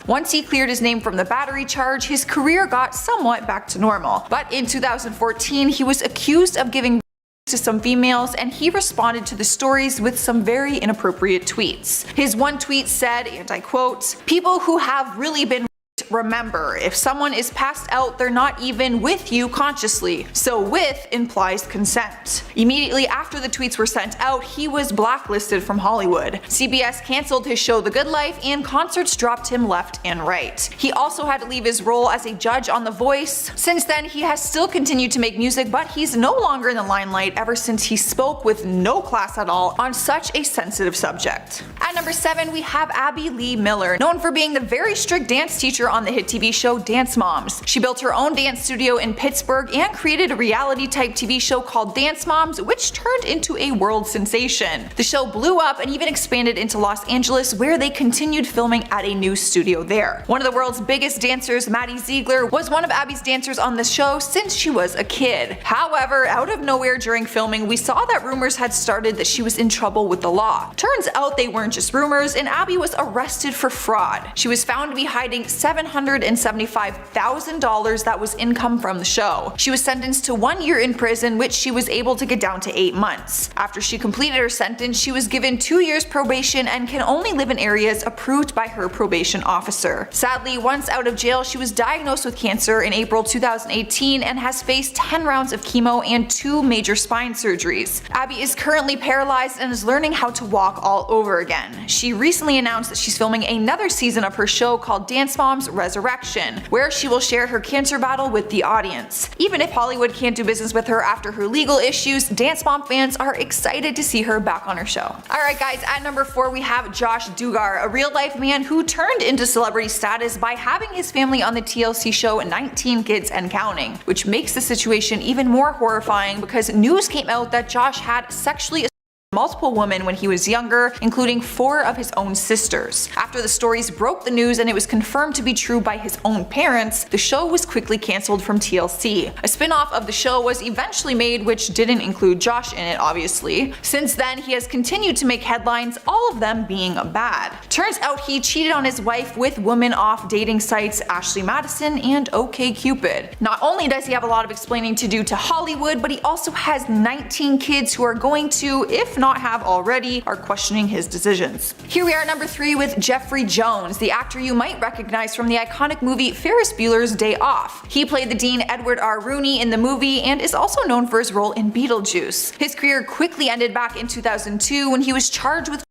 Once he cleared his name from the battery charge, his career got somewhat back to normal. But in 2014, he was accused of giving to some females, and he responded to the stories with some very inappropriate tweets. His one tweet said, and I quote, "People who have really been remember, if someone is passed out, they're not even with you consciously. So with implies consent." Immediately after the tweets were sent out, he was blacklisted from Hollywood. CBS canceled his show The Good Life and concerts dropped him left and right. He also had to leave his role as a judge on The Voice. Since then, he has still continued to make music, but he's no longer in the limelight ever since he spoke with no class at all on such a sensitive subject. At number 7, we have Abby Lee Miller, known for being the very strict dance teacher on the hit TV show Dance Moms. She built her own dance studio in Pittsburgh and created a reality-type TV show called Dance Moms, which turned into a world sensation. The show blew up and even expanded into Los Angeles, where they continued filming at a new studio there. One of the world's biggest dancers, Maddie Ziegler, was one of Abby's dancers on the show since she was a kid. However, out of nowhere during filming, we saw that rumors had started that she was in trouble with the law. Turns out they weren't just rumors, and Abby was arrested for fraud. She was found to be hiding $775,000 that was income from the show. She was sentenced to 1 year in prison, which she was able to get down to 8 months. After she completed her sentence, she was given 2 years probation and can only live in areas approved by her probation officer. Sadly, once out of jail, she was diagnosed with cancer in April 2018 and has faced 10 rounds of chemo and 2 major spine surgeries. Abby is currently paralyzed and is learning how to walk all over again. She recently announced that she's filming another season of her show called Dance Moms Resurrection, where she will share her cancer battle with the audience. Even if Hollywood can't do business with her after her legal issues, Dance Mom fans are excited to see her back on her show. Alright guys, at number 4 we have Josh Duggar, a real life man who turned into celebrity status by having his family on the TLC show 19 Kids and Counting, which makes the situation even more horrifying because news came out that Josh had sexually multiple women when he was younger, including 4 of his own sisters. After the stories broke the news and it was confirmed to be true by his own parents, the show was quickly cancelled from TLC. A spin-off of the show was eventually made, which didn't include Josh in it, obviously. Since then, he has continued to make headlines, all of them being bad. Turns out he cheated on his wife with women off dating sites Ashley Madison and OkCupid. Not only does he have a lot of explaining to do to Hollywood, but he also has 19 kids who are going to, if not have already, are questioning his decisions. Here we are at number 3 with Jeffrey Jones, the actor you might recognize from the iconic movie Ferris Bueller's Day Off. He played the Dean Edward R. Rooney in the movie and is also known for his role in Beetlejuice. His career quickly ended back in 2002 when he was charged with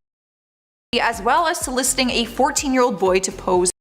as well as soliciting a 14-year-old boy to pose.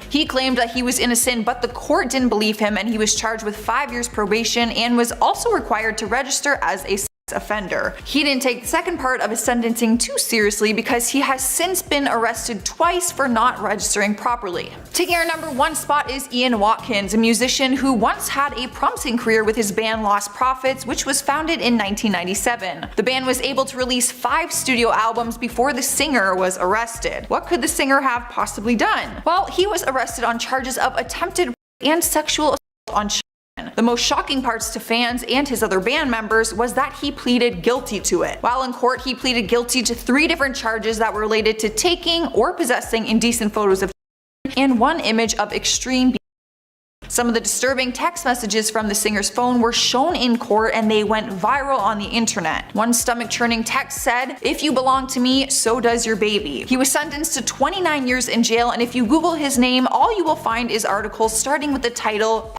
He claimed that he was innocent, but the court didn't believe him and he was charged with 5 years probation and was also required to register as a sex offender. He didn't take the second part of his sentencing too seriously because he has since been arrested twice for not registering properly. Taking our number 1 spot is Ian Watkins, a musician who once had a promising career with his band Lost Prophets, which was founded in 1997. The band was able to release 5 studio albums before the singer was arrested. What could the singer have possibly done? Well, he was arrested on charges of attempted rape and sexual assault on children. The most shocking parts to fans and his other band members was that he pleaded guilty to it. While in court, he pleaded guilty to 3 different charges that were related to taking or possessing indecent photos of children and 1 image of extreme. Some of the disturbing text messages from the singer's phone were shown in court and they went viral on the internet. One stomach-churning text said, "If you belong to me, so does your baby." He was sentenced to 29 years in jail, and if you Google his name, all you will find is articles starting with the title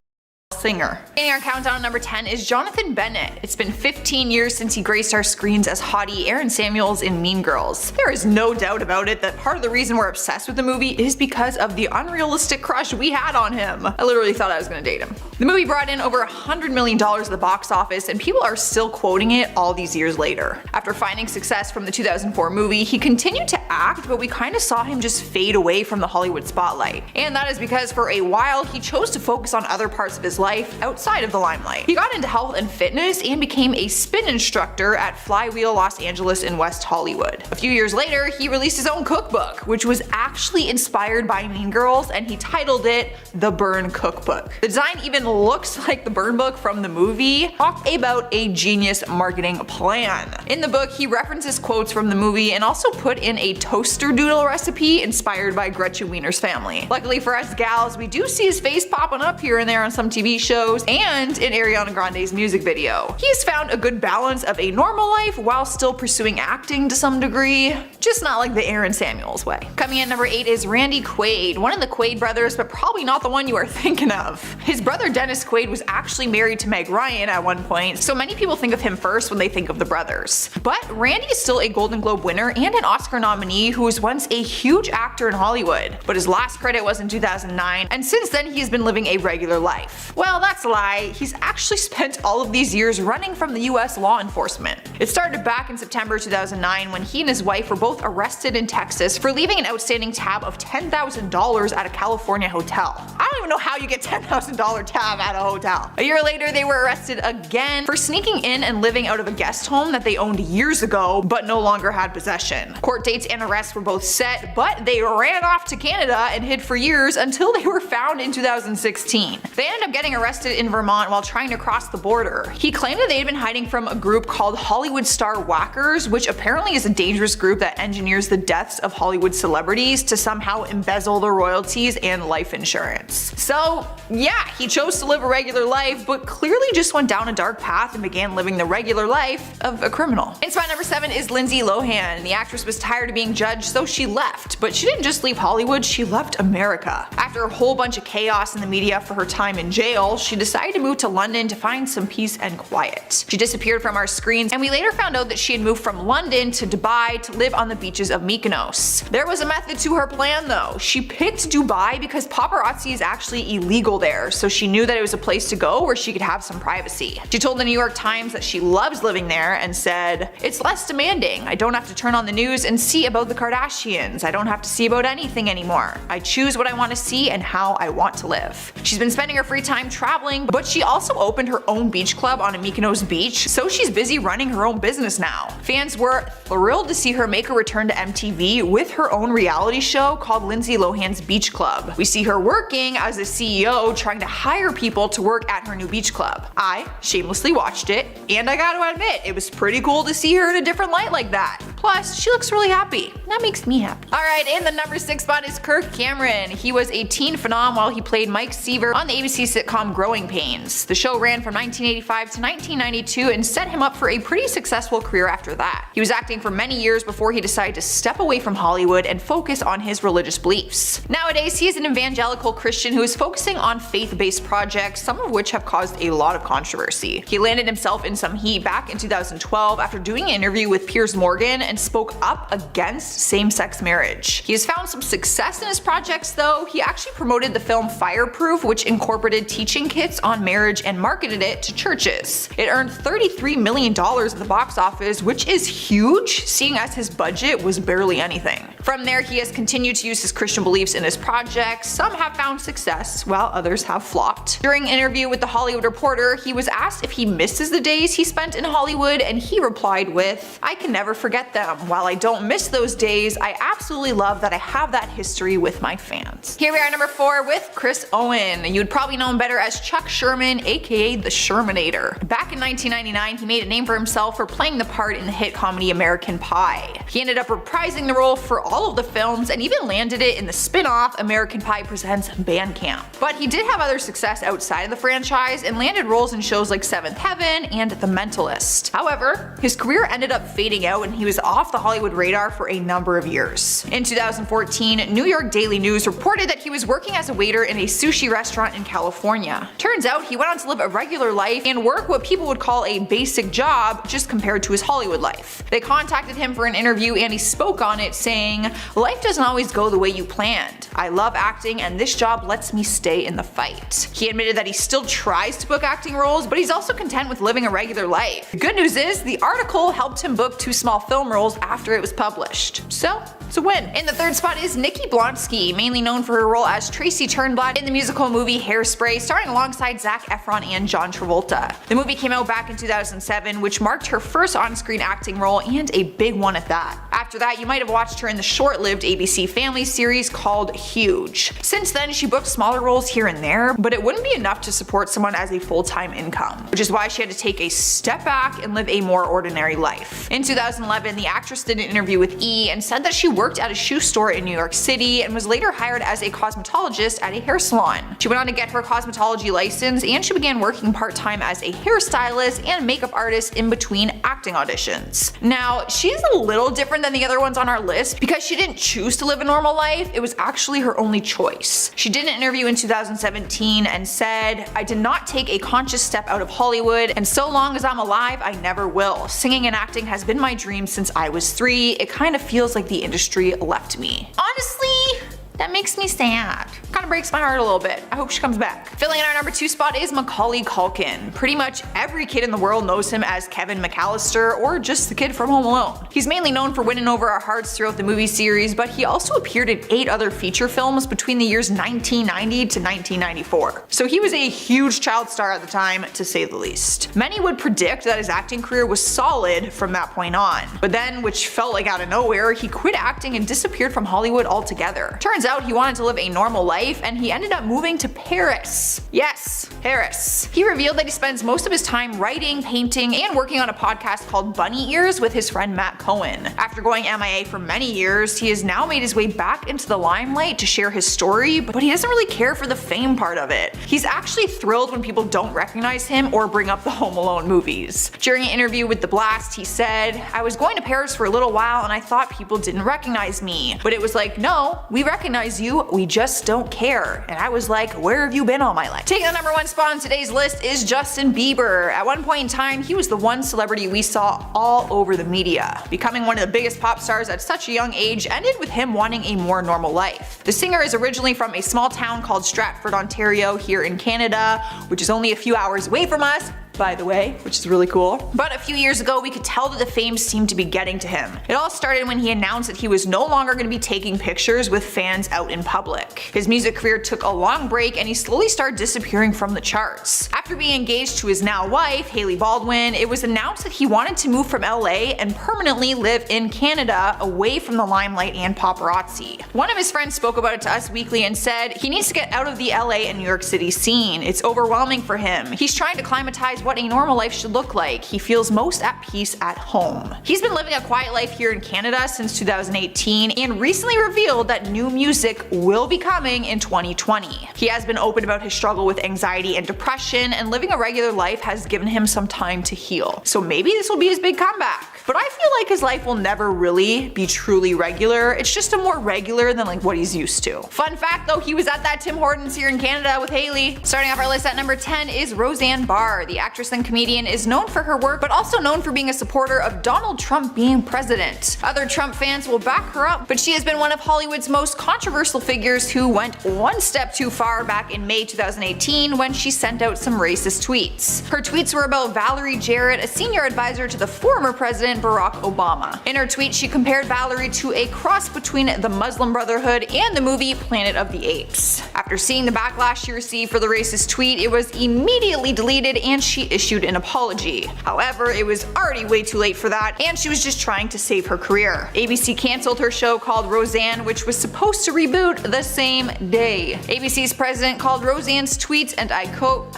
singer. In our countdown, number 10 is Jonathan Bennett. It's been 15 years since he graced our screens as hottie Aaron Samuels in Mean Girls. There is no doubt about it that part of the reason we're obsessed with the movie is because of the unrealistic crush we had on him. I literally thought I was gonna date him. The movie brought in over $100 million at the box office, and people are still quoting it all these years later. After finding success from the 2004 movie, he continued to act, but we kinda saw him just fade away from the Hollywood spotlight. And that is because for a while he chose to focus on other parts of his life outside of the limelight. He got into health and fitness and became a spin instructor at Flywheel Los Angeles in West Hollywood. A few years later, he released his own cookbook, which was actually inspired by Mean Girls, and he titled it The Burn Cookbook. The design even looks like the Burn Book from the movie. Talk about a genius marketing plan. In the book, he references quotes from the movie and also put in a toaster doodle recipe inspired by Gretchen Wiener's family. Luckily for us gals, we do see his face popping up here and there on some TV shows and in Ariana Grande's music video. He's found a good balance of a normal life while still pursuing acting to some degree, just not like the Aaron Samuels way. Coming in number 8 is Randy Quaid, one of the Quaid brothers, but probably not the one you are thinking of. His brother Dennis Quaid was actually married to Meg Ryan at one point, so many people think of him first when they think of the brothers. But Randy is still a Golden Globe winner and an Oscar nominee who was once a huge actor in Hollywood, but his last credit was in 2009, and since then he has been living a regular life. Well, that's a lie. He's actually spent all of these years running from the US law enforcement. It started back in September 2009 when he and his wife were both arrested in Texas for leaving an outstanding tab of $10,000 at a California hotel. I don't even know how you get $10,000 tab at a hotel. A year later, they were arrested again for sneaking in and living out of a guest home that they owned years ago but no longer had possession. Court dates and arrests were both set, but they ran off to Canada and hid for years until they were found in 2016. They ended up getting arrested in Vermont while trying to cross the border. He claimed that they had been hiding from a group called Hollywood Star Whackers, which apparently is a dangerous group that engineers the deaths of Hollywood celebrities to somehow embezzle their royalties and life insurance. So yeah, he chose to live a regular life, but clearly just went down a dark path and began living the regular life of a criminal. In spot number 7 is Lindsay Lohan. The actress was tired of being judged, so she left. But she didn't just leave Hollywood, she left America. After a whole bunch of chaos in the media for her time in jail, she decided to move to London to find some peace and quiet. She disappeared from our screens, and we later found out that she had moved from London to Dubai to live on the beaches of Mykonos. There was a method to her plan though. She picked Dubai because paparazzi is actually illegal there, so she knew that it was a place to go where she could have some privacy. She told the New York Times that she loves living there and said, "It's less demanding. I don't have to turn on the news and see about the Kardashians. I don't have to see about anything anymore. I choose what I want to see and how I want to live." She's been spending her free time traveling, but she also opened her own beach club on a Mykonos beach, so she's busy running her own business now. Fans were thrilled to see her make a return to MTV with her own reality show called Lindsay Lohan's Beach Club. We see her working as a CEO trying to hire people to work at her new beach club. I shamelessly watched it, and I gotta admit, it was pretty cool to see her in a different light like that. Plus, she looks really happy. That makes me happy. Alright, in the number 6 spot is Kirk Cameron. He was a teen phenom while he played Mike Seaver on the ABC sitcom Growing Pains. The show ran from 1985 to 1992 and set him up for a pretty successful career after that. He was acting for many years before he decided to step away from Hollywood and focus on his religious beliefs. Nowadays, he is an evangelical Christian who is focusing on faith-based projects, some of which have caused a lot of controversy. He landed himself in some heat back in 2012 after doing an interview with Piers Morgan and spoke up against same-sex marriage. He has found some success in his projects though. He actually promoted the film Fireproof, which incorporated teaching kits on marriage and marketed it to churches. It earned $33 million at the box office, which is huge, seeing as his budget was barely anything. From there, he has continued to use his Christian beliefs in his projects. Some have found success, while others have flopped. During an interview with The Hollywood Reporter, he was asked if he misses the days he spent in Hollywood, and he replied with, "I can never forget them. While I don't miss those days, I absolutely love that I have that history with my fans." Here we are at number 4 with Chris Owen. You'd probably know him better as Chuck Sherman, aka the Shermanator. Back in 1999, he made a name for himself for playing the part in the hit comedy American Pie. He ended up reprising the role for all of the films and even landed it in the spin-off American Pie Presents Bandcamp. But he did have other success outside of the franchise and landed roles in shows like Seventh Heaven and The Mentalist. However, his career ended up fading out and he was off the Hollywood radar for a number of years. In 2014, New York Daily News reported that he was working as a waiter in a sushi restaurant in California. Turns out he went on to live a regular life and work what people would call a basic job just compared to his Hollywood life. They contacted him for an interview and he spoke on it saying, "Life doesn't always go the way you planned. I love acting and this job lets me stay in the fight." He admitted that he still tries to book acting roles, but he's also content with living a regular life. The good news is the article helped him book 2 small film roles after it was published. So, it's a win. In the 3rd spot is Nikki Blonsky, mainly known for her role as Tracy Turnblad in the musical movie Hairspray, starring alongside Zac Efron and John Travolta. The movie came out back in 2007, which marked her first on-screen acting role and a big one at that. After that, you might have watched her in the short-lived ABC Family series called Huge. Since then, she booked smaller roles here and there, but it wouldn't be enough to support someone as a full-time income, which is why she had to take a step back and live a more ordinary life. In 2011, the actress did an interview with E! And said that she worked at a shoe store in New York City and was later hired as a cosmetologist at a hair salon. She went on to get her cosmetology license and she began working part-time as a hairstylist and makeup artist in between acting auditions. Now, she's a little different than the other ones on our list because she didn't choose to live a normal life, it was actually her only choice. She did an interview in 2017 and said, "I did not take a conscious step out of Hollywood, and so long as I'm alive, I never will. Singing and acting has been my dream since I was 3. It kind of feels like the industry left me." Honestly, that makes me sad. Kinda breaks my heart a little bit. I hope she comes back. Filling in our number 2 spot is Macaulay Culkin. Pretty much every kid in the world knows him as Kevin McAllister or just the kid from Home Alone. He's mainly known for winning over our hearts throughout the movie series, but he also appeared in 8 other feature films between the years 1990 to 1994. So he was a huge child star at the time, to say the least. Many would predict that his acting career was solid from that point on. But then, which felt like out of nowhere, he quit acting and disappeared from Hollywood altogether. Turns out he wanted to live a normal life and he ended up moving to Paris. Yes, Paris. He revealed that he spends most of his time writing, painting, and working on a podcast called Bunny Ears with his friend Matt Cohen. After going MIA for many years, he has now made his way back into the limelight to share his story, but he doesn't really care for the fame part of it. He's actually thrilled when people don't recognize him or bring up the Home Alone movies. During an interview with The Blast, he said, "I was going to Paris for a little while and I thought people didn't recognize me, but it was like, no, we recognize you, we just don't care." And I was like, where have you been all my life? Taking the number 1 spot on today's list is Justin Bieber. At one point in time, he was the one celebrity we saw all over the media. Becoming one of the biggest pop stars at such a young age ended with him wanting a more normal life. The singer is originally from a small town called Stratford, Ontario, here in Canada, which is only a few hours away from us, by the way, which is really cool. But a few years ago, we could tell that the fame seemed to be getting to him. It all started when he announced that he was no longer going to be taking pictures with fans out in public. His music career took a long break and he slowly started disappearing from the charts. After being engaged to his now wife, Hailey Baldwin, it was announced that he wanted to move from LA and permanently live in Canada, away from the limelight and paparazzi. One of his friends spoke about it to Us Weekly and said he needs to get out of the LA and New York City scene. It's overwhelming for him. He's trying to climatize what a normal life should look like. He feels most at peace at home. He's been living a quiet life here in Canada since 2018 and recently revealed that new music will be coming in 2020. He has been open about his struggle with anxiety and depression, and living a regular life has given him some time to heal. So maybe this will be his big comeback. but I feel like his life will never really be truly regular. It's just a more regular than like what he's used to. Fun fact though, he was at that Tim Hortons here in Canada with Haley. Starting off our list at number 10 is Roseanne Barr. The actress and comedian is known for her work, but also known for being a supporter of Donald Trump being president. Other Trump fans will back her up, but she has been one of Hollywood's most controversial figures who went one step too far back in May 2018 when she sent out some racist tweets. Her tweets were about Valerie Jarrett, a senior advisor to the former president Barack Obama. In her tweet, she compared Valerie to a cross between the Muslim Brotherhood and the movie Planet of the Apes. After seeing the backlash she received for the racist tweet, it was immediately deleted and she issued an apology. However, it was already way too late for that, and she was just trying to save her career. ABC canceled her show called Roseanne, which was supposed to reboot the same day. ABC's president called Roseanne's tweets, and I quote,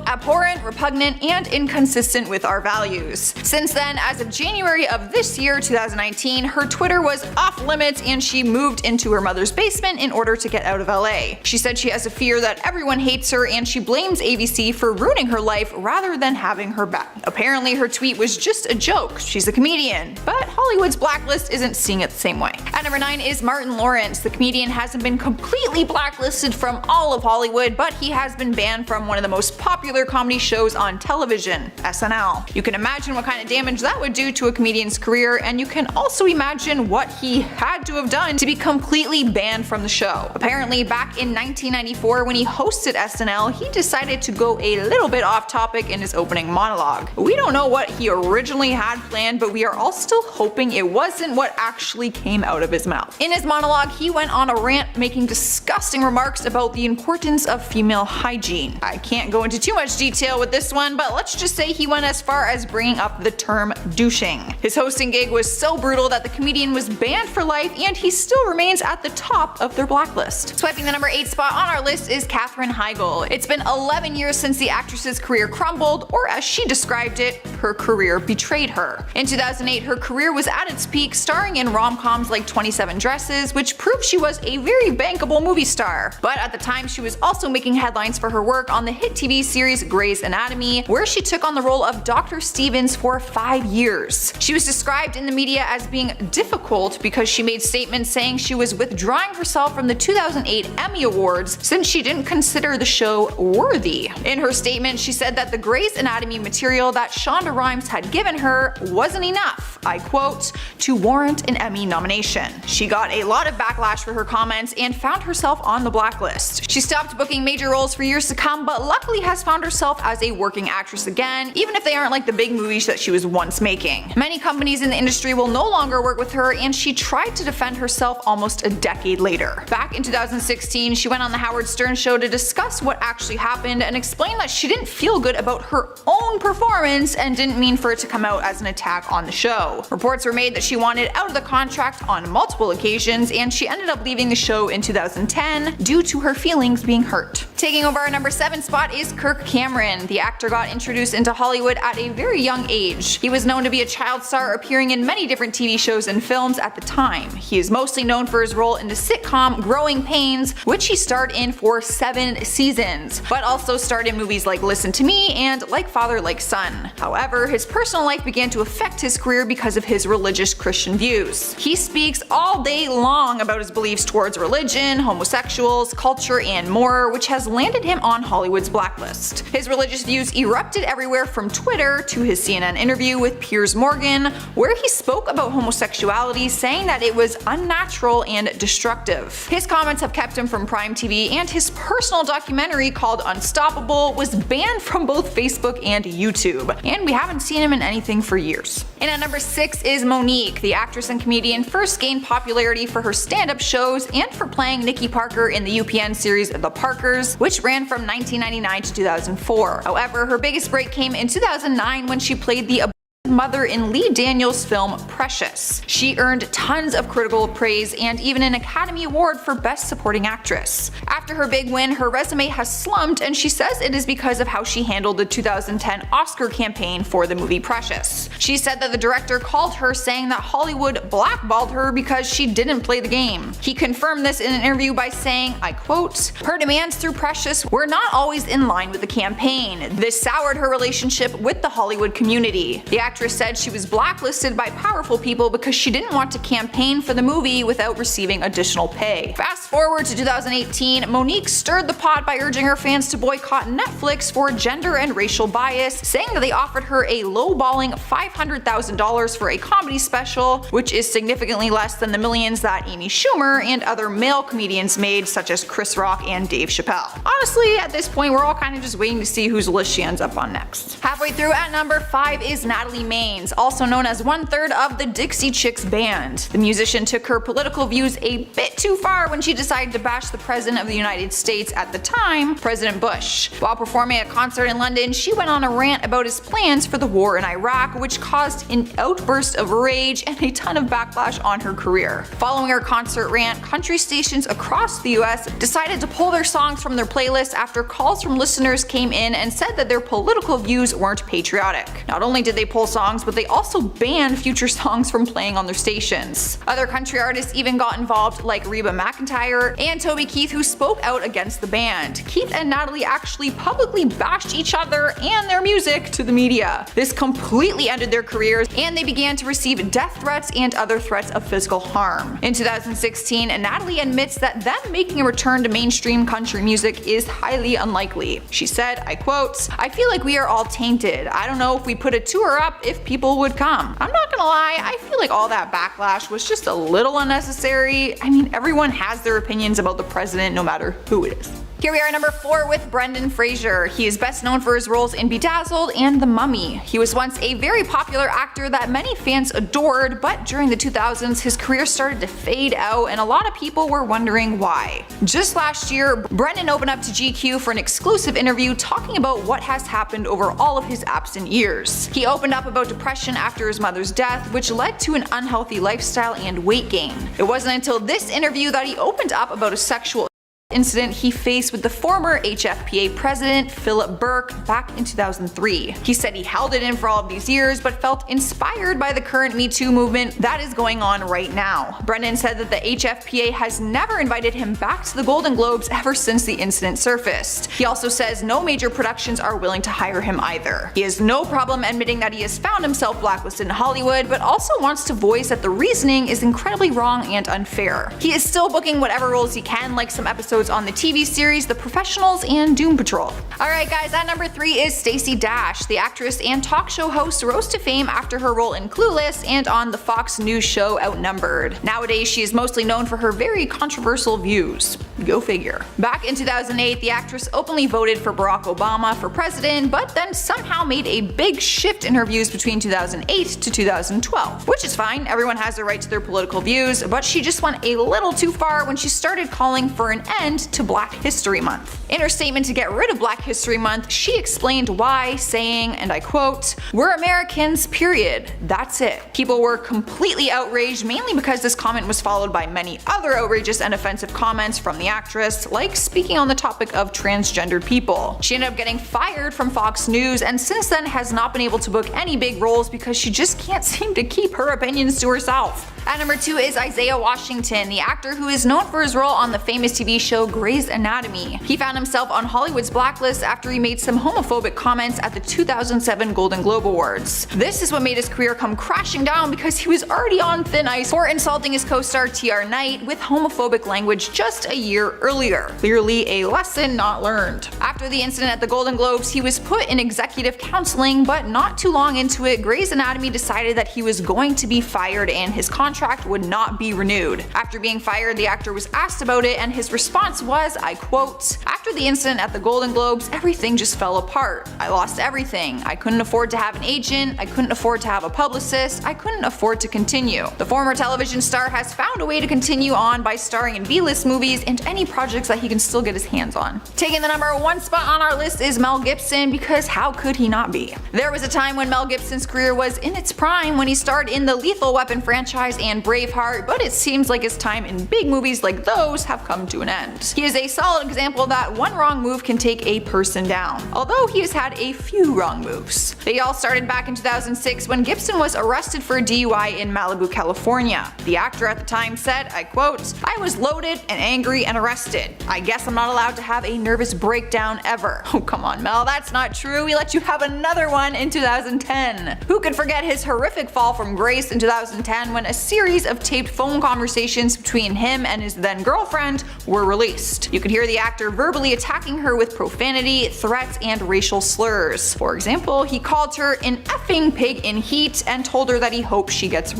abhorrent, repugnant, and inconsistent with our values. Since then, as of January of this year, 2019, her Twitter was off limits and she moved into her mother's basement in order to get out of LA. She said she has a fear that everyone hates her and she blames ABC for ruining her life rather than having her back. Apparently her tweet was just a joke. She's a comedian, but Hollywood's blacklist isn't seeing it the same way. At number 9 is Martin Lawrence. The comedian hasn't been completely blacklisted from all of Hollywood, but he has been banned from one of the most popular comedy shows on television, SNL. You can imagine what kind of damage that would do to a comedian's career, and you can also imagine what he had to have done to be completely banned from the show. Apparently, back in 1994 when he hosted SNL, he decided to go a little bit off topic in his opening monologue. We don't know what he originally had planned, but we are all still hoping it wasn't what actually came out of his mouth. In his monologue, he went on a rant making disgusting remarks about the importance of female hygiene. I can't go into too much detail with this one, but let's just say he went as far as bringing up the term douching. His hosting gig was so brutal that the comedian was banned for life, and he still remains at the top of their blacklist. Swiping the number 8 spot on our list is Katherine Heigl. It's been 11 years since the actress's career crumbled, or as she described it, her career betrayed her. In 2008, her career was at its peak, starring in rom-coms like 27 Dresses, which proved she was a very bankable movie star. But at the time, she was also making headlines for her work on the hit TV series Grey's Anatomy, where she took on the role of Dr. Stevens for 5 years. She was described in the media as being difficult because she made statements saying she was withdrawing herself from the 2008 Emmy Awards since she didn't consider the show worthy. In her statement, she said that the Grey's Anatomy material that Shonda Rhimes had given her wasn't enough, I quote, to warrant an Emmy nomination. She got a lot of backlash for her comments and found herself on the blacklist. She stopped booking major roles for years to come, but luckily has found herself as a working actress again, even if they aren't like the big movies that she was once making. Many companies in the industry will no longer work with her, and she tried to defend herself almost a decade later. Back in 2016, she went on the Howard Stern show to discuss what actually happened and explain that she didn't feel good about her own performance and didn't mean for it to come out as an attack on the show. Reports were made that she wanted out of the contract on multiple occasions, and she ended up leaving the show in 2010 due to her feelings being hurt. Taking over our number 7 spot is Kirk Cameron. The actor got introduced into Hollywood at a very young age. He was known to be a child star, appearing in many different TV shows and films at the time. He is mostly known for his role in the sitcom Growing Pains, which he starred in for 7 seasons, but also starred in movies like Listen to Me and Like Father Like Son. However, his personal life began to affect his career because of his religious Christian views. He speaks all day long about his beliefs towards religion, homosexuals, culture, and more, which has landed him on Hollywood's blacklist. His religious views erupted everywhere from Twitter to his CNN interview with Piers Morgan, where he spoke about homosexuality, saying that it was unnatural and destructive. His comments have kept him from Prime TV, and his personal documentary called Unstoppable was banned from both Facebook and YouTube, and we haven't seen him in anything for years. And at number 6 is Mo'Nique. The actress and comedian first gained popularity for her stand-up shows and for playing Nikki Parker in the UPN series The Parkers, which ran from 1999 to 2004. However, her biggest break came in 2009 when she played the mother in Lee Daniels' film Precious. She earned tons of critical praise and even an Academy Award for Best Supporting Actress. After her big win, her resume has slumped, and she says it is because of how she handled the 2010 Oscar campaign for the movie Precious. She said that the director called her saying that Hollywood blackballed her because she didn't play the game. He confirmed this in an interview by saying, I quote, "Her demands through Precious were not always in line with the campaign. This soured her relationship with the Hollywood community. The actress said she was blacklisted by powerful people because she didn't want to campaign for the movie without receiving additional pay. Fast forward to 2018, Monique stirred the pot by urging her fans to boycott Netflix for gender and racial bias, saying that they offered her a low-balling $500,000 for a comedy special, which is significantly less than the millions that Amy Schumer and other male comedians made, such as Chris Rock and Dave Chappelle. Honestly, at this point, we're all kind of just waiting to see whose list she ends up on next. Halfway through at number 5 is Natalie Maines, also known as 1/3 of the Dixie Chicks band. The musician took her political views a bit too far when she decided to bash the President of the United States at the time, President Bush. While performing a concert in London, she went on a rant about his plans for the war in Iraq, which caused an outburst of rage and a ton of backlash on her career. Following her concert rant, country stations across the US decided to pull their songs from their playlists after calls from listeners came in and said that their political views weren't patriotic. Not only did they pull songs, but they also banned future songs from playing on their stations. Other country artists even got involved, like Reba McEntire and Toby Keith, who spoke out against the band. Keith and Natalie actually publicly bashed each other and their music to the media. This completely ended their careers, and they began to receive death threats and other threats of physical harm. In 2016, Natalie admits that them making a return to mainstream country music is highly unlikely. She said, I quote, "I feel like we are all tainted. I don't know if we put a tour up if people would come. I'm not gonna lie, I feel like all that backlash was just a little unnecessary. I mean, everyone has their opinions about the president no matter who it is." Here we are at number 4 with Brendan Fraser. He is best known for his roles in Bedazzled and The Mummy. He was once a very popular actor that many fans adored, but during the 2000s his career started to fade out and a lot of people were wondering why. Just last year, Brendan opened up to GQ for an exclusive interview talking about what has happened over all of his absent years. He opened up about depression after his mother's death, which led to an unhealthy lifestyle and weight gain. It wasn't until this interview that he opened up about a sexual incident he faced with the former HFPA president Philip Burke back in 2003. He said he held it in for all of these years but felt inspired by the current Me Too movement that is going on right now. Brendan said that the HFPA has never invited him back to the Golden Globes ever since the incident surfaced. He also says no major productions are willing to hire him either. He has no problem admitting that he has found himself blacklisted in Hollywood, but also wants to voice that the reasoning is incredibly wrong and unfair. He is still booking whatever roles he can, like some episodes on the TV series The Professionals and Doom Patrol. Alright guys, at number 3 is Stacey Dash. The actress and talk show host rose to fame after her role in Clueless and on the Fox News show Outnumbered. Nowadays she is mostly known for her very controversial views. Go figure. Back in 2008, the actress openly voted for Barack Obama for president, but then somehow made a big shift in her views between 2008 to 2012. Which is fine, everyone has the right to their political views, but she just went a little too far when she started calling for an end to Black History Month. In her statement to get rid of Black History Month, she explained why, saying, and I quote, "We're Americans, period. That's it." People were completely outraged, mainly because this comment was followed by many other outrageous and offensive comments from the actress, like speaking on the topic of transgendered people. She ended up getting fired from Fox News and since then has not been able to book any big roles because she just can't seem to keep her opinions to herself. At number 2 is Isaiah Washington, the actor who is known for his role on the famous TV show Grey's Anatomy. He found himself on Hollywood's blacklist after he made some homophobic comments at the 2007 Golden Globe Awards. This is what made his career come crashing down because he was already on thin ice for insulting his co-star TR Knight with homophobic language just a year earlier. Clearly a lesson not learned. After the incident at the Golden Globes, he was put in executive counseling, but not too long into it, Grey's Anatomy decided that he was going to be fired and his contract would not be renewed. After being fired, the actor was asked about it and his response was, I quote, "After the incident at the Golden Globes, everything just fell apart. I lost everything. I couldn't afford to have an agent, I couldn't afford to have a publicist, I couldn't afford to continue." The former television star has found a way to continue on by starring in B-list movies and any projects that he can still get his hands on. Taking the number 1 spot on our list is Mel Gibson, because how could he not be? There was a time when Mel Gibson's career was in its prime when he starred in the Lethal Weapon franchise and Braveheart, but it seems like his time in big movies like those have come to an end. He is a solid example that one wrong move can take a person down, although he has had a few wrong moves. They all started back in 2006 when Gibson was arrested for a DUI in Malibu, California. The actor at the time said, I quote, "I was loaded and angry and and arrested. I guess I'm not allowed to have a nervous breakdown ever. Oh come on Mel, that's not true. We let you have another one in 2010. Who could forget his horrific fall from grace in 2010 when a series of taped phone conversations between him and his then girlfriend were released. You could hear the actor verbally attacking her with profanity, threats, and racial slurs. For example, he called her an effing pig in heat and told her that he hopes she gets.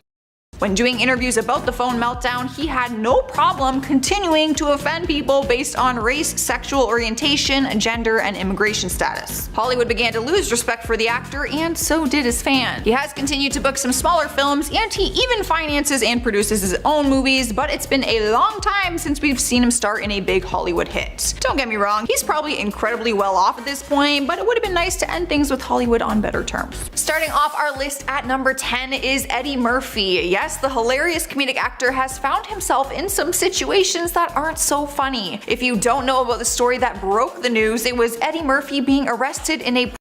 When doing interviews about the phone meltdown, he had no problem continuing to offend people based on race, sexual orientation, gender, and immigration status. Hollywood began to lose respect for the actor, and so did his fans. He has continued to book some smaller films, and he even finances and produces his own movies, but it's been a long time since we've seen him star in a big Hollywood hit. Don't get me wrong, he's probably incredibly well off at this point, but it would have been nice to end things with Hollywood on better terms. Starting off our list at number 10 is Eddie Murphy. Yes, the hilarious comedic actor has found himself in some situations that aren't so funny. If you don't know about the story that broke the news, it was Eddie Murphy being arrested in a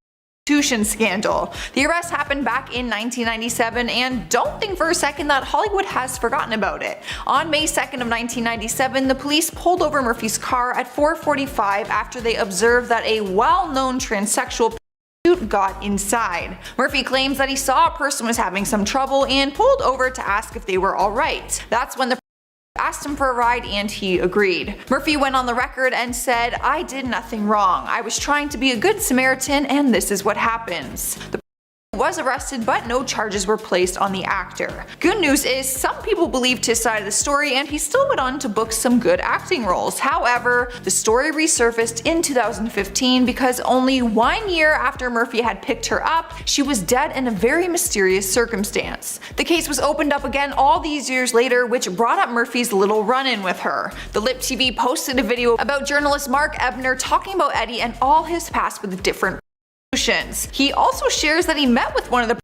prostitution scandal. The arrest happened back in 1997, and don't think for a second that Hollywood has forgotten about it. On May 2nd of 1997, the police pulled over Murphy's car at 4:45 after they observed that a well-known transsexual got inside. Murphy claims that he saw a person was having some trouble and pulled over to ask if they were alright. That's when the asked him for a ride and he agreed. Murphy went on the record and said, "I did nothing wrong. I was trying to be a good Samaritan and this is what happens." The was arrested, but no charges were placed on the actor. Good news is some people believed his side of the story and he still went on to book some good acting roles. However, the story resurfaced in 2015 because only 1 year after Murphy had picked her up, she was dead in a very mysterious circumstance. The case was opened up again all these years later, which brought up Murphy's little run-in with her. The Lip TV posted a video about journalist Mark Ebner talking about Eddie and all his past with different. He also shares that he met with one of the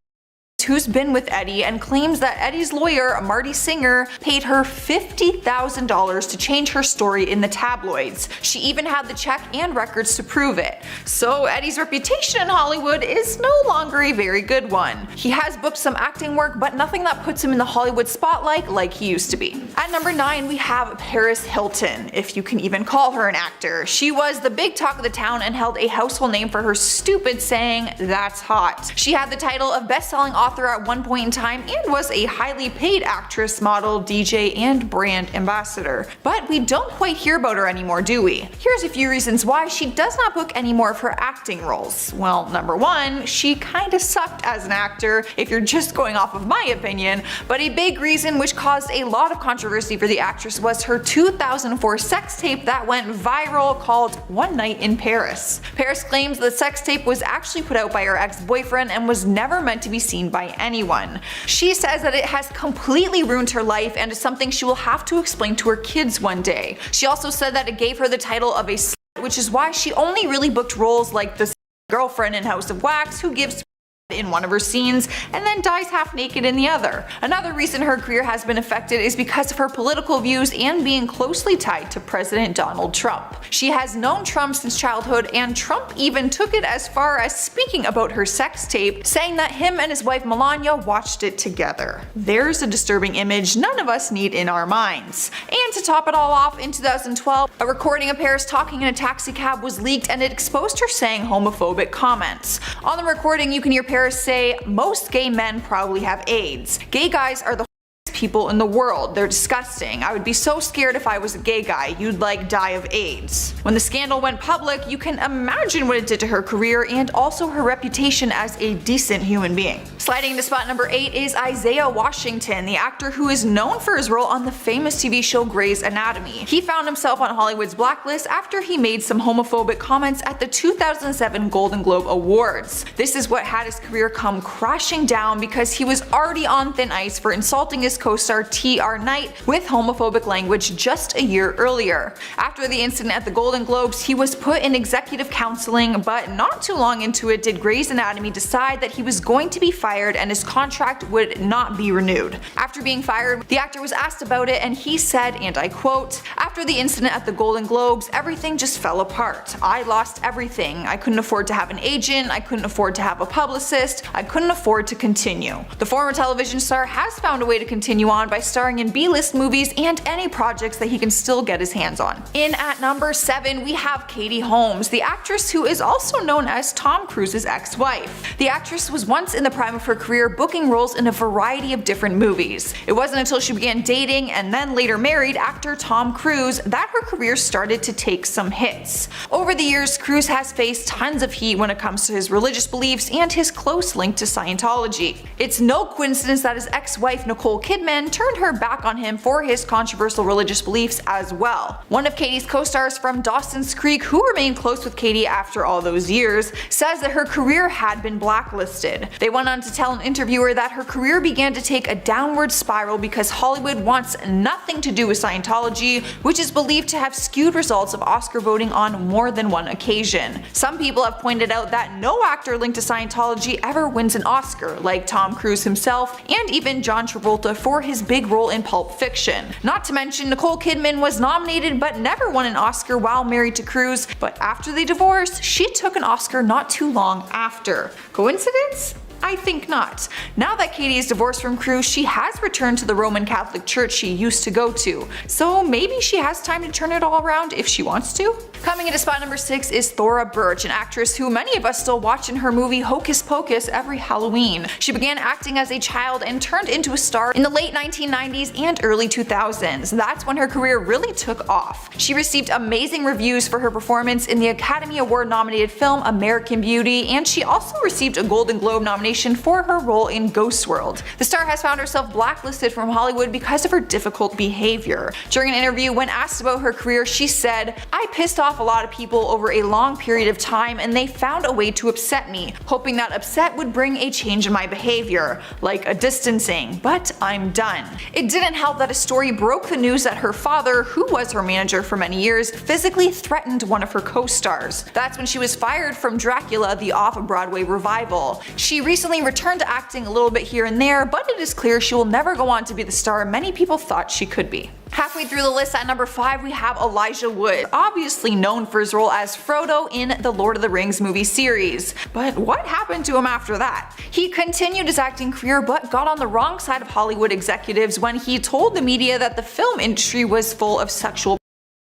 who's been with Eddie and claims that Eddie's lawyer, Marty Singer, paid her $50,000 to change her story in the tabloids. She even had the check and records to prove it. So Eddie's reputation in Hollywood is no longer a very good one. He has booked some acting work, but nothing that puts him in the Hollywood spotlight like he used to be. At number 9 we have Paris Hilton, if you can even call her an actor. She was the big talk of the town and held a household name for her stupid saying, "That's hot." She had the title of best-selling author at one point in time and was a highly paid actress, model, DJ, and brand ambassador. But we don't quite hear about her anymore, do we? Here's a few reasons why she does not book any more of her acting roles. Well, number 1, she kinda sucked as an actor, if you're just going off of my opinion, but a big reason which caused a lot of controversy for the actress was her 2004 sex tape that went viral called One Night in Paris. Paris claims the sex tape was actually put out by her ex-boyfriend and was never meant to be seen by anyone. She says that it has completely ruined her life and is something she will have to explain to her kids one day. She also said that it gave her the title of a slut, which is why she only really booked roles like the girlfriend in House of Wax who gives in one of her scenes and then dies half naked in the other. Another reason her career has been affected is because of her political views and being closely tied to President Donald Trump. She has known Trump since childhood, and Trump even took it as far as speaking about her sex tape, saying that him and his wife Melania watched it together. There's a disturbing image none of us need in our minds. And to top it all off, in 2012, a recording of Paris talking in a taxi cab was leaked and it exposed her saying homophobic comments. On the recording you can hear Paris say, "Most gay men probably have AIDS. Gay guys are the people in the world. They're disgusting. I would be so scared if I was a gay guy. You'd like die of AIDS." When the scandal went public, you can imagine what it did to her career and also her reputation as a decent human being. Sliding to spot number 8 is Isaiah Washington, the actor who is known for his role on the famous TV show Grey's Anatomy. He found himself on Hollywood's blacklist after he made some homophobic comments at the 2007 Golden Globe Awards. This is what had his career come crashing down because he was already on thin ice for insulting his co-star T.R. Knight with homophobic language just a year earlier. After the incident at the Golden Globes, he was put in executive counseling, but not too long into it did Grey's Anatomy decide that he was going to be fired and his contract would not be renewed. After being fired, the actor was asked about it and he said, and I quote, "After the incident at the Golden Globes, everything just fell apart. I lost everything. I couldn't afford to have an agent, I couldn't afford to have a publicist, I couldn't afford to continue." The former television star has found a way to continue continue on by starring in B-list movies and any projects that he can still get his hands on. In at number 7, we have Katie Holmes, the actress who is also known as Tom Cruise's ex-wife. The actress was once in the prime of her career, booking roles in a variety of different movies. It wasn't until she began dating and then later married actor Tom Cruise that her career started to take some hits. Over the years, Cruise has faced tons of heat when it comes to his religious beliefs and his close link to Scientology. It's no coincidence that his ex-wife Nicole Kidman turned her back on him for his controversial religious beliefs as well. One of Katie's co-stars from Dawson's Creek, who remained close with Katie after all those years, says that her career had been blacklisted. They went on to tell an interviewer that her career began to take a downward spiral because Hollywood wants nothing to do with Scientology, which is believed to have skewed results of Oscar voting on more than one occasion. Some people have pointed out that no actor linked to Scientology ever wins an Oscar, like Tom Cruise himself and even John Travolta for his big role in Pulp Fiction. Not to mention, Nicole Kidman was nominated but never won an Oscar while married to Cruise, but after they divorced, she took an Oscar not too long after. Coincidence? I think not. Now that Katie is divorced from Cruise, she has returned to the Roman Catholic Church she used to go to, so maybe she has time to turn it all around if she wants to. Coming into spot number 6 is Thora Birch, an actress who many of us still watch in her movie Hocus Pocus every Halloween. She began acting as a child and turned into a star in the late 1990s and early 2000s. That's when her career really took off. She received amazing reviews for her performance in the Academy Award nominated film American Beauty, and she also received a Golden Globe nomination for her role in Ghost World. The star has found herself blacklisted from Hollywood because of her difficult behavior. During an interview, when asked about her career, she said, "I pissed off a lot of people over a long period of time and they found a way to upset me, hoping that upset would bring a change in my behavior, like a distancing, but I'm done." It didn't help that a story broke the news that her father, who was her manager for many years, physically threatened one of her co-stars. That's when she was fired from Dracula, the off-Broadway revival. She recently returned to acting a little bit here and there, but it is clear she will never go on to be the star many people thought she could be. Halfway through the list at number 5, we have Elijah Wood, obviously known for his role as Frodo in the Lord of the Rings movie series. But what happened to him after that? He continued his acting career but got on the wrong side of Hollywood executives when he told the media that the film industry was full of sexual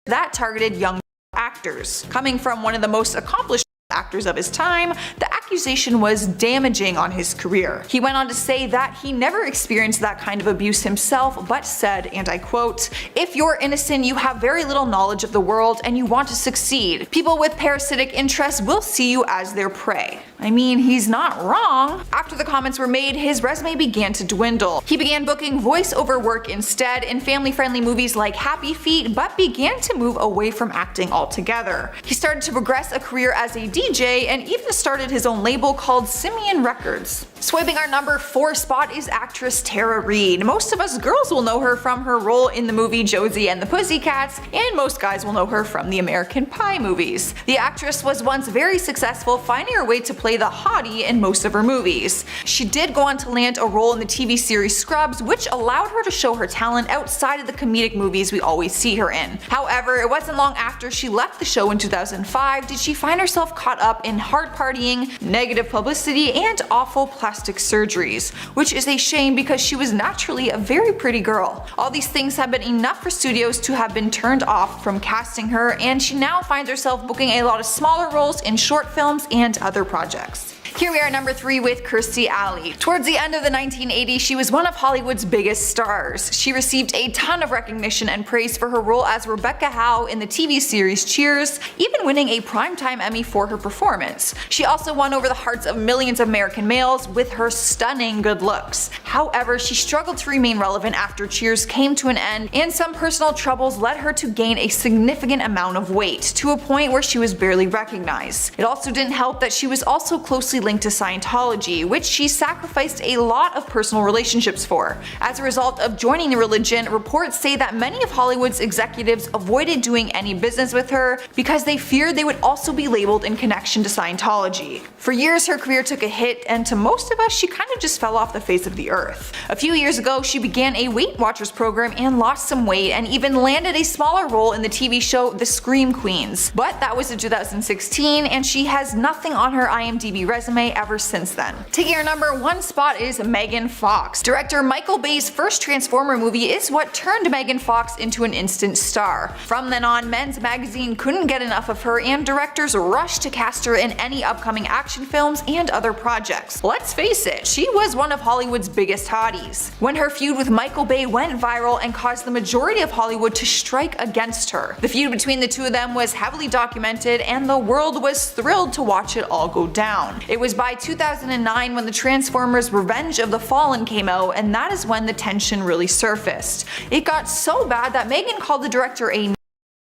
that targeted young actors. Coming from one of the most accomplished actors of his time, the accusation was damaging on his career. He went on to say that he never experienced that kind of abuse himself, but said, and I quote, "If you're innocent, you have very little knowledge of the world and you want to succeed. People with parasitic interests will see you as their prey." I mean, he's not wrong. After the comments were made, his resume began to dwindle. He began booking voiceover work instead in family-friendly movies like Happy Feet, but began to move away from acting altogether. He started to progress a career as a DJ and even started his own label called Simeon Records. Swiping our number 4 spot is actress Tara Reid. Most of us girls will know her from her role in the movie Josie and the Pussycats, and most guys will know her from the American Pie movies. The actress was once very successful, finding her way to play the hottie in most of her movies. She did go on to land a role in the TV series Scrubs, which allowed her to show her talent outside of the comedic movies we always see her in. However, it wasn't long after she left the show in 2005 did she find herself caught up in hard partying, negative publicity, and awful plastic surgeries, which is a shame because she was naturally a very pretty girl. All these things have been enough for studios to have been turned off from casting her, and she now finds herself booking a lot of smaller roles in short films and other projects. Here we are at number 3 with Kirstie Alley. Towards the end of the 1980s, she was one of Hollywood's biggest stars. She received a ton of recognition and praise for her role as Rebecca Howe in the TV series Cheers, even winning a Primetime Emmy for her performance. She also won over the hearts of millions of American males with her stunning good looks. However, she struggled to remain relevant after Cheers came to an end, and some personal troubles led her to gain a significant amount of weight, to a point where she was barely recognized. It also didn't help that she was also closely linked to Scientology, which she sacrificed a lot of personal relationships for. As a result of joining the religion, reports say that many of Hollywood's executives avoided doing any business with her because they feared they would also be labeled in connection to Scientology. For years, her career took a hit, and to most of us, she kind of just fell off the face of the earth. A few years ago, she began a Weight Watchers program and lost some weight, and even landed a smaller role in the TV show The Scream Queens. But that was in 2016, and she has nothing on her IMDb resume resume ever since then. Taking our number 1 spot is Megan Fox. Director Michael Bay's first Transformer movie is what turned Megan Fox into an instant star. From then on, Men's Magazine couldn't get enough of her, and directors rushed to cast her in any upcoming action films and other projects. Let's face it, she was one of Hollywood's biggest hotties. When her feud with Michael Bay went viral and caused the majority of Hollywood to strike against her. The feud between the two of them was heavily documented, and the world was thrilled to watch it all go down. It was by 2009 when the Transformers Revenge of the Fallen came out, and that is when the tension really surfaced. It got so bad that Megan called the director a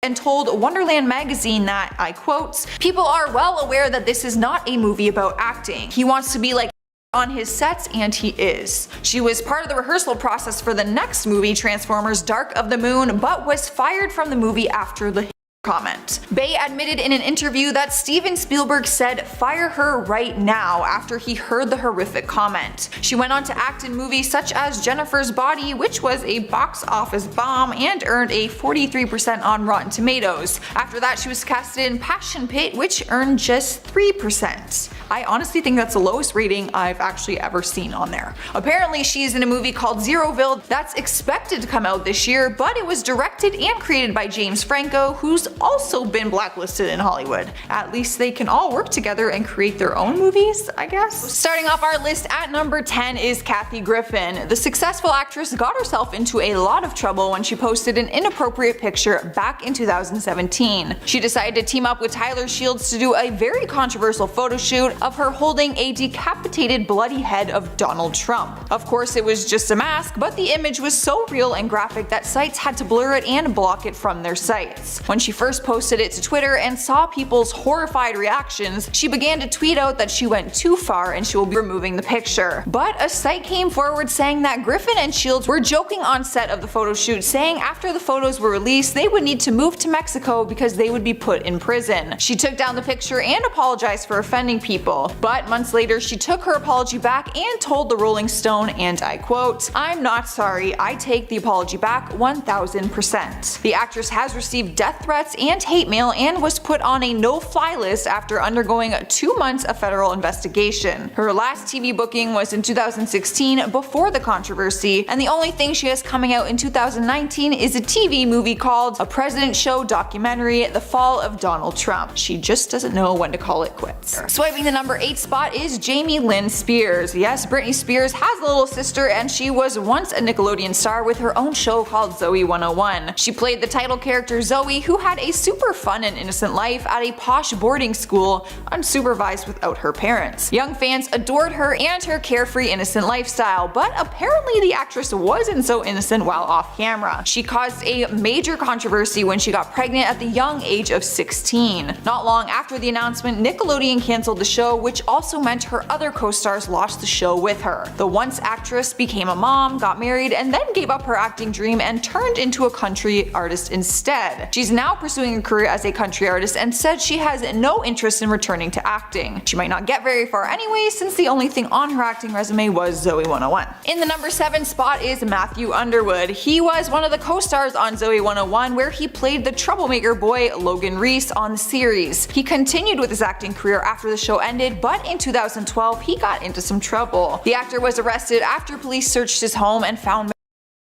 and told Wonderland magazine that, I quote, "People are well aware that this is not a movie about acting. He wants to be like on his sets, and he is." She was part of the rehearsal process for the next movie, Transformers Dark of the Moon, but was fired from the movie after the comment. Bay admitted in an interview that Steven Spielberg said fire her right now after he heard the horrific comment. She went on to act in movies such as Jennifer's Body, which was a box office bomb and earned a 43% on Rotten Tomatoes. After that, she was casted in Passion Pit, which earned just 3%. I honestly think that's the lowest rating I've actually ever seen on there. Apparently, she's in a movie called Zeroville that's expected to come out this year, but it was directed and created by James Franco, who's also been blacklisted in Hollywood. At least they can all work together and create their own movies, I guess. Starting off our list at number 10 is Kathy Griffin. The successful actress got herself into a lot of trouble when she posted an inappropriate picture back in 2017. She decided to team up with Tyler Shields to do a very controversial photo shoot of her holding a decapitated bloody head of Donald Trump. Of course, it was just a mask, but the image was so real and graphic that sites had to blur it and block it from their sites. When she first posted it to Twitter and saw people's horrified reactions, she began to tweet out that she went too far and she will be removing the picture. But a site came forward saying that Griffin and Shields were joking on set of the photo shoot, saying after the photos were released they would need to move to Mexico because they would be put in prison. She took down the picture and apologized for offending people, but months later she took her apology back and told the Rolling Stone, and I quote, "I'm not sorry, I take the apology back 1000%. The actress has received death threats and hate mail and was put on a no-fly list after undergoing 2 months of federal investigation. Her last TV booking was in 2016 before the controversy, and the only thing she has coming out in 2019 is a TV movie called A President Show Documentary, The Fall of Donald Trump. She just doesn't know when to call it quits." Swiping the number 8 spot is Jamie Lynn Spears. Yes, Britney Spears has a little sister, and she was once a Nickelodeon star with her own show called Zoe 101. She played the title character Zoe, who had a super fun and innocent life at a posh boarding school, unsupervised without her parents. Young fans adored her and her carefree, innocent lifestyle, but apparently the actress wasn't so innocent while off camera. She caused a major controversy when she got pregnant at the young age of 16. Not long after the announcement, Nickelodeon canceled the show, which also meant her other co-stars lost the show with her. The once actress became a mom, got married, and then gave up her acting dream and turned into a country artist instead. She's now pursuing a career as a country artist and said she has no interest in returning to acting. She might not get very far anyway, since the only thing on her acting resume was Zoe 101. In the number 7 spot is Matthew Underwood. He was one of the co-stars on Zoe 101, where he played the troublemaker boy Logan Reese on the series. He continued with his acting career after the show ended, but in 2012 he got into some trouble. The actor was arrested after police searched his home and found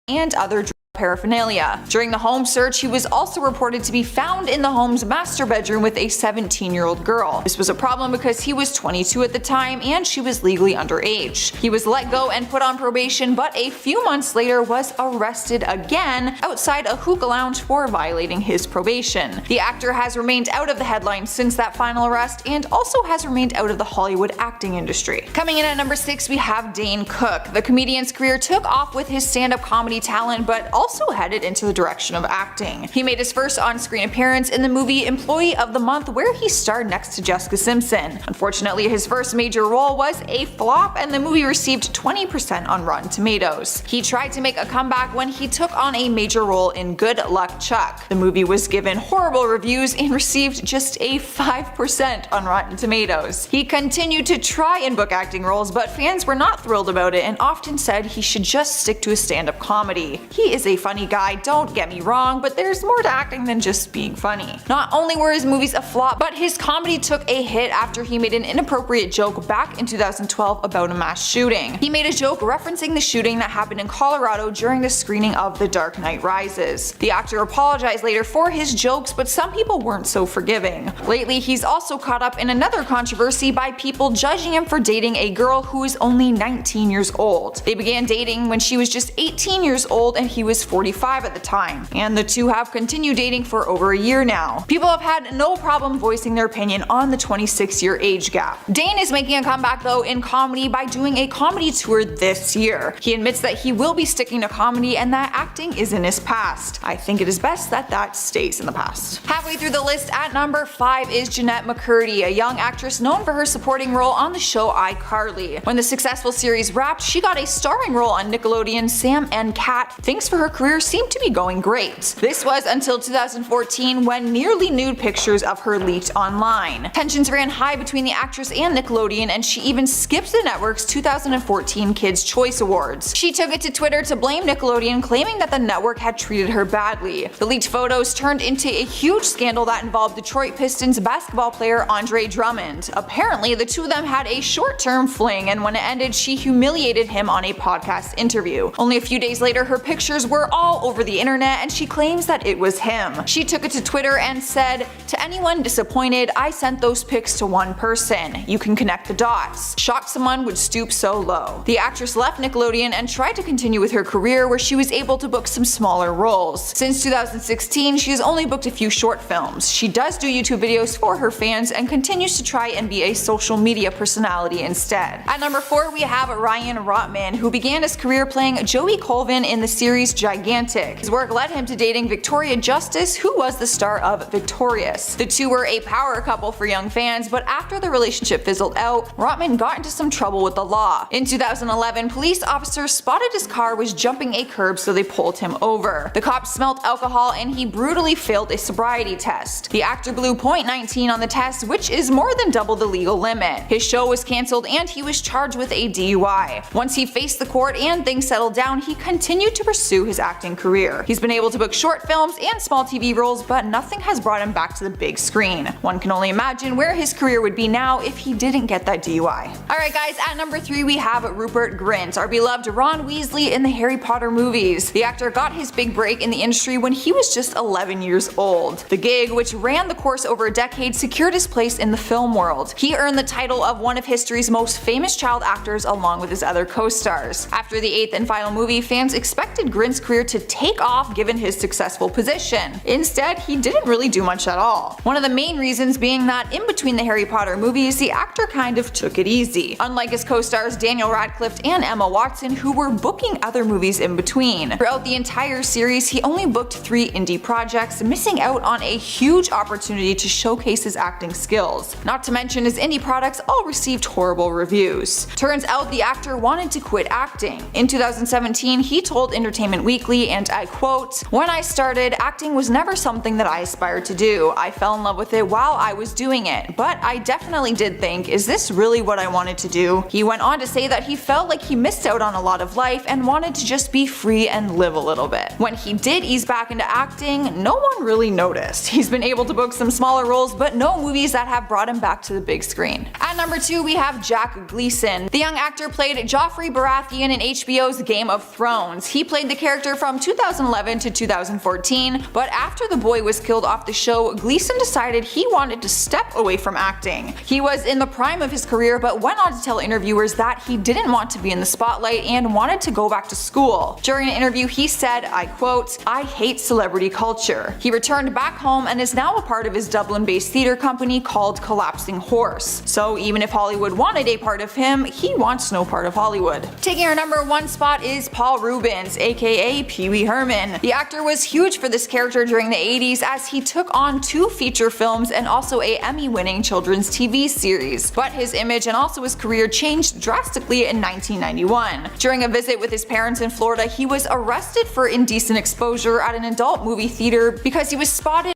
and other paraphernalia. During the home search, he was also reported to be found in the home's master bedroom with a 17-year-old girl. This was a problem because he was 22 at the time and she was legally underage. He was let go and put on probation, but a few months later was arrested again outside a hookah lounge for violating his probation. The actor has remained out of the headlines since that final arrest and also has remained out of the Hollywood acting industry. Coming in at number 6, we have Dane Cook. The comedian's career took off with his stand-up comedy talent, but also headed into the direction of acting. He made his first on-screen appearance in the movie Employee of the Month, where he starred next to Jessica Simpson. Unfortunately, his first major role was a flop and the movie received 20% on Rotten Tomatoes. He tried to make a comeback when he took on a major role in Good Luck Chuck. The movie was given horrible reviews and received just a 5% on Rotten Tomatoes. He continued to try and book acting roles, but fans were not thrilled about it and often said he should just stick to his stand-up comedy. He is a a funny guy, don't get me wrong, but there's more to acting than just being funny. Not only were his movies a flop, but his comedy took a hit after he made an inappropriate joke back in 2012 about a mass shooting. He made a joke referencing the shooting that happened in Colorado during the screening of The Dark Knight Rises. The actor apologized later for his jokes, but some people weren't so forgiving. Lately, he's also caught up in another controversy by people judging him for dating a girl who is only 19 years old. They began dating when she was just 18 years old and he was 45 at the time, and the two have continued dating for over a year now. People have had no problem voicing their opinion on the 26-year age gap. Dane is making a comeback though in comedy by doing a comedy tour this year. He admits that he will be sticking to comedy and that acting is in his past. I think it is best that that stays in the past. Halfway through the list at number 5 is Jeanette McCurdy, a young actress known for her supporting role on the show iCarly. When the successful series wrapped, she got a starring role on Nickelodeon's Sam and Cat. Things for her career seemed to be going great. This was until 2014 when nearly nude pictures of her leaked online. Tensions ran high between the actress and Nickelodeon, and she even skipped the network's 2014 Kids' Choice Awards. She took it to Twitter to blame Nickelodeon, claiming that the network had treated her badly. The leaked photos turned into a huge scandal that involved Detroit Pistons basketball player Andre Drummond. Apparently, the two of them had a short-term fling, and when it ended, she humiliated him on a podcast interview. Only a few days later, her pictures were all over the internet, and she claims that it was him. She took it to Twitter and said, "To anyone disappointed, I sent those pics to one person. You can connect the dots. Shocked someone would stoop so low." The actress left Nickelodeon and tried to continue with her career, where she was able to book some smaller roles. Since 2016, she has only booked a few short films. She does do YouTube videos for her fans and continues to try and be a social media personality instead. At number 4, we have Ryan Rotman, who began his career playing Joey Colvin in the series Gigantic. His work led him to dating Victoria Justice, who was the star of Victorious. The two were a power couple for young fans, but after the relationship fizzled out, Rotman got into some trouble with the law. In 2011, police officers spotted his car was jumping a curb, so they pulled him over. The cops smelled alcohol and he brutally failed a sobriety test. The actor blew .19 on the test, which is more than double the legal limit. His show was cancelled and he was charged with a DUI. Once he faced the court and things settled down, he continued to pursue his acting career. He's been able to book short films and small TV roles, but nothing has brought him back to the big screen. One can only imagine where his career would be now if he didn't get that DUI. Alright guys, at number 3 we have Rupert Grint, our beloved Ron Weasley in the Harry Potter movies. The actor got his big break in the industry when he was just 11 years old. The gig, which ran the course over a decade, secured his place in the film world. He earned the title of one of history's most famous child actors along with his other co-stars. After the 8th and final movie, fans expected Grint's career to take off given his successful position. Instead, he didn't really do much at all. One of the main reasons being that in between the Harry Potter movies, the actor kind of took it easy. Unlike his co-stars Daniel Radcliffe and Emma Watson, who were booking other movies in between. Throughout the entire series, he only booked 3 indie projects, missing out on a huge opportunity to showcase his acting skills. Not to mention his indie products all received horrible reviews. Turns out the actor wanted to quit acting. In 2017, he told Entertainment Weekly, and I quote, "When I started, acting was never something that I aspired to do. I fell in love with it while I was doing it, but I definitely did think, is this really what I wanted to do?" He went on to say that he felt like he missed out on a lot of life and wanted to just be free and live a little bit. When he did ease back into acting, no one really noticed. He's been able to book some smaller roles, but no movies that have brought him back to the big screen. At number 2, we have Jack Gleeson. The young actor played Joffrey Baratheon in HBO's Game of Thrones. He played the character from 2011 to 2014, but after the boy was killed off the show, Gleeson decided he wanted to step away from acting. He was in the prime of his career, but went on to tell interviewers that he didn't want to be in the spotlight and wanted to go back to school. During an interview, he said, I quote, "I hate celebrity culture." He returned back home and is now a part of his Dublin-based theatre company called Collapsing Horse. So even if Hollywood wanted a part of him, he wants no part of Hollywood. Taking our number 1 spot is Paul Reubens, aka Pee Wee Herman. The actor was huge for this character during the 80s as he took on 2 feature films and also a Emmy-winning children's TV series. But his image and also his career changed drastically in 1991. During a visit with his parents in Florida, he was arrested for indecent exposure at an adult movie theater because he was spotted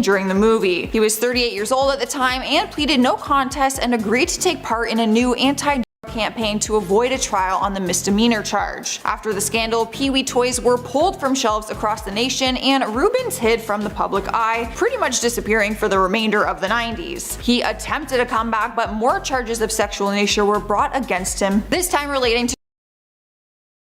during the movie. He was 38 years old at the time and pleaded no contest and agreed to take part in a new campaign to avoid a trial on the misdemeanor charge. After the scandal, Pee-wee toys were pulled from shelves across the nation and Rubens hid from the public eye, pretty much disappearing for the remainder of the 90s. He attempted a comeback, but more charges of sexual nature were brought against him, this time relating to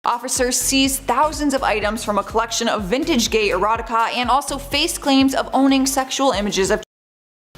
officers seized thousands of items from a collection of vintage gay erotica and also faced claims of owning sexual images of.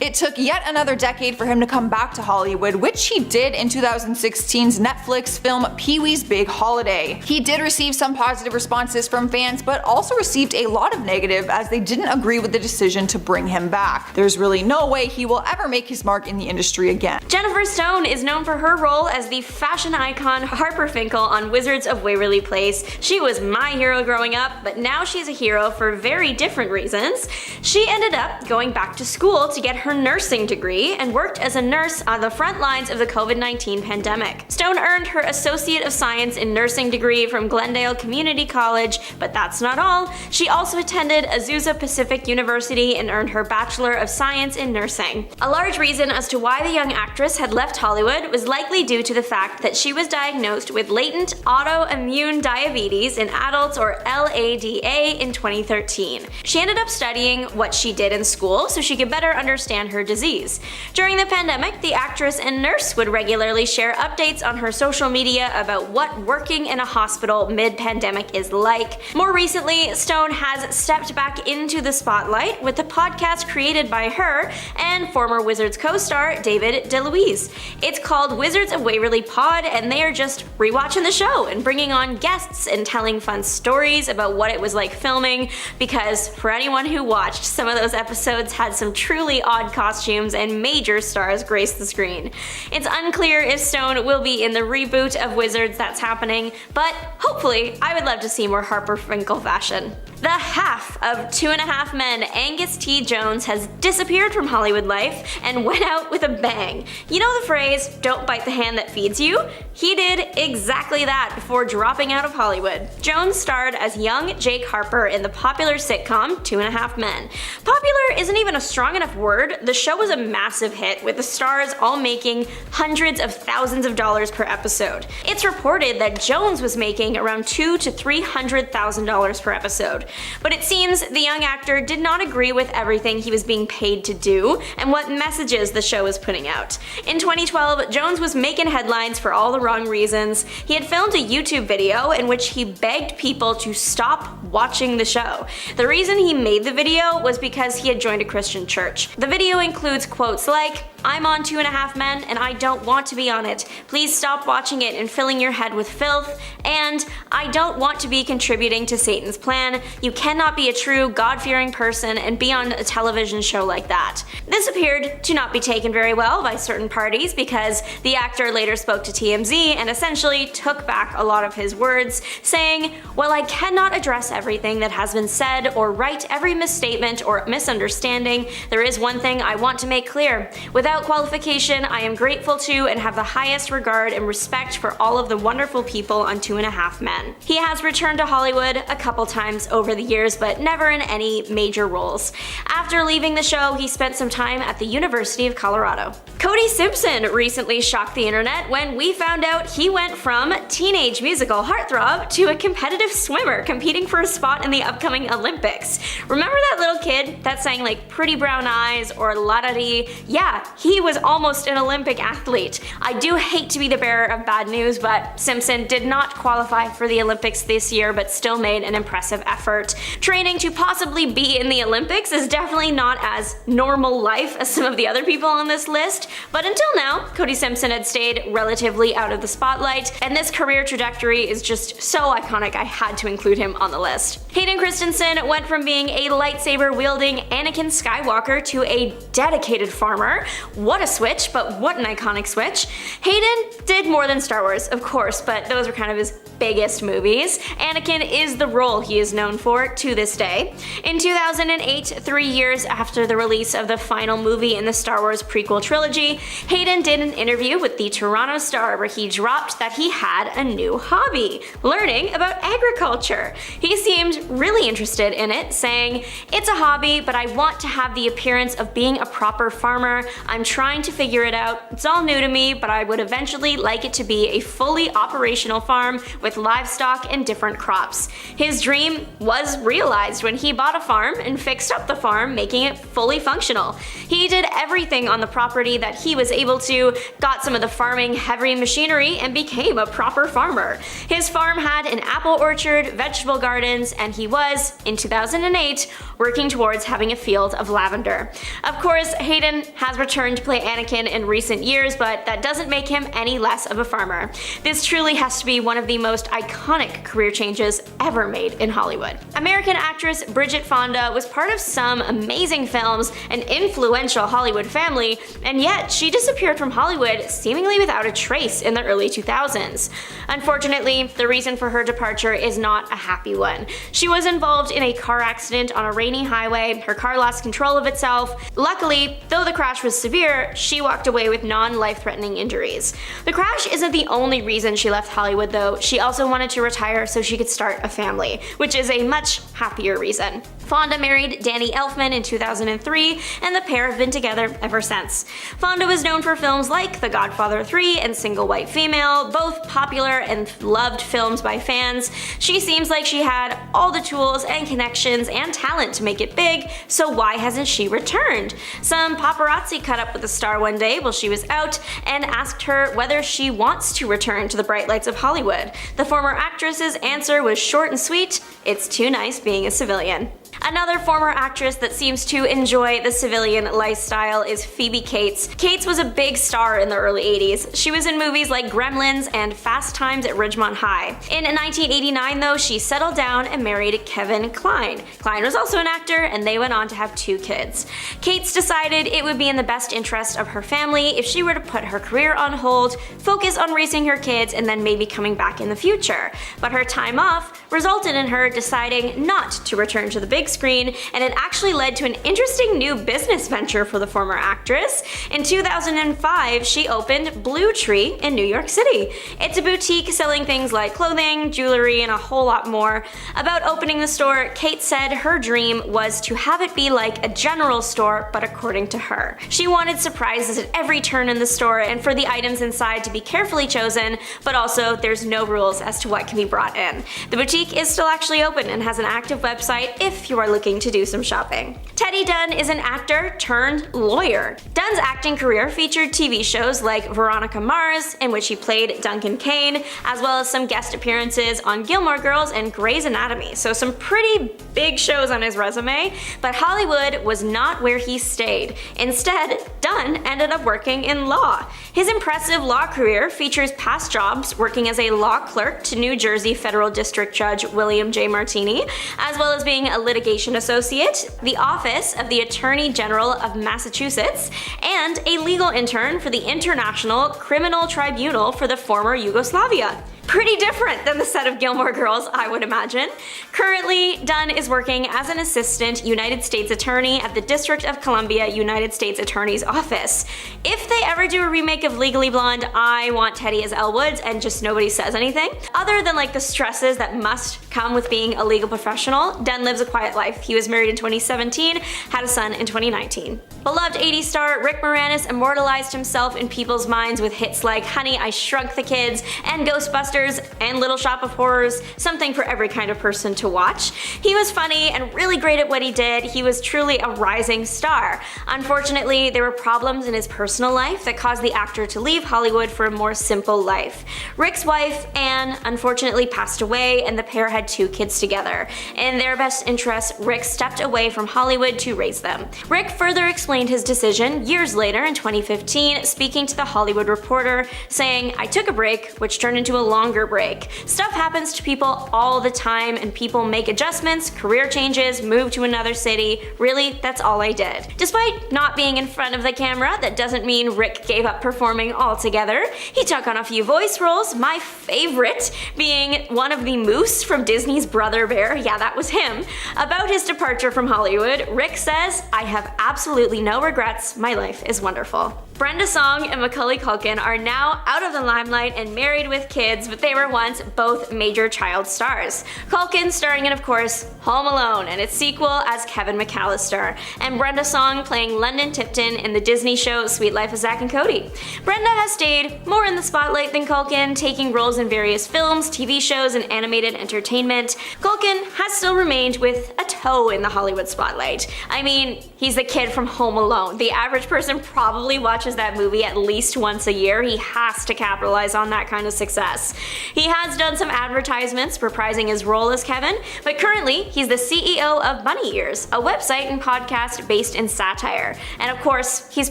It took yet another decade for him to come back to Hollywood, which he did in 2016's Netflix film Pee-wee's Big Holiday. He did receive some positive responses from fans, but also received a lot of negative as they didn't agree with the decision to bring him back. There's really no way he will ever make his mark in the industry again. Jennifer Stone is known for her role as the fashion icon Harper Finkel on Wizards of Waverly Place. She was my hero growing up, but now she's a hero for very different reasons. She ended up going back to school to get her nursing degree and worked as a nurse on the front lines of the COVID-19 pandemic. Stone earned her Associate of Science in Nursing degree from Glendale Community College, but that's not all. She also attended Azusa Pacific University and earned her Bachelor of Science in Nursing. A large reason as to why the young actress had left Hollywood was likely due to the fact that she was diagnosed with latent autoimmune diabetes in adults, or LADA, in 2013. She ended up studying what she did in school so she could better understand her disease. During the pandemic, the actress and nurse would regularly share updates on her social media about what working in a hospital mid-pandemic is like. More recently, Stone has stepped back into the spotlight with the podcast created by her and former Wizards co-star David DeLuise. It's called Wizards of Waverly Pod, and they are just rewatching the show and bringing on guests and telling fun stories about what it was like filming, because for anyone who watched, some of those episodes had some truly odd costumes and major stars grace the screen. It's unclear if Stone will be in the reboot of Wizards that's happening, but hopefully I would love to see more Harper Finkel fashion. The half of 2.5 Men, Angus T. Jones, has disappeared from Hollywood life and went out with a bang. You know the phrase, don't bite the hand that feeds you? He did exactly that before dropping out of Hollywood. Jones starred as young Jake Harper in the popular sitcom 2.5 Men. Popular isn't even a strong enough word. The show was a massive hit, with the stars all making hundreds of thousands of dollars per episode. It's reported that Jones was making around $200,000 to $300,000 per episode. But it seems the young actor did not agree with everything he was being paid to do and what messages the show was putting out. In 2012, Jones was making headlines for all the wrong reasons. He had filmed a YouTube video in which he begged people to stop watching the show. The reason he made the video was because he had joined a Christian church. The video includes quotes like, "I'm on 2.5 Men and I don't want to be on it. Please stop watching it and filling your head with filth," and "I don't want to be contributing to Satan's plan. You cannot be a true God-fearing person and be on a television show like that." This appeared to not be taken very well by certain parties because the actor later spoke to TMZ and essentially took back a lot of his words, saying, "While I cannot address everything that has been said or right every misstatement or misunderstanding, there is one thing I want to make clear. Without qualification, I am grateful to and have the highest regard and respect for all of the wonderful people on 2.5 Men." He has returned to Hollywood a couple times over the years, but never in any major roles. After leaving the show, he spent some time at the University of Colorado. Cody Simpson recently shocked the internet when we found out he went from teenage musical heartthrob to a competitive swimmer competing for a spot in the upcoming Olympics. Remember that little kid that sang like Pretty Brown Eyes or La Da Dee? Yeah, he was almost an Olympic athlete. I do hate to be the bearer of bad news, but Simpson did not qualify for the Olympics this year, but still made an impressive effort. Training to possibly be in the Olympics is definitely not as normal life as some of the other people on this list, but until now, Cody Simpson had stayed relatively out of the spotlight, and this career trajectory is just so iconic I had to include him on the list. Hayden Christensen went from being a lightsaber-wielding Anakin Skywalker to a dedicated farmer. What a switch, but what an iconic switch. Hayden did more than Star Wars, of course, but those were kind of his biggest movies. Anakin is the role he is known for to this day. In 2008, 3 years after the release of the final movie in the Star Wars prequel trilogy, Hayden did an interview with the Toronto Star where he dropped that he had a new hobby, learning about agriculture. He seemed really interested in it, saying, "It's a hobby, but I want to have the appearance of being a proper farmer. I'm trying to figure it out. It's all new to me, but I would eventually like it to be a fully operational farm with livestock and different crops." His dream was realized when he bought a farm and fixed up the farm, making it fully functional. He did everything on the property that he was able to, got some of the farming heavy machinery, and became a proper farmer. His farm had an apple orchard, vegetable gardens, and he was, in 2008, working towards having a field of lavender. Of course, Hayden has returned to play Anakin in recent years, but that doesn't make him any less of a farmer. This truly has to be one of the most iconic career changes ever made in Hollywood. American actress Bridget Fonda was part of some amazing films, an influential Hollywood family, and yet she disappeared from Hollywood seemingly without a trace in the early 2000s. Unfortunately, the reason for her departure is not a happy one. She was involved in a car accident on a rainy highway. Her car lost control of itself. Luckily, though the crash was severe, she walked away with non-life-threatening injuries. The crash isn't the only reason she left Hollywood though. She also wanted to retire so she could start a family, which is a much happier reason. Fonda married Danny Elfman in 2003, and the pair have been together ever since. Fonda was known for films like The Godfather 3 and Single White Female, both popular and loved films by fans. She seems like she had all the tools and connections and talent to make it big, so why hasn't she returned? Some paparazzi caught up with the star one day while she was out and asked her whether she wants to return to the bright lights of Hollywood. The former actress's answer was short and sweet: "It's too nice being a civilian." Another former actress that seems to enjoy the civilian lifestyle is Phoebe Cates. Cates was a big star in the early 80s. She was in movies like Gremlins and Fast Times at Ridgemont High. In 1989 though, she settled down and married Kevin Kline. Kline was also an actor, and they went on to have 2 kids. Cates decided it would be in the best interest of her family if she were to put her career on hold, focus on raising her kids, and then maybe coming back in the future. But her time off resulted in her deciding not to return to the big screen, and it actually led to an interesting new business venture for the former actress. In 2005, she opened Blue Tree in New York City. It's a boutique selling things like clothing, jewelry, and a whole lot more. About opening the store, Kate said her dream was to have it be like a general store, but according to her. She wanted surprises at every turn in the store and for the items inside to be carefully chosen, but also there's no rules as to what can be brought in. The boutique is still actually open and has an active website if you are looking to do some shopping. Teddy Dunn is an actor turned lawyer. Dunn's acting career featured TV shows like Veronica Mars, in which he played Duncan Kane, as well as some guest appearances on Gilmore Girls and Grey's Anatomy, so some pretty big shows on his resume, but Hollywood was not where he stayed. Instead, Dunn ended up working in law. His impressive law career features past jobs working as a law clerk to New Jersey Federal District Judge William J. Martini, as well as being a litigation associate, the office of the Attorney General of Massachusetts, and a legal intern for the International Criminal Tribunal for the former Yugoslavia. Pretty different than the set of Gilmore Girls, I would imagine. Currently, Dunn is working as an assistant United States attorney at the District of Columbia United States Attorney's Office. If they ever do a remake of Legally Blonde, I want Teddy as Elle Woods and just nobody says anything. Other than like the stresses that must come with being a legal professional, Dunn lives a quiet life. He was married in 2017, had a son in 2019. Beloved 80s star Rick Moranis immortalized himself in people's minds with hits like Honey, I Shrunk the Kids and Ghostbusters and Little Shop of Horrors, something for every kind of person to watch. He was funny and really great at what he did. He was truly a rising star. Unfortunately, there were problems in his personal life that caused the actor to leave Hollywood for a more simple life. Rick's wife, Anne, unfortunately passed away, and the pair had 2 kids together. In their best interests, Rick stepped away from Hollywood to raise them. Rick further explained his decision years later in 2015, speaking to The Hollywood Reporter, saying, "I took a break, which turned into a longer break. Stuff happens to people all the time, and people make adjustments, career changes, move to another city. Really, that's all I did." Despite not being in front of the camera, that doesn't mean Rick gave up performing altogether. He took on a few voice roles, my favorite being one of the moose from Disney's Brother Bear. Yeah, that was him. About his departure from Hollywood, Rick says, "I have absolutely no regrets, my life is wonderful. Brenda Song and Macaulay Culkin are now out of the limelight and married with kids, but they were once both major child stars. Culkin starring in, of course, Home Alone and its sequel as Kevin McAllister, and Brenda Song playing London Tipton in the Disney show Sweet Life of Zack and Cody. Brenda has stayed more in the spotlight than Culkin, taking roles in various films, TV shows, and animated entertainment. Culkin has still remained with a toe in the Hollywood spotlight. I mean, he's the kid from Home Alone. The average person probably watches that movie at least once a year. He has to capitalize on that kind of success. He has done some advertisements reprising his role as Kevin, but currently he's the CEO of Bunny Ears, a website and podcast based in satire. And of course, he's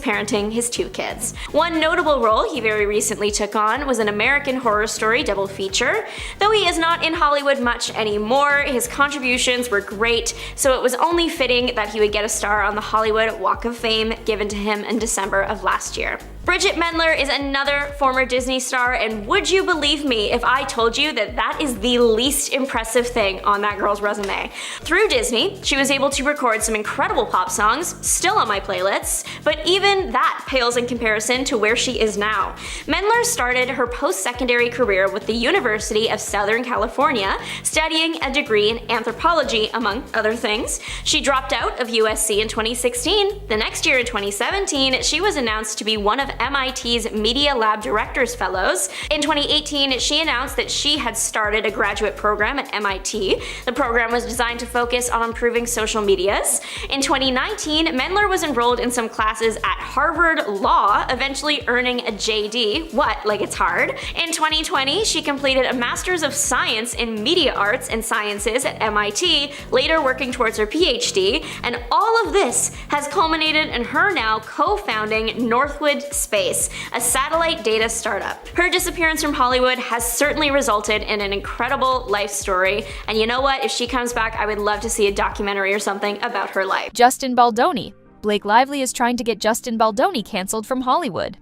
parenting his 2 kids. One notable role he very recently took on was an American Horror Story double feature. Though he is not in Hollywood much anymore, his contributions were great, so it was only fitting that he would get a star on the Hollywood Walk of Fame given to him in December of last year. Bridget Mendler is another former Disney star, and would you believe me if I told you that that is the least impressive thing on that girl's resume? Through Disney, she was able to record some incredible pop songs, still on my playlists, but even that pales in comparison to where she is now. Mendler started her post-secondary career with the University of Southern California, studying a degree in anthropology, among other things. She dropped out of USC in 2016. The next year in 2017, she was announced to be one of MIT's Media Lab Directors Fellows. In 2018, she announced that she had started a graduate program at MIT. The program was designed to focus on improving social medias. In 2019, Mendler was enrolled in some classes at Harvard Law, eventually earning a JD. What, like it's hard? In 2020, she completed a Master's of Science in Media Arts and Sciences at MIT, later working towards her PhD, and all of this has culminated in her now co-founding Northwood Space, a satellite data startup. Her disappearance from Hollywood has certainly resulted in an incredible life story, and you know what? If she comes back, I would love to see a documentary or something about her life. Justin Baldoni. Blake Lively is trying to get Justin Baldoni canceled from Hollywood.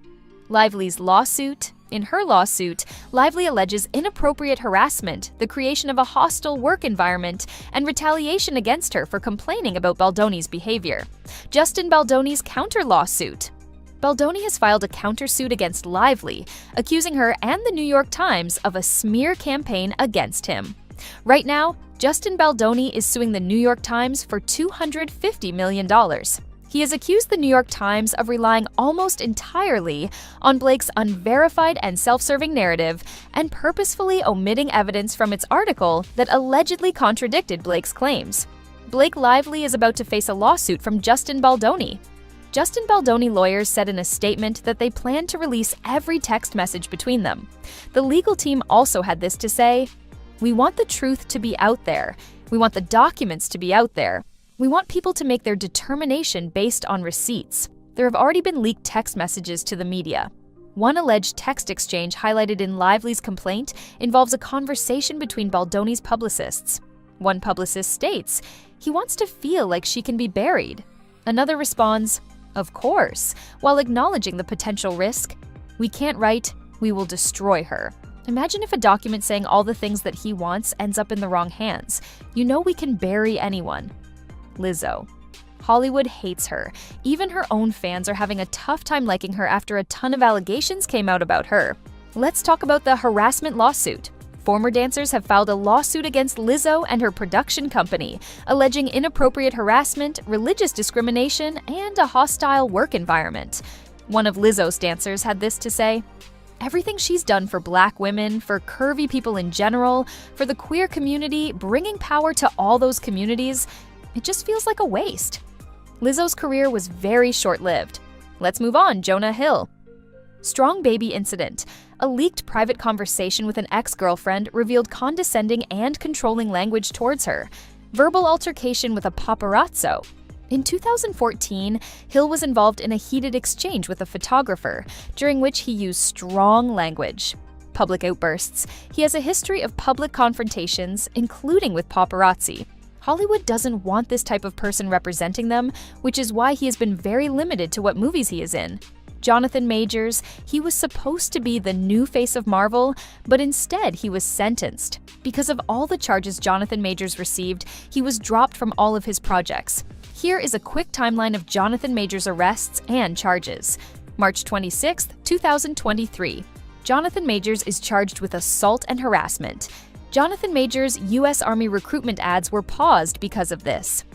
Lively's lawsuit. In her lawsuit, Lively alleges inappropriate harassment, the creation of a hostile work environment, and retaliation against her for complaining about Baldoni's behavior. Justin Baldoni's counter-lawsuit. Baldoni has filed a countersuit against Lively, accusing her and the New York Times of a smear campaign against him. Right now, Justin Baldoni is suing the New York Times for $250 million. He has accused the New York Times of relying almost entirely on Blake's unverified and self-serving narrative and purposefully omitting evidence from its article that allegedly contradicted Blake's claims. Blake Lively is about to face a lawsuit from Justin Baldoni. Justin Baldoni lawyers said in a statement that they plan to release every text message between them. The legal team also had this to say: "We want the truth to be out there. We want the documents to be out there. We want people to make their determination based on receipts." There have already been leaked text messages to the media. One alleged text exchange highlighted in Lively's complaint involves a conversation between Baldoni's publicists. One publicist states, "He wants to feel like she can be buried." Another responds, "Of course," while acknowledging the potential risk. "We can't write, we will destroy her." Imagine if a document saying all the things that he wants ends up in the wrong hands. You know we can bury anyone. Lizzo. Hollywood hates her. Even her own fans are having a tough time liking her after a ton of allegations came out about her. Let's talk about the harassment lawsuit. Former dancers have filed a lawsuit against Lizzo and her production company, alleging inappropriate harassment, religious discrimination, and a hostile work environment. One of Lizzo's dancers had this to say: "Everything she's done for Black women, for curvy people in general, for the queer community, bringing power to all those communities, it just feels like a waste." Lizzo's career was very short-lived. Let's move on, Jonah Hill. Strong baby incident. A leaked private conversation with an ex-girlfriend revealed condescending and controlling language towards her. Verbal altercation with a paparazzo. In 2014, Hill was involved in a heated exchange with a photographer, during which he used strong language. Public outbursts. He has a history of public confrontations, including with paparazzi. Hollywood doesn't want this type of person representing them, which is why he has been very limited to what movies he is in. Jonathan Majors, he was supposed to be the new face of Marvel, but instead he was sentenced. Because of all the charges Jonathan Majors received, he was dropped from all of his projects. Here is a quick timeline of Jonathan Majors' arrests and charges. March 26, 2023. Jonathan Majors is charged with assault and harassment. Jonathan Majors' U.S. Army recruitment ads were paused because of this.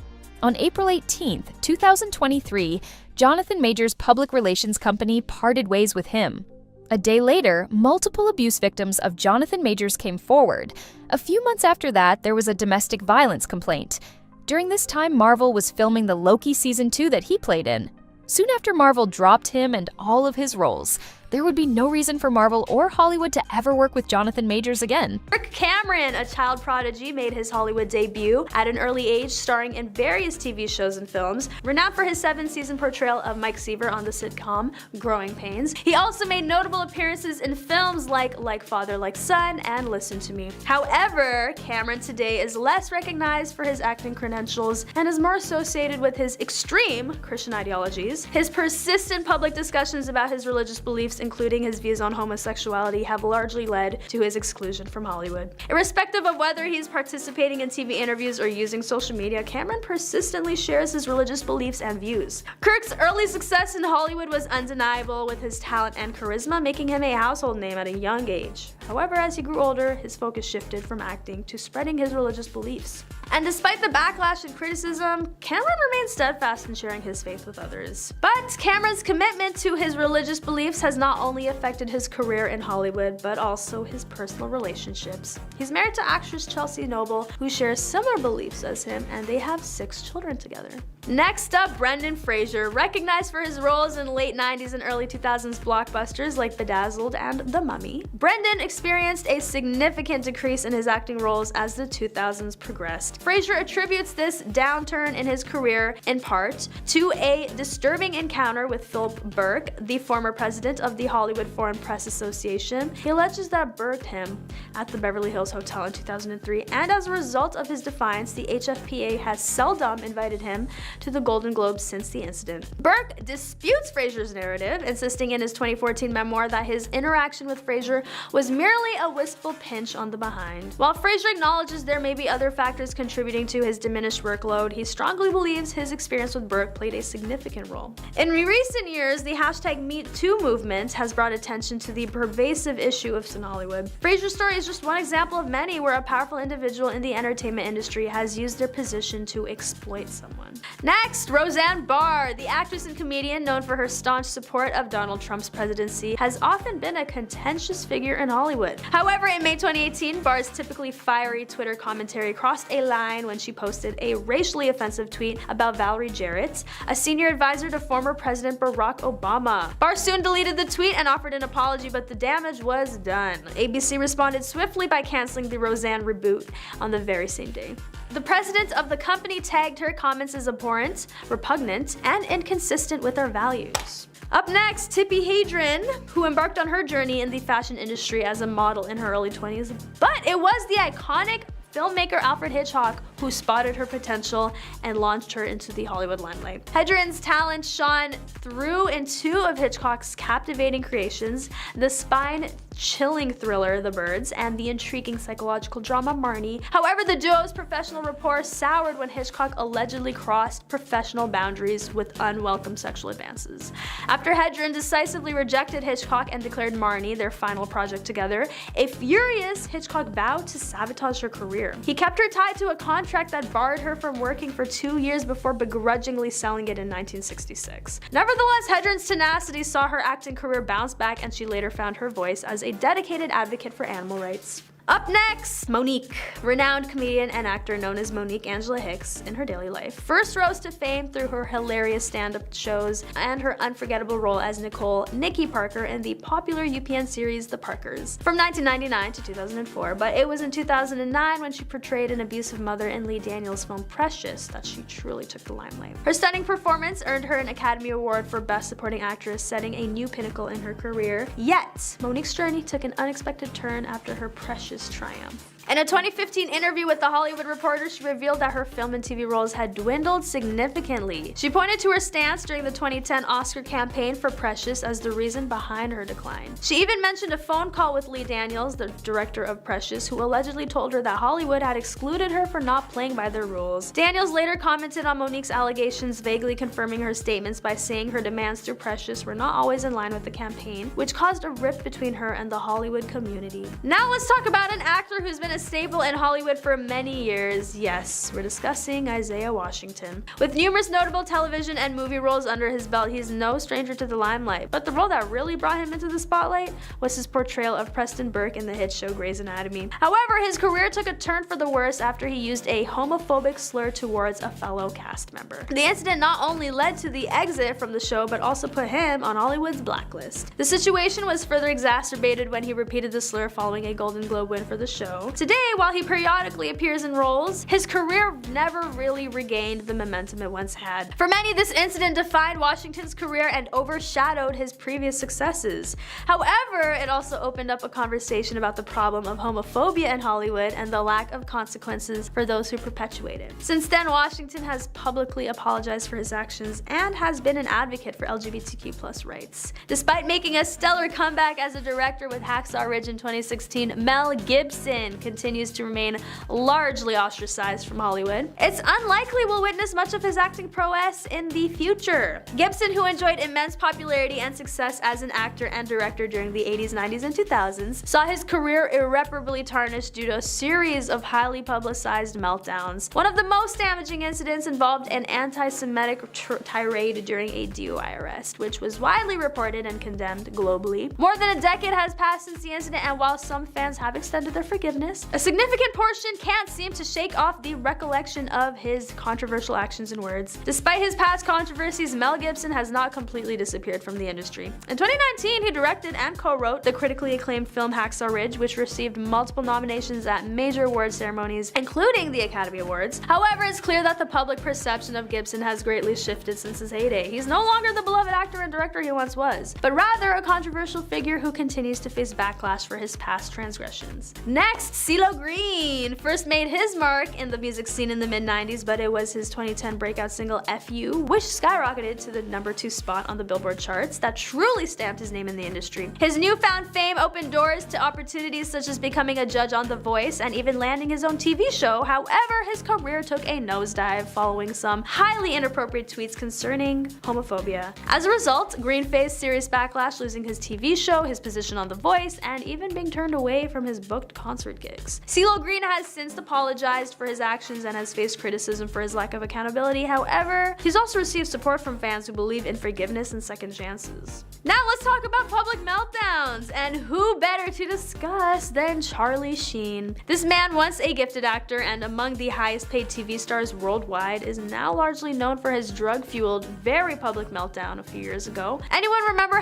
On April 18, 2023, Jonathan Majors' public relations company parted ways with him. A day later, multiple abuse victims of Jonathan Majors came forward. A few months after that, there was a domestic violence complaint. During this time, Marvel was filming the Loki Season 2 that he played in. Soon after Marvel dropped him and all of his roles, there would be no reason for Marvel or Hollywood to ever work with Jonathan Majors again. Kirk Cameron, a child prodigy, made his Hollywood debut at an early age, starring in various TV shows and films. Renowned for his 7-season portrayal of Mike Seaver on the sitcom Growing Pains, he also made notable appearances in films like Father, Like Son, and Listen to Me. However, Cameron today is less recognized for his acting credentials and is more associated with his extreme Christian ideologies. His persistent public discussions about his religious beliefs, including his views on homosexuality, have largely led to his exclusion from Hollywood. Irrespective of whether he's participating in TV interviews or using social media, Cameron persistently shares his religious beliefs and views. Kirk's early success in Hollywood was undeniable, with his talent and charisma making him a household name at a young age. However, as he grew older, his focus shifted from acting to spreading his religious beliefs. And despite the backlash and criticism, Cameron remains steadfast in sharing his faith with others. But Cameron's commitment to his religious beliefs has not only affected his career in Hollywood, but also his personal relationships. He's married to actress Chelsea Noble, who shares similar beliefs as him, and they have 6 children together. Next up, Brendan Fraser, recognized for his roles in late 90s and early 2000s blockbusters like Bedazzled and The Mummy. Brendan experienced a significant decrease in his acting roles as the 2000s progressed. Fraser attributes this downturn in his career in part to a disturbing encounter with Philip Burke, the former president of the Hollywood Foreign Press Association. He alleges that Burke him at the Beverly Hills Hotel in 2003, and as a result of his defiance, the HFPA has seldom invited him to the Golden Globes since the incident. Burke disputes Fraser's narrative, insisting in his 2014 memoir that his interaction with Fraser was merely a wistful pinch on the behind. While Fraser acknowledges there may be other factors contributing to his diminished workload, he strongly believes his experience with Burke played a significant role. In recent years, the #MeToo movement has brought attention to the pervasive issue of sin Hollywood. Fraser's story is just one example of many where a powerful individual in the entertainment industry has used their position to exploit someone. Next, Roseanne Barr, the actress and comedian known for her staunch support of Donald Trump's presidency, has often been a contentious figure in Hollywood. However, in May 2018, Barr's typically fiery Twitter commentary crossed a line when she posted a racially offensive tweet about Valerie Jarrett, a senior advisor to former President Barack Obama. Barr soon deleted the tweet and offered an apology, but the damage was done. ABC responded swiftly by canceling the Roseanne reboot on the very same day. The president of the company tagged her comments as abhorrent, repugnant, and inconsistent with our values. Up next, Tippi Hedren, who embarked on her journey in the fashion industry as a model in her early 20s, but it was the iconic filmmaker Alfred Hitchcock who spotted her potential and launched her into the Hollywood limelight. Hedren's talent shone through in 2 of Hitchcock's captivating creations, the spine-chilling thriller The Birds and the intriguing psychological drama Marnie. However, the duo's professional rapport soured when Hitchcock allegedly crossed professional boundaries with unwelcome sexual advances. After Hedren decisively rejected Hitchcock and declared Marnie their final project together, a furious Hitchcock vowed to sabotage her career. He kept her tied to a contract that barred her from working for 2 years before begrudgingly selling it in 1966. Nevertheless, Hedren's tenacity saw her acting career bounce back, and she later found her voice as a dedicated advocate for animal rights. Up next, Mo'Nique, renowned comedian and actor known as Monique Angela Hicks in her daily life. First rose to fame through her hilarious stand-up shows and her unforgettable role as Nicole Nikki Parker in the popular UPN series The Parkers from 1999 to 2004, but it was in 2009 when she portrayed an abusive mother in Lee Daniels' film Precious that she truly took the limelight. Her stunning performance earned her an Academy Award for Best Supporting Actress, setting a new pinnacle in her career. Yet, Monique's journey took an unexpected turn after her Precious his triumph. In a 2015 interview with The Hollywood Reporter, she revealed that her film and TV roles had dwindled significantly. She pointed to her stance during the 2010 Oscar campaign for Precious as the reason behind her decline. She even mentioned a phone call with Lee Daniels, the director of Precious, who allegedly told her that Hollywood had excluded her for not playing by their rules. Daniels later commented on Monique's allegations, vaguely confirming her statements by saying her demands through Precious were not always in line with the campaign, which caused a rift between her and the Hollywood community. Now let's talk about an actor who's been a staple in Hollywood for many years. Yes, we're discussing Isaiah Washington. With numerous notable television and movie roles under his belt, he's no stranger to the limelight, but the role that really brought him into the spotlight was his portrayal of Preston Burke in the hit show Grey's Anatomy. However, his career took a turn for the worse after he used a homophobic slur towards a fellow cast member. The incident not only led to the exit from the show, but also put him on Hollywood's blacklist. The situation was further exacerbated when he repeated the slur following a Golden Globe win for the show. Today, while he periodically appears in roles, his career never really regained the momentum it once had. For many, this incident defined Washington's career and overshadowed his previous successes. However, it also opened up a conversation about the problem of homophobia in Hollywood and the lack of consequences for those who perpetuate it. Since then, Washington has publicly apologized for his actions and has been an advocate for LGBTQ+ rights. Despite making a stellar comeback as a director with Hacksaw Ridge in 2016, Mel Gibson continues to remain largely ostracized from Hollywood. It's unlikely we'll witness much of his acting prowess in the future. Gibson, who enjoyed immense popularity and success as an actor and director during the 80s, 90s, and 2000s, saw his career irreparably tarnished due to a series of highly publicized meltdowns. One of the most damaging incidents involved an anti-Semitic tirade during a DUI arrest, which was widely reported and condemned globally. More than a decade has passed since the incident, and while some fans have extended their forgiveness, a significant portion can't seem to shake off the recollection of his controversial actions and words. Despite his past controversies, Mel Gibson has not completely disappeared from the industry. In 2019, he directed and co-wrote the critically acclaimed film Hacksaw Ridge, which received multiple nominations at major award ceremonies, including the Academy Awards. However, it's clear that the public perception of Gibson has greatly shifted since his heyday. He's no longer the beloved actor and director he once was, but rather a controversial figure who continues to face backlash for his past transgressions. Next, CeeLo Green first made his mark in the music scene in the mid-90s, but it was his 2010 breakout single F.U., which skyrocketed to the #2 spot on the Billboard charts, that truly stamped his name in the industry. His newfound fame opened doors to opportunities such as becoming a judge on The Voice and even landing his own TV show. However, his career took a nosedive following some highly inappropriate tweets concerning homophobia. As a result, Green faced serious backlash, losing his TV show, his position on The Voice, and even being turned away from his booked concert gigs. CeeLo Green has since apologized for his actions and has faced criticism for his lack of accountability. However, he's also received support from fans who believe in forgiveness and second chances. Now let's talk about public meltdowns, and who better to discuss than Charlie Sheen. This man, once a gifted actor and among the highest paid TV stars worldwide, is now largely known for his drug-fueled, very public meltdown a few years ago. Anyone remember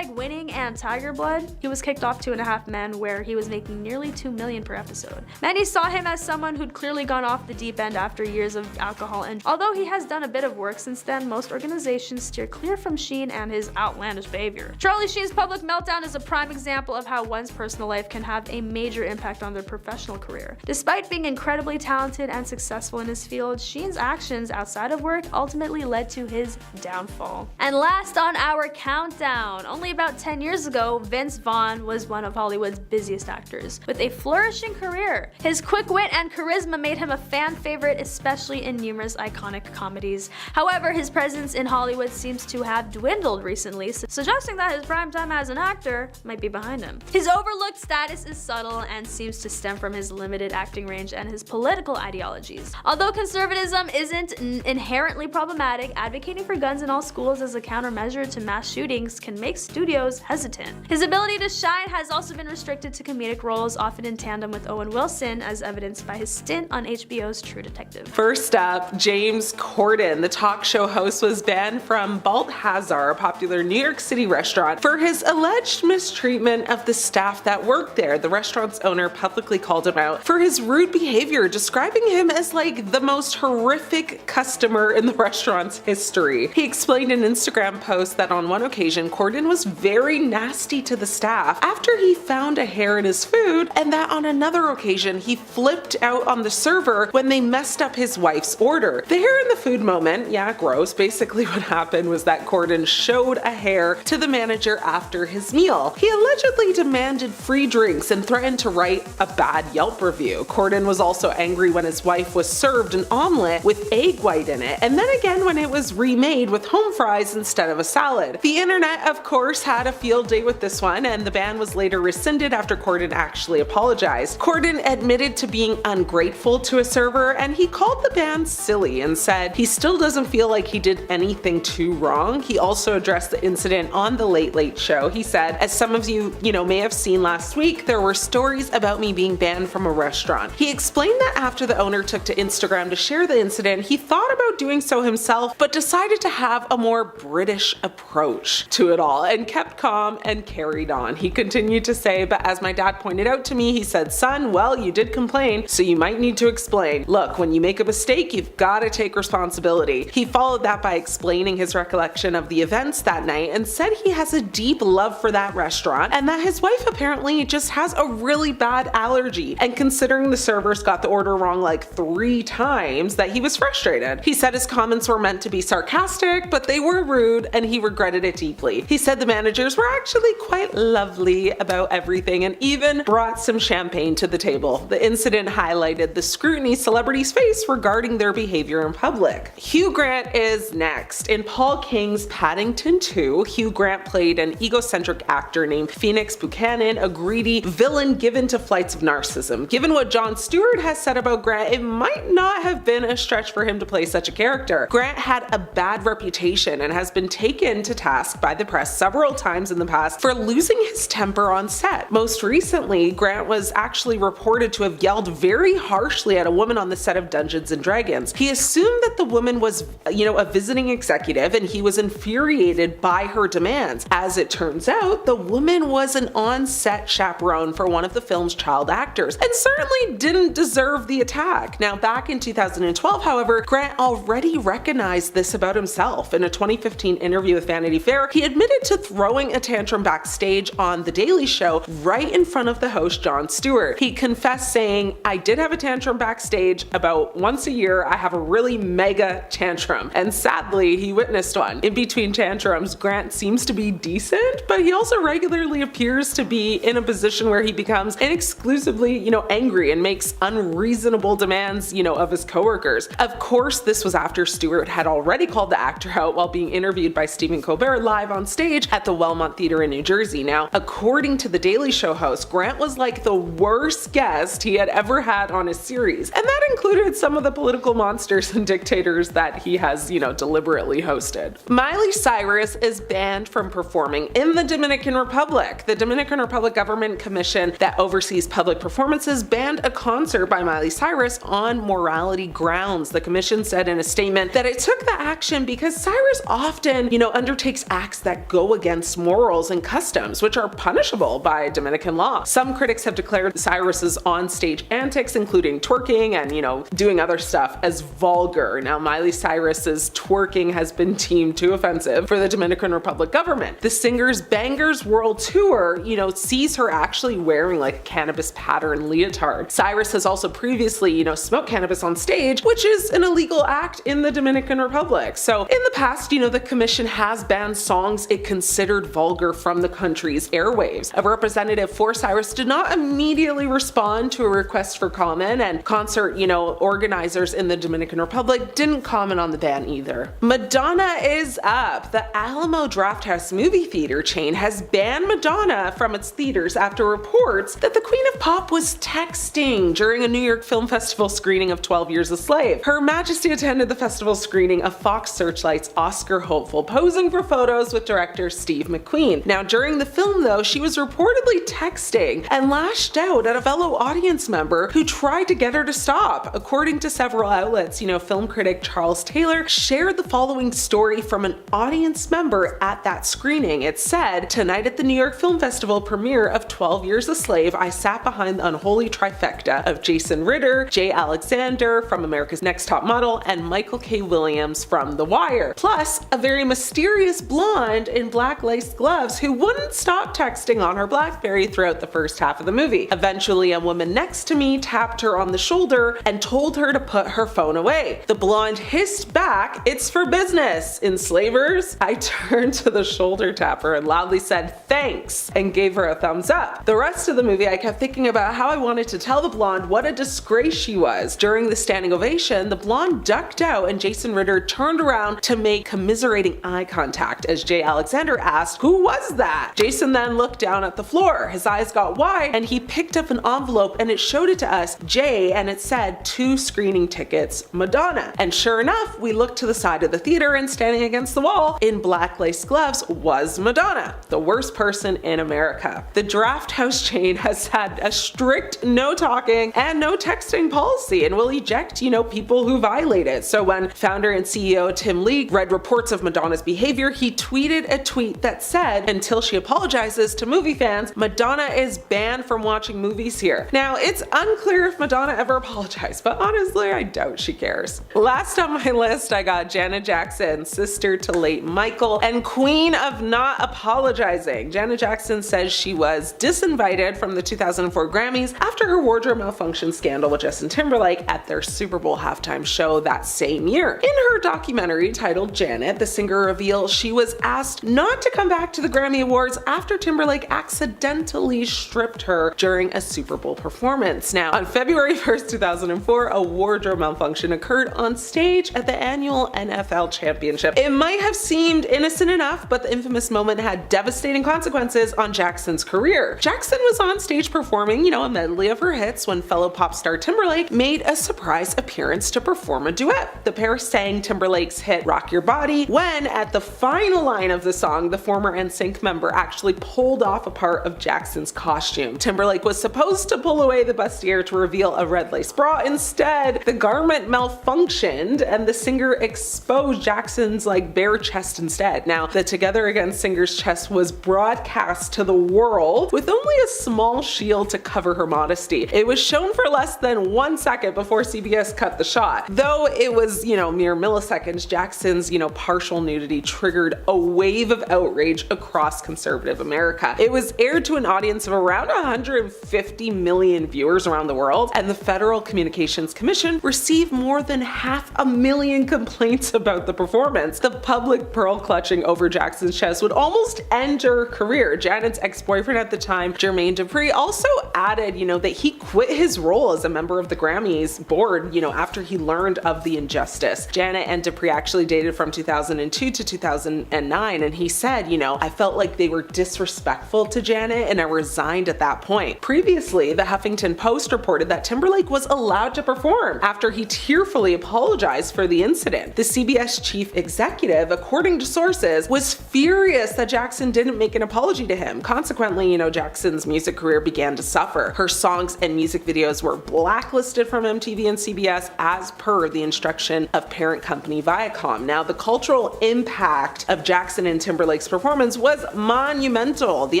#winning and Tiger Blood? He was kicked off 2.5 Men, where he was making nearly $2 million per episode. Many saw him as someone who'd clearly gone off the deep end after years of alcohol, and although he has done a bit of work since then, most organizations steer clear from Sheen and his outlandish behavior. Charlie Sheen's public meltdown is a prime example of how one's personal life can have a major impact on their professional career. Despite being incredibly talented and successful in his field, Sheen's actions outside of work ultimately led to his downfall. And last on our countdown, only about 10 years ago, Vince Vaughn was one of Hollywood's busiest actors, with a flourishing career. His quick wit and charisma made him a fan favorite, especially in numerous iconic comedies. However, his presence in Hollywood seems to have dwindled recently, suggesting that his prime time as an actor might be behind him. His overlooked status is subtle and seems to stem from his limited acting range and his political ideologies. Although conservatism isn't inherently problematic, advocating for guns in all schools as a countermeasure to mass shootings can make studios hesitant. His ability to shine has also been restricted to comedic roles, often in tandem with Owen Wilson, as evidenced by his stint on HBO's True Detective. First up, James Corden. The talk show host was banned from Balthazar, a popular New York City restaurant, for his alleged mistreatment of the staff that worked there. The restaurant's owner publicly called him out for his rude behavior, describing him as like the most horrific customer in the restaurant's history. He explained in an Instagram post that on one occasion, Corden was very nasty to the staff. After he found a hair in his food, and that on another occasion he flipped out on the server when they messed up his wife's order. The hair in the food moment, yeah, gross. Basically what happened was that Corden showed a hair to the manager after his meal. He allegedly demanded free drinks and threatened to write a bad Yelp review. Corden was also angry when his wife was served an omelet with egg white in it, and then again when it was remade with home fries instead of a salad. The internet, of course, had a field day with this one, and the ban was later rescinded after Corden actually apologized. Corden admitted to being ungrateful to a server, and he called the ban silly and said he still doesn't feel like he did anything too wrong. He also addressed the incident on The Late Late Show. He said, as some of you may have seen last week, there were stories about me being banned from a restaurant. He explained that after the owner took to Instagram to share the incident, he thought about doing so himself, but decided to have a more British approach to it all and kept calm and carried on. He continued to say, but as my dad pointed out to me, he said, son, well, you did complain, so you might need to explain. Look, when you make a mistake, you've got to take responsibility. He followed that by explaining his recollection of the events that night and said he has a deep love for that restaurant and that his wife apparently just has a really bad allergy, and considering the servers got the order wrong like 3 times, that he was frustrated. He said his comments were meant to be sarcastic, but they were rude and he regretted it deeply. He said the managers were actually quite lovely about everything and even brought some champagne to the table. The incident highlighted the scrutiny celebrities face regarding their behavior in public. Hugh Grant is next. In Paul King's Paddington 2, Hugh Grant played an egocentric actor named Phoenix Buchanan, a greedy villain given to flights of narcissism. Given what Jon Stewart has said about Grant, it might not have been a stretch for him to play such a character. Grant had a bad reputation and has been taken to task by the press several times in the past for losing his temper on set. Most recently, Grant was actually reported to have yelled very harshly at a woman on the set of Dungeons and Dragons. He assumed that the woman was, a visiting executive and he was infuriated by her demands. As it turns out, the woman was an on-set chaperone for one of the film's child actors and certainly didn't deserve the attack. Now, back in 2012, however, Grant already recognized this about himself. In a 2015 interview with Vanity Fair, he admitted to throwing a tantrum backstage on The Daily Show right in front of the host Jon Stewart. He confessed saying, I did have a tantrum backstage about once a year. I have a really mega tantrum. And sadly, he witnessed one. In between tantrums, Grant seems to be decent, but he also regularly appears to be in a position where he becomes inexclusively, angry and makes unreasonable demands, of his coworkers. Of course, this was after Stewart had already called the actor out while being interviewed by Stephen Colbert live on stage at the Wellmont Theater in New Jersey. Now, according to the Daily Show host, Grant was like the worst guest he had ever had on his series, and that included some of the political monsters and dictators that he has, deliberately hosted. Miley Cyrus is banned from performing in the Dominican Republic. The Dominican Republic Government Commission that oversees public performances banned a concert by Miley Cyrus on morality grounds. The commission said in a statement that it took the action because Cyrus often, undertakes acts that go against morals and customs, which are punishable by Dominican law. Some critics have declared Cyrus's on-stage antics, including twerking and, doing other stuff, as vulgar. Now, Miley Cyrus's twerking has been deemed too offensive for the Dominican Republic government. The singer's Bangers World Tour, sees her actually wearing like a cannabis pattern leotard. Cyrus has also previously, smoked cannabis on stage, which is an illegal act in the Dominican Republic. So in the past, the commission has banned songs it considered vulgar from the country's airwaves. A representative for Cyrus did not immediately respond to a request for comment, and concert, organizers in the Dominican Republic didn't comment on the ban either. Madonna is up. The Alamo Drafthouse movie theater chain has banned Madonna from its theaters after reports that the Queen of Pop was texting during a New York Film Festival screening of 12 Years a Slave. Her Majesty attended the festival screening of Fox Searchlight's Oscar hopeful, posing for photos with director Steve McQueen. Now, during the film though, she was reportedly texting and lashed out at a fellow audience member who tried to get her to stop. According to several outlets, film critic Charles Taylor shared the following story from an audience member at that screening. It said, tonight at the New York Film Festival premiere of 12 Years a Slave, I sat behind the unholy trifecta of Jason Ritter, Jay Alexander from America's Next Top Model, and Michael K. Williams from The Wire. Plus, a very mysterious blonde in black lace gloves who wouldn't stop texting on her BlackBerry throughout the first half half of the movie. Eventually, a woman next to me tapped her on the shoulder and told her to put her phone away. The blonde hissed back, "It's for business, enslavers." I turned to the shoulder tapper and loudly said thanks and gave her a thumbs up. The rest of the movie, I kept thinking about how I wanted to tell the blonde what a disgrace she was. During the standing ovation, the blonde ducked out and Jason Ritter turned around to make commiserating eye contact as Jay Alexander asked, "Who was that?" Jason then looked down at the floor. His eyes got wide and he picked up an envelope and it showed it to us, Jay, and it said 2 screening tickets, Madonna. And sure enough, we looked to the side of the theater and standing against the wall in black lace gloves was Madonna, the worst person in America. The Draft House chain has had a strict no talking and no texting policy and will eject, people who violate it. So when founder and CEO Tim League read reports of Madonna's behavior, he tweeted a tweet that said, "Until she apologizes to movie fans, Madonna is banned from watching movies here." Now, it's unclear if Madonna ever apologized, but honestly, I doubt she cares. Last on my list, I got Janet Jackson, sister to late Michael and queen of not apologizing. Janet Jackson says she was disinvited from the 2004 Grammys after her wardrobe malfunction scandal with Justin Timberlake at their Super Bowl halftime show that same year. In her documentary titled Janet, the singer reveals she was asked not to come back to the Grammy Awards after Timberlake accidentally stripped her during a Super Bowl performance. Now, on February 1st, 2004, a wardrobe malfunction occurred on stage at the annual NFL Championship. It might have seemed innocent enough, but the infamous moment had devastating consequences on Jackson's career. Jackson was on stage performing, a medley of her hits when fellow pop star Timberlake made a surprise appearance to perform a duet. The pair sang Timberlake's hit Rock Your Body when, at the final line of the song, the former NSYNC member actually pulled off a part of Jackson's costume. Timberlake was supposed to pull away the bustier to reveal a red lace bra. Instead, the garment malfunctioned and the singer exposed Jackson's bare chest instead. Now, the Together Again singer's chest was broadcast to the world with only a small shield to cover her modesty. It was shown for less than 1 second before CBS cut the shot. Though it was, mere milliseconds, Jackson's, partial nudity triggered a wave of outrage across conservative America. It was aired to an audience of around 150 million viewers around the world, and the Federal Communications Commission received more than 500,000 complaints about the performance. The public pearl clutching over Jackson's chest would almost end her career. Janet's ex-boyfriend at the time, Jermaine Dupri, also added, that he quit his role as a member of the Grammys board, after he learned of the injustice. Janet and Dupri actually dated from 2002 to 2009, and he said, "I felt like they were disrespectful to Janet and I resigned at that point." Previously, the Huffington Post reported that Timberlake was allowed to perform after he tearfully apologized for the incident. The CBS chief executive, according to sources, was furious that Jackson didn't make an apology to him. Consequently, Jackson's music career began to suffer. Her songs and music videos were blacklisted from MTV and CBS as per the instruction of parent company Viacom. Now, the cultural impact of Jackson and Timberlake's performance was monumental. The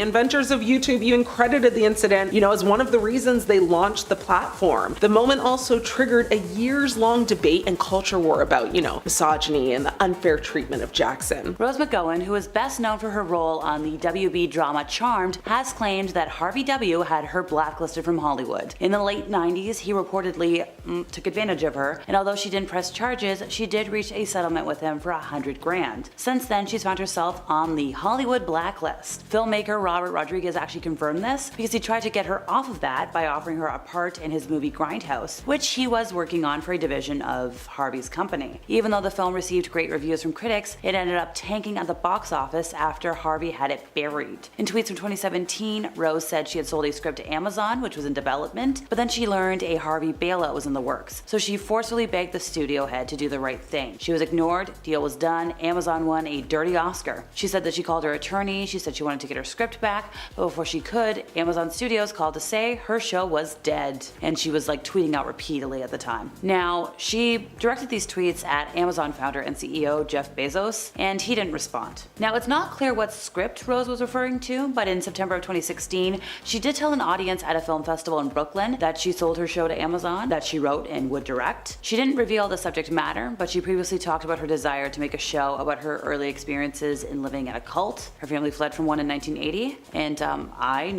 inventors of YouTube even credited the incident, as one of the reasons they launched the platform. The moment also triggered a years-long debate and culture war about, misogyny and the unfair treatment of Jackson. Rose McGowan, who is best known for her role on the WB drama Charmed, has claimed that Harvey W. had her blacklisted from Hollywood. In the late 90s, he reportedly took advantage of her, and although she didn't press charges, she did reach a settlement with him for $100,000. Since then, she's found herself on the Hollywood blacklist. Filmmaker Robert Rodriguez actually confirmed this because he tried to get her off of that by offering her a part in his movie Grindhouse, which he was working on for a division of Harvey's company. Even though the film received great reviews from critics, it ended up tanking at the box office after Harvey had it buried. In tweets from 2017, Rose said she had sold a script to Amazon, which was in development, but then she learned a Harvey bailout was in the works, so she forcefully begged the studio head to do the right thing. She was ignored, deal was done, Amazon won a dirty Oscar. She said that she called her attorney, she said she wanted to get her script back, but before she could, Amazon Studios called to say her show was dead, and she was tweeting out repeatedly at the time. Now, she directed these tweets at Amazon founder and CEO Jeff Bezos, and he didn't respond. Now, it's not clear what script Rose was referring to, but in September of 2016, she did tell an audience at a film festival in Brooklyn that she sold her show to Amazon, that she wrote and would direct. She didn't reveal the subject matter, but she previously talked about her desire to make a show about her early experiences in living in a cult. Her family fled from one in 1980, and I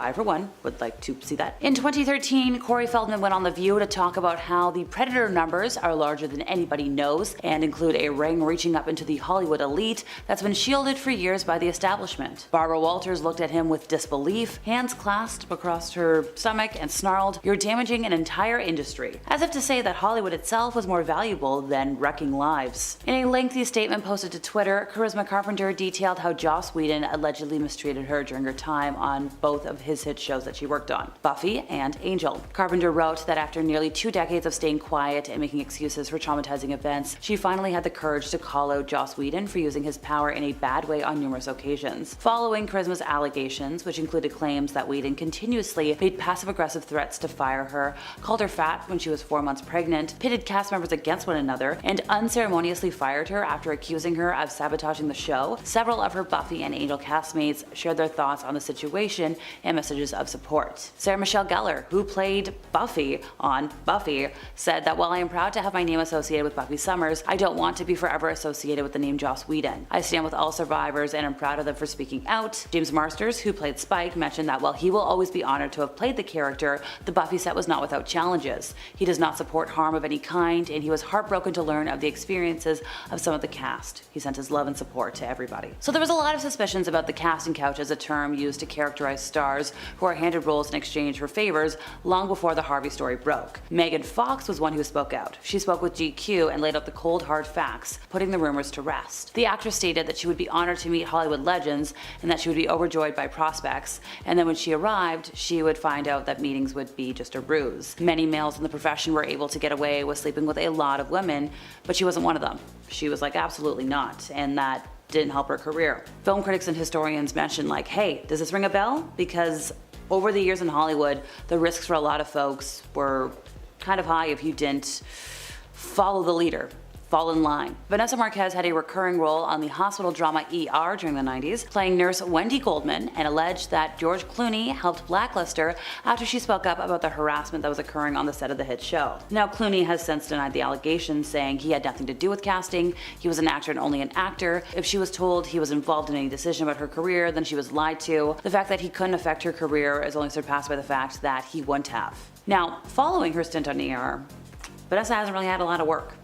I, for one, would like to see that. In 2013, Corey Feldman went on The View to talk about how the Predator numbers are larger than anybody knows and include a ring reaching up into the Hollywood elite that's been shielded for years by the establishment. Barbara Walters looked at him with disbelief, hands clasped across her stomach, and snarled, "You're damaging an entire industry," as if to say that Hollywood itself was more valuable than wrecking lives. In a lengthy statement posted to Twitter, Charisma Carpenter detailed how Joss Whedon allegedly mistreated her during her time on both of his hit shows that she worked on, Buffy and Angel. Carpenter wrote that after nearly 2 decades of staying quiet and making excuses for traumatizing events, she finally had the courage to call out Joss Whedon for using his power in a bad way on numerous occasions. Following Charisma's allegations, which included claims that Whedon continuously made passive-aggressive threats to fire her, called her fat when she was 4 months pregnant, pitted cast members against one another, and unceremoniously fired her after accusing her of sabotaging the show, several of her Buffy and Angel castmates shared their thoughts on the situation and messages of support. Sarah Michelle Gellar, who played Buffy on Buffy, said that while I am proud to have my name associated with Buffy Summers, I don't want to be forever associated with the name Joss Whedon. I stand with all survivors and am proud of them for speaking out. James Marsters, who played Spike, mentioned that while he will always be honored to have played the character, the Buffy set was not without challenges. He does not support harm of any kind, and he was heartbroken to learn of the experiences of some of the cast. He sent his love and support to everybody. So there was a lot of suspicions about the casting couch as a term used to characterize stars who are handed roles in exchange for favors long before the Harvey story broke. Megan Fox was one who spoke out. She spoke with GQ and laid out the cold hard facts, putting the rumors to rest. The actress stated that she would be honored to meet Hollywood legends and that she would be overjoyed by prospects, and then when she arrived, she would find out that meetings would be just a ruse. Many males in the profession were able to get away with sleeping with a lot of women, but she wasn't one of them. She was like, absolutely not, and that didn't help her career. Film critics and historians mentioned like, hey, does this ring a bell? Because over the years in Hollywood, the risks for a lot of folks were kind of high if you didn't follow the leader. Fall in line. Vanessa Marquez had a recurring role on the hospital drama ER during the 90s, playing nurse Wendy Goldman, and alleged that George Clooney helped blacklist her after she spoke up about the harassment that was occurring on the set of the hit show. Now, Clooney has since denied the allegations, saying he had nothing to do with casting, he was an actor and only an actor. If she was told he was involved in any decision about her career, then she was lied to. The fact that he couldn't affect her career is only surpassed by the fact that he wouldn't have. Now, following her stint on ER, Vanessa hasn't really had a lot of work.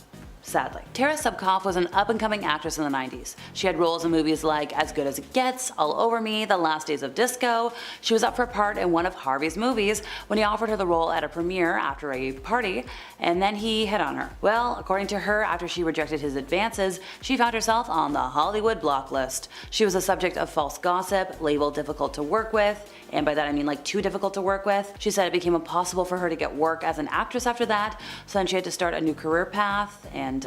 Sadly. Tara Subkoff was an up-and-coming actress in the 90s. She had roles in movies like As Good as It Gets, All Over Me, The Last Days of Disco. She was up for a part in one of Harvey's movies when he offered her the role at a premiere after a party, and then he hit on her. Well, according to her, after she rejected his advances, she found herself on the Hollywood block list. She was the subject of false gossip, labeled difficult to work with, and by that I mean like too difficult to work with. She said it became impossible for her to get work as an actress after that, so then she had to start a new career path, and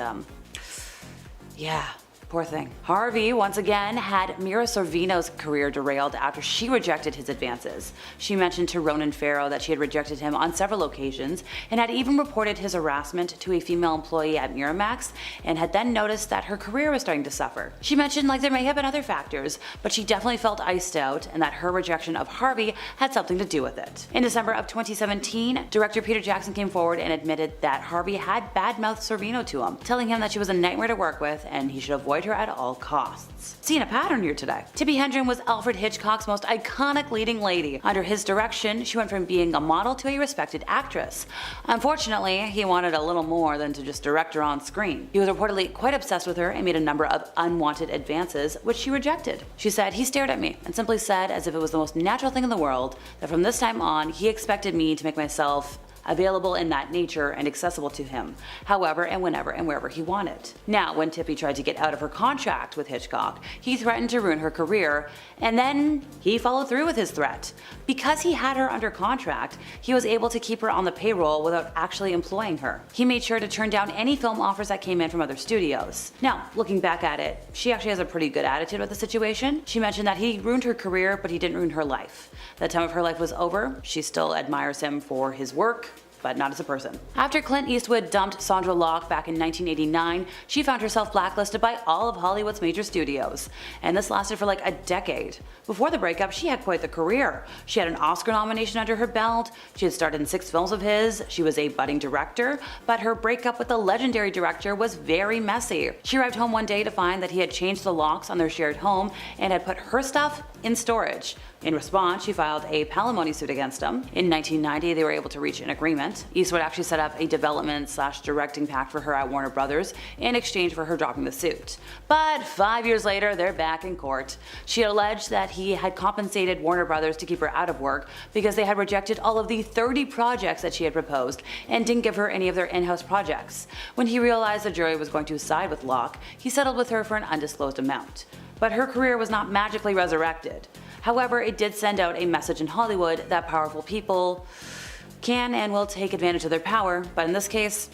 yeah. Poor thing. Harvey, once again, had Mira Sorvino's career derailed after she rejected his advances. She mentioned to Ronan Farrow that she had rejected him on several occasions and had even reported his harassment to a female employee at Miramax, and had then noticed that her career was starting to suffer. She mentioned like there may have been other factors, but she definitely felt iced out and that her rejection of Harvey had something to do with it. In December of 2017, director Peter Jackson came forward and admitted that Harvey had badmouthed Sorvino to him, telling him that she was a nightmare to work with and he should avoid her at all costs. Seeing a pattern here today. Tippi Hedren was Alfred Hitchcock's most iconic leading lady. Under his direction, she went from being a model to a respected actress. Unfortunately, he wanted a little more than to just direct her on screen. He was reportedly quite obsessed with her and made a number of unwanted advances, which she rejected. She said, "He stared at me and simply said, as if it was the most natural thing in the world, that from this time on, he expected me to make myself available in that nature and accessible to him, however and whenever and wherever he wanted." Now, when Tippi tried to get out of her contract with Hitchcock, he threatened to ruin her career, and then he followed through with his threat. Because he had her under contract, he was able to keep her on the payroll without actually employing her. He made sure to turn down any film offers that came in from other studios. Now, looking back at it, she actually has a pretty good attitude about the situation. She mentioned that he ruined her career, but he didn't ruin her life. That time of her life was over. She still admires him for his work, but not as a person. After Clint Eastwood dumped Sandra Locke back in 1989, she found herself blacklisted by all of Hollywood's major studios, and this lasted for like a decade. Before the breakup, she had quite the career. She had an Oscar nomination under her belt, she had starred in 6 films of his, she was a budding director, but her breakup with the legendary director was very messy. She arrived home one day to find that he had changed the locks on their shared home and had put her stuff in storage. In response, she filed a palimony suit against him. In 1990, they were able to reach an agreement. Eastwood actually set up a development/directing pact for her at Warner Brothers in exchange for her dropping the suit. But 5 years later, they're back in court. She alleged that he had compensated Warner Brothers to keep her out of work because they had rejected all of the 30 projects that she had proposed and didn't give her any of their in-house projects. When he realized the jury was going to side with Locke, he settled with her for an undisclosed amount. But her career was not magically resurrected. However, it did send out a message in Hollywood that powerful people can and will take advantage of their power, but in this case,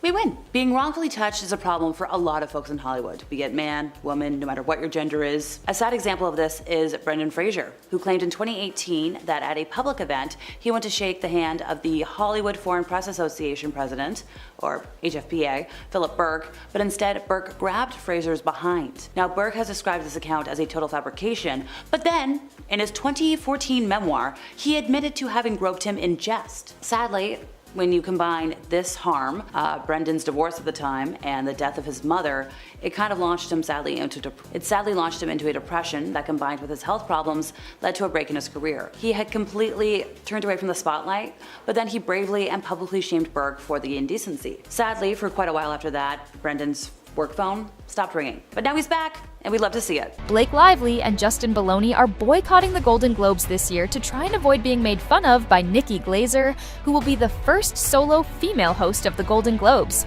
we win. Being wrongfully touched is a problem for a lot of folks in Hollywood, be it man, woman, no matter what your gender is. A sad example of this is Brendan Fraser, who claimed in 2018 that at a public event, he went to shake the hand of the Hollywood Foreign Press Association president, or HFPA, Philip Burke, but instead Burke grabbed Fraser's behind. Now Burke has described this account as a total fabrication, but then, in his 2014 memoir, he admitted to having groped him in jest. Sadly, when you combine this harm, Brendan's divorce at the time, and the death of his mother, it kind of launched him sadly into a depression that, combined with his health problems, led to a break in his career. He had completely turned away from the spotlight, but then he bravely and publicly shamed Burke for the indecency. Sadly, for quite a while after that, Brendan's work phone stopped ringing. But now he's back, and we'd love to see it. Blake Lively and Justin Bologna are boycotting the Golden Globes this year to try and avoid being made fun of by Nikki Glazer, who will be the first solo female host of the Golden Globes.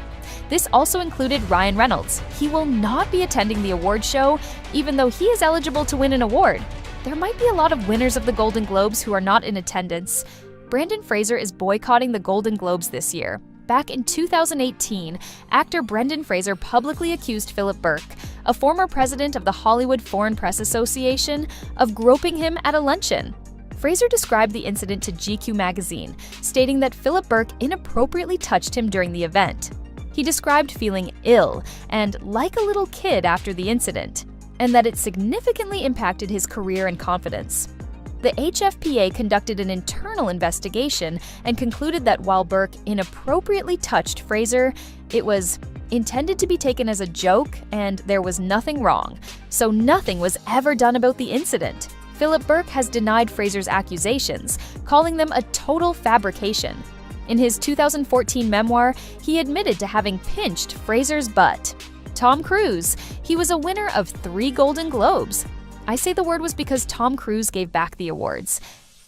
This also included Ryan Reynolds. He will not be attending the award show, even though he is eligible to win an award. There might be a lot of winners of the Golden Globes who are not in attendance. Brendan Fraser is boycotting the Golden Globes this year. Back in 2018, actor Brendan Fraser publicly accused Philip Burke, a former president of the Hollywood Foreign Press Association, of groping him at a luncheon. Fraser described the incident to GQ magazine, stating that Philip Burke inappropriately touched him during the event. He described feeling ill and like a little kid after the incident, and that it significantly impacted his career and confidence. The HFPA conducted an internal investigation and concluded that while Burke inappropriately touched Fraser, it was intended to be taken as a joke and there was nothing wrong, so nothing was ever done about the incident. Philip Burke has denied Fraser's accusations, calling them a total fabrication. In his 2014 memoir, he admitted to having pinched Fraser's butt. Tom Cruise. He was a winner of 3 Golden Globes. I say the word was because Tom Cruise gave back the awards.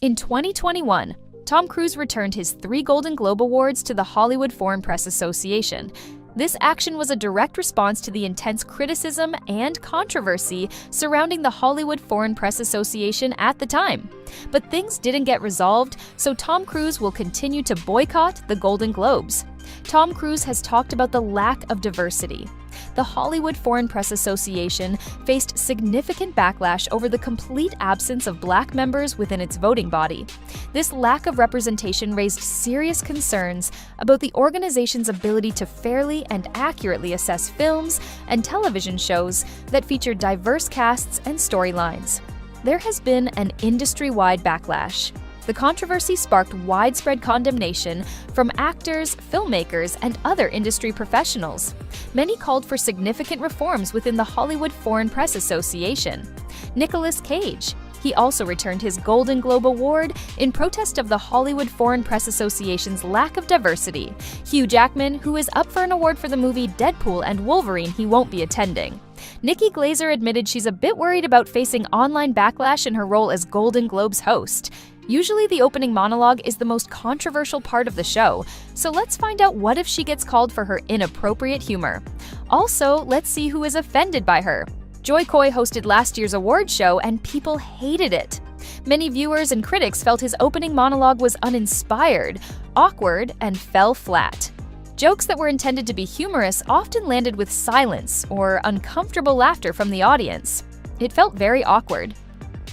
In 2021, Tom Cruise returned his 3 Golden Globe Awards to the Hollywood Foreign Press Association. This action was a direct response to the intense criticism and controversy surrounding the Hollywood Foreign Press Association at the time. But things didn't get resolved, so Tom Cruise will continue to boycott the Golden Globes. Tom Cruise has talked about the lack of diversity. The Hollywood Foreign Press Association faced significant backlash over the complete absence of Black members within its voting body. This lack of representation raised serious concerns about the organization's ability to fairly and accurately assess films and television shows that feature diverse casts and storylines. There has been an industry-wide backlash. The controversy sparked widespread condemnation from actors, filmmakers, and other industry professionals. Many called for significant reforms within the Hollywood Foreign Press Association. Nicolas Cage. He also returned his Golden Globe Award in protest of the Hollywood Foreign Press Association's lack of diversity. Hugh Jackman, who is up for an award for the movie Deadpool and Wolverine, he won't be attending. Nikki Glazer admitted she's a bit worried about facing online backlash in her role as Golden Globes host. Usually the opening monologue is the most controversial part of the show, so let's find out what if she gets called for her inappropriate humor. Also, let's see who is offended by her. Joy Coy hosted last year's award show and people hated it. Many viewers and critics felt his opening monologue was uninspired, awkward, and fell flat. Jokes that were intended to be humorous often landed with silence or uncomfortable laughter from the audience. It felt very awkward.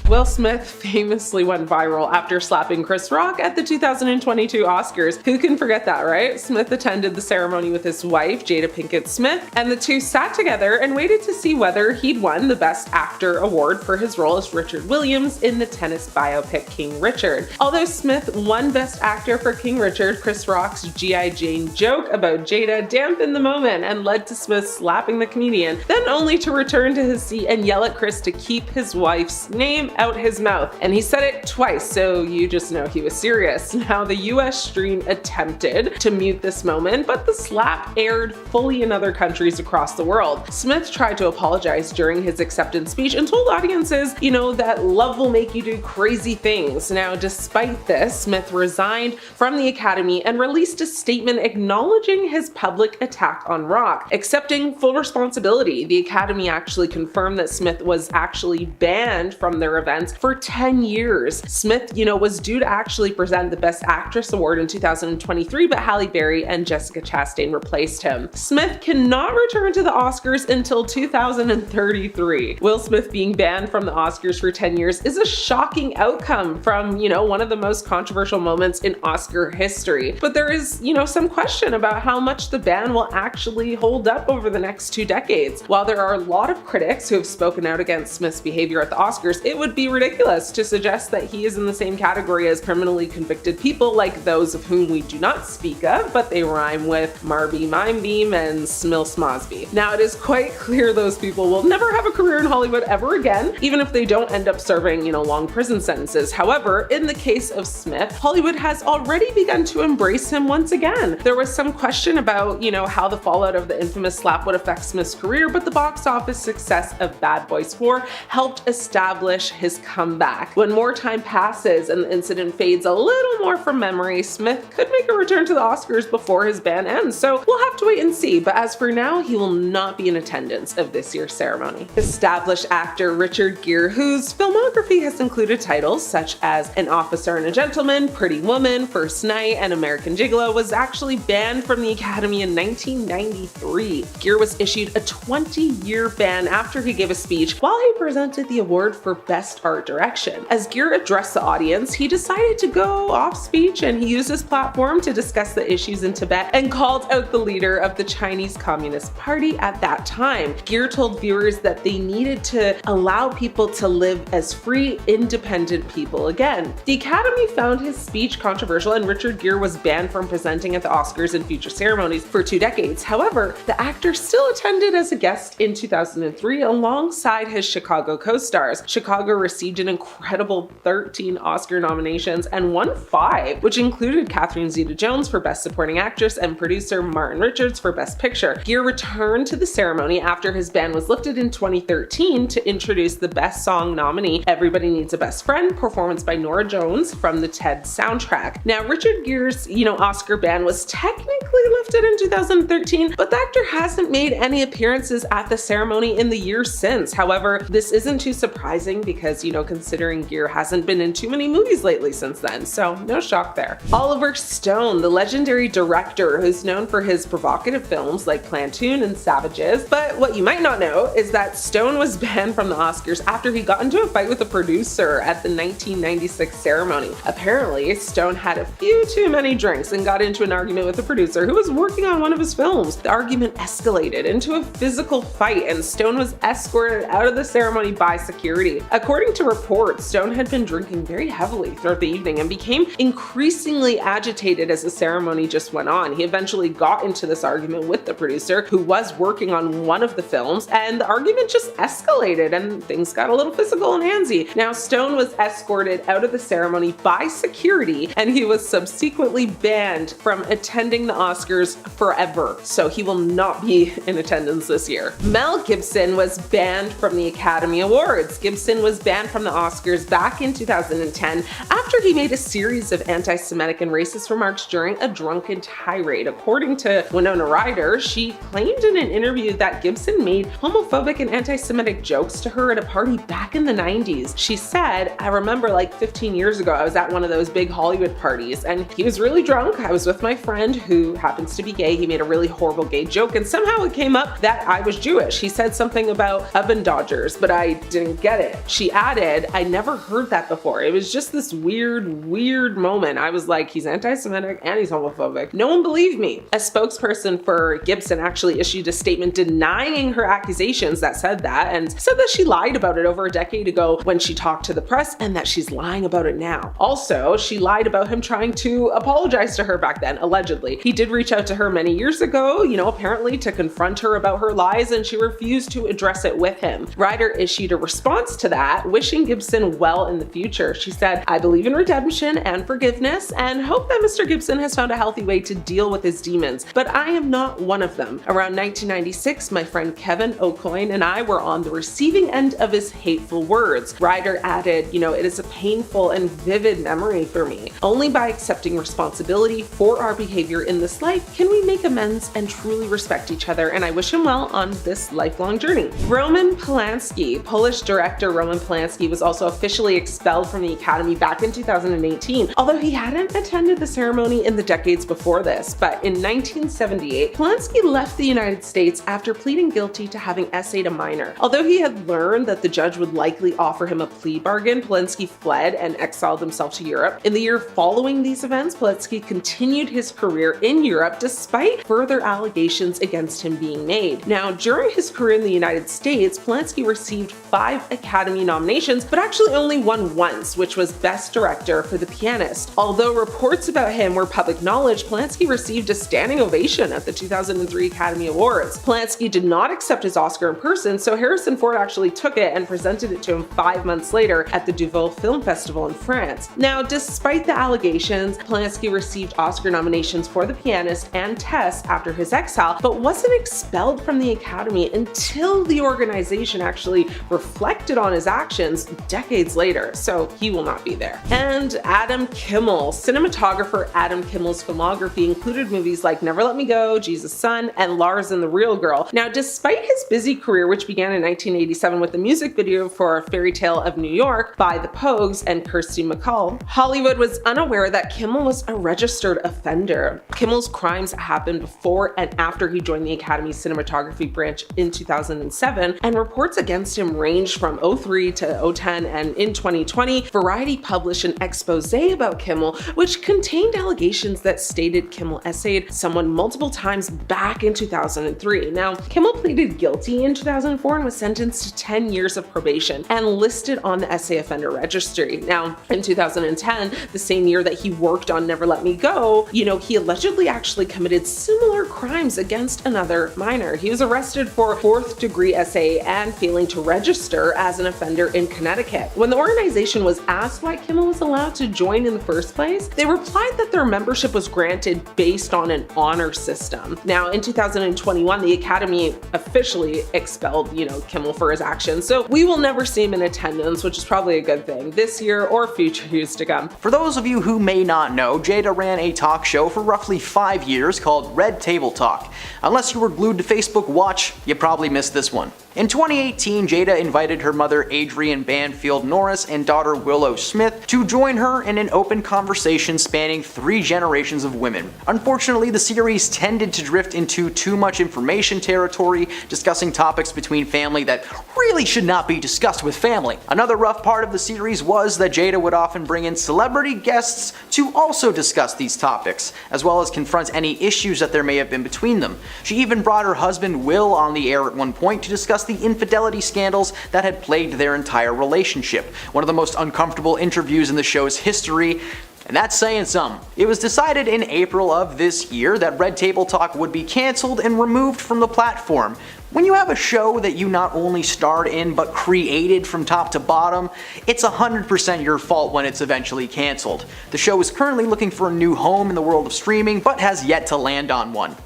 Will Smith famously went viral after slapping Chris Rock at the 2022 Oscars. Who can forget that, right? Smith attended the ceremony with his wife, Jada Pinkett Smith, and the two sat together and waited to see whether he'd won the Best Actor award for his role as Richard Williams in the tennis biopic King Richard. Although Smith won Best Actor for King Richard, Chris Rock's G.I. Jane joke about Jada dampened the moment and led to Smith slapping the comedian, then only to return to his seat and yell at Chris to keep his wife's name out his mouth. And he said it twice, so you just know he was serious. Now, the US stream attempted to mute this moment, but the slap aired fully in other countries across the world. Smith tried to apologize during his acceptance speech and told audiences, that love will make you do crazy things. Now, despite this, Smith resigned from the Academy and released a statement acknowledging his public attack on Rock, accepting full responsibility. The Academy actually confirmed that Smith was actually banned from their events for 10 years. Smith, was due to actually present the Best Actress award in 2023, but Halle Berry and Jessica Chastain replaced him. Smith cannot return to the Oscars until 2033. Will Smith being banned from the Oscars for 10 years is a shocking outcome from, one of the most controversial moments in Oscar history. But there is, some question about how much the ban will actually hold up over the next 2 decades. While there are a lot of critics who have spoken out against Smith's behavior at the Oscars, it would be ridiculous to suggest that he is in the same category as criminally convicted people like those of whom we do not speak of, but they rhyme with Marby Mimebeam and Smil Smosby. Now, it is quite clear those people will never have a career in Hollywood ever again, even if they don't end up serving, long prison sentences. However, in the case of Smith, Hollywood has already begun to embrace him once again. There was some question about, how the fallout of the infamous slap would affect Smith's career, but the box office success of Bad Boys 4 helped establish his comeback. When more time passes and the incident fades a little more from memory, Smith could make a return to the Oscars before his ban ends, so we'll have to wait and see. But as for now, he will not be in attendance of this year's ceremony. Established actor Richard Gere, whose filmography has included titles such as An Officer and a Gentleman, Pretty Woman, First Night, and American Gigolo, was actually banned from the Academy in 1993. Gere was issued a 20-year ban after he gave a speech while he presented the award for Best Art Direction. As Gere addressed the audience, he decided to go off speech and he used his platform to discuss the issues in Tibet and called out the leader of the Chinese Communist Party at that time. Gere told viewers that they needed to allow people to live as free, independent people again. The Academy found his speech controversial and Richard Gere was banned from presenting at the Oscars and future ceremonies for 2 decades. However, the actor still attended as a guest in 2003 alongside his Chicago co-stars. Chicago received an incredible 13 Oscar nominations and won 5, which included Catherine Zeta-Jones for Best Supporting Actress and producer Martin Richards for Best Picture. Gere returned to the ceremony after his ban was lifted in 2013 to introduce the Best Song nominee, Everybody Needs a Best Friend, performance by Norah Jones from the TED soundtrack. Now, Richard Gere's, Oscar ban was technically lifted in 2013, but the actor hasn't made any appearances at the ceremony in the years since. However, this isn't too surprising because, considering Gere hasn't been in too many movies lately since then, so no shock there. Oliver Stone, the legendary director who's known for his provocative films like Platoon and Savages, but what you might not know is that Stone was banned from the Oscars after he got into a fight with a producer at the 1996 ceremony. Apparently, Stone had a few too many drinks and got into an argument with the producer who was working on one of his films. The argument escalated into a physical fight and Stone was escorted out of the ceremony by security. According to reports, Stone had been drinking very heavily throughout the evening and became increasingly agitated as the ceremony just went on. He eventually got into this argument with the producer who was working on one of the films, and the argument just escalated and things got a little physical and handsy. Now, Stone was escorted out of the ceremony by security and he was subsequently banned from attending the Oscars forever, so he will not be in attendance this year. Mel Gibson was banned from the Academy Awards. Gibson was banned from the Oscars back in 2010 after he made a series of anti-Semitic and racist remarks during a drunken tirade. According to Winona Ryder, she claimed in an interview that Gibson made homophobic and anti-Semitic jokes to her at a party back in the 90s. She said, "I remember like 15 years ago, I was at one of those big Hollywood parties and he was really drunk. I was with my friend who happens to be gay. He made a really horrible gay joke and somehow it came up that I was Jewish. He said something about oven dodgers, but I didn't get it." She added, "I never heard that before. It was just this weird moment. I was like, he's anti-Semitic and he's homophobic. No one believed me." A spokesperson for Gibson actually issued a statement denying her accusations that said that, and said that she lied about it over a decade ago when she talked to the press, and that she's lying about it now. Also, she lied about him trying to apologize to her back then, allegedly. He did reach out to her many years ago, apparently to confront her about her lies, and she refused to address it with him. Ryder issued a response to that, wishing Gibson well in the future. She said, "I believe in redemption and forgiveness and hope that Mr. Gibson has found a healthy way to deal with his demons, but I am not one of them. Around 1996, my friend Kevin Aucoin and I were on the receiving end of his hateful words." Ryder added, "It is a painful and vivid memory for me. Only by accepting responsibility for our behavior in this life can we make amends and truly respect each other, and I wish him well on this lifelong journey." Roman Polanski. Polish director Roman Polanski was also officially expelled from the Academy back in 2018, although he hadn't attended the ceremony in the decades before this. But in 1978, Polanski left the United States after pleading guilty to having essayed a minor. Although he had learned that the judge would likely offer him a plea bargain, Polanski fled and exiled himself to Europe. In the year following these events, Polanski continued his career in Europe despite further allegations against him being made. Now, during his career in the United States, Polanski received 5 Academy nominations, but actually only won once, which was Best Director for The Pianist. Although reports about him were public knowledge, Polanski received a standing ovation at the 2003 Academy Awards. Polanski did not accept his Oscar in person, so Harrison Ford actually took it and presented it to him 5 months later at the Deauville Film Festival in France. Now, despite the allegations, Polanski received Oscar nominations for The Pianist and Tess after his exile, but wasn't expelled from the Academy until the organization actually reflected on his actions decades later, so he will not be there. And Adam Kimmel. Cinematographer Adam Kimmel's filmography included movies like Never Let Me Go, Jesus' Son, and Lars and the Real Girl. Now, despite his busy career, which began in 1987 with the music video for Fairy Tale of New York by the Pogues and Kirsty MacColl, Hollywood was unaware that Kimmel was a registered offender. Kimmel's crimes happened before and after he joined the Academy's cinematography branch in 2007, and reports against him ranged from 2003 to 2010, and in 2020, Variety published an expose about Kimmel, which contained allegations that stated Kimmel essayed someone multiple times back in 2003. Now, Kimmel pleaded guilty in 2004 and was sentenced to 10 years of probation and listed on the essay offender registry. Now, in 2010, the same year that he worked on Never Let Me Go, he allegedly actually committed similar crimes against another minor. He was arrested for 4th-degree essay and failing to register as an offender in Connecticut. When the organization was asked why Kimmel was allowed to join in the first place, they replied that their membership was granted based on an honor system. Now, in 2021, the Academy officially expelled, Kimmel for his actions, so we will never see him in attendance, which is probably a good thing this year or future years to come. For those of you who may not know, Jada ran a talk show for roughly 5 years called Red Table Talk. Unless you were glued to Facebook Watch, you probably missed this one. In 2018, Jada invited her mother Adrienne Banfield Norris and daughter Willow Smith to join her in an open conversation spanning 3 generations of women. Unfortunately, the series tended to drift into too much information territory, discussing topics between family that really should not be discussed with family. Another rough part of the series was that Jada would often bring in celebrity guests to also discuss these topics, as well as confront any issues that there may have been between them. She even brought her husband Will on the air at one point to discuss the infidelity scandals that had plagued their entire relationship. One of the most uncomfortable interviews in the show's history, and that's saying something. It was decided in April of this year that Red Table Talk would be cancelled and removed from the platform. When you have a show that you not only starred in but created from top to bottom, it's 100% your fault when it's eventually cancelled. The show is currently looking for a new home in the world of streaming, but has yet to land on one.